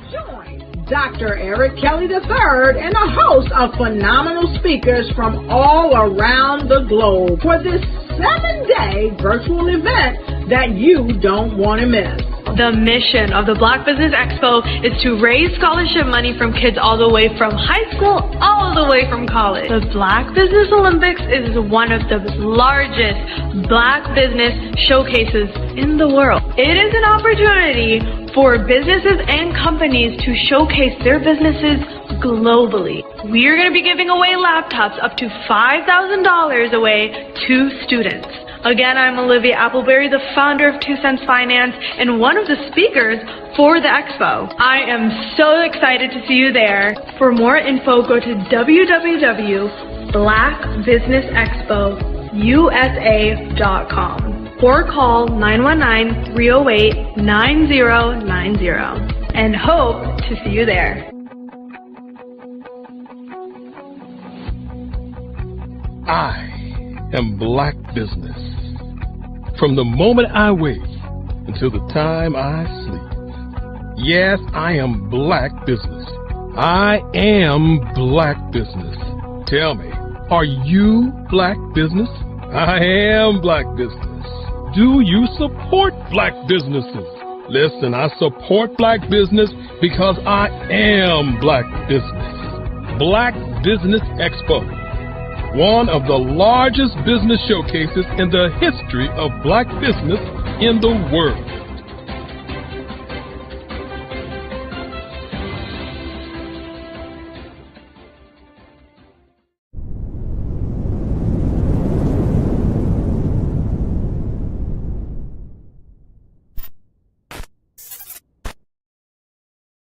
Join Dr. Eric Kelly III and a host of phenomenal speakers from all around the globe for this 7-day virtual event that you don't want to miss. The mission of the Black Business Expo is to raise scholarship money from kids all the way from high school all the way from college. The Black Business Olympics is one of the largest Black business showcases in the world. It is an opportunity for businesses and companies to showcase their businesses globally. We are going to be giving away laptops up to $5,000 away to students. Again, I'm Olivia Appleberry, the founder of 2 Cents Finance and one of the speakers for the expo. I am so excited to see you there. For more info, go to www.blackbusinessexpousa.com or call 919-308-9090 and hope to see you there. I am Black Business. From the moment I wake until the time I sleep. Yes, I am Black business. I am Black business. Tell me, are you Black business? I am Black business. Do you support Black businesses? Listen, I support Black business because I am Black business. Black Business Expo, one of the largest business showcases in the history of Black business in the world.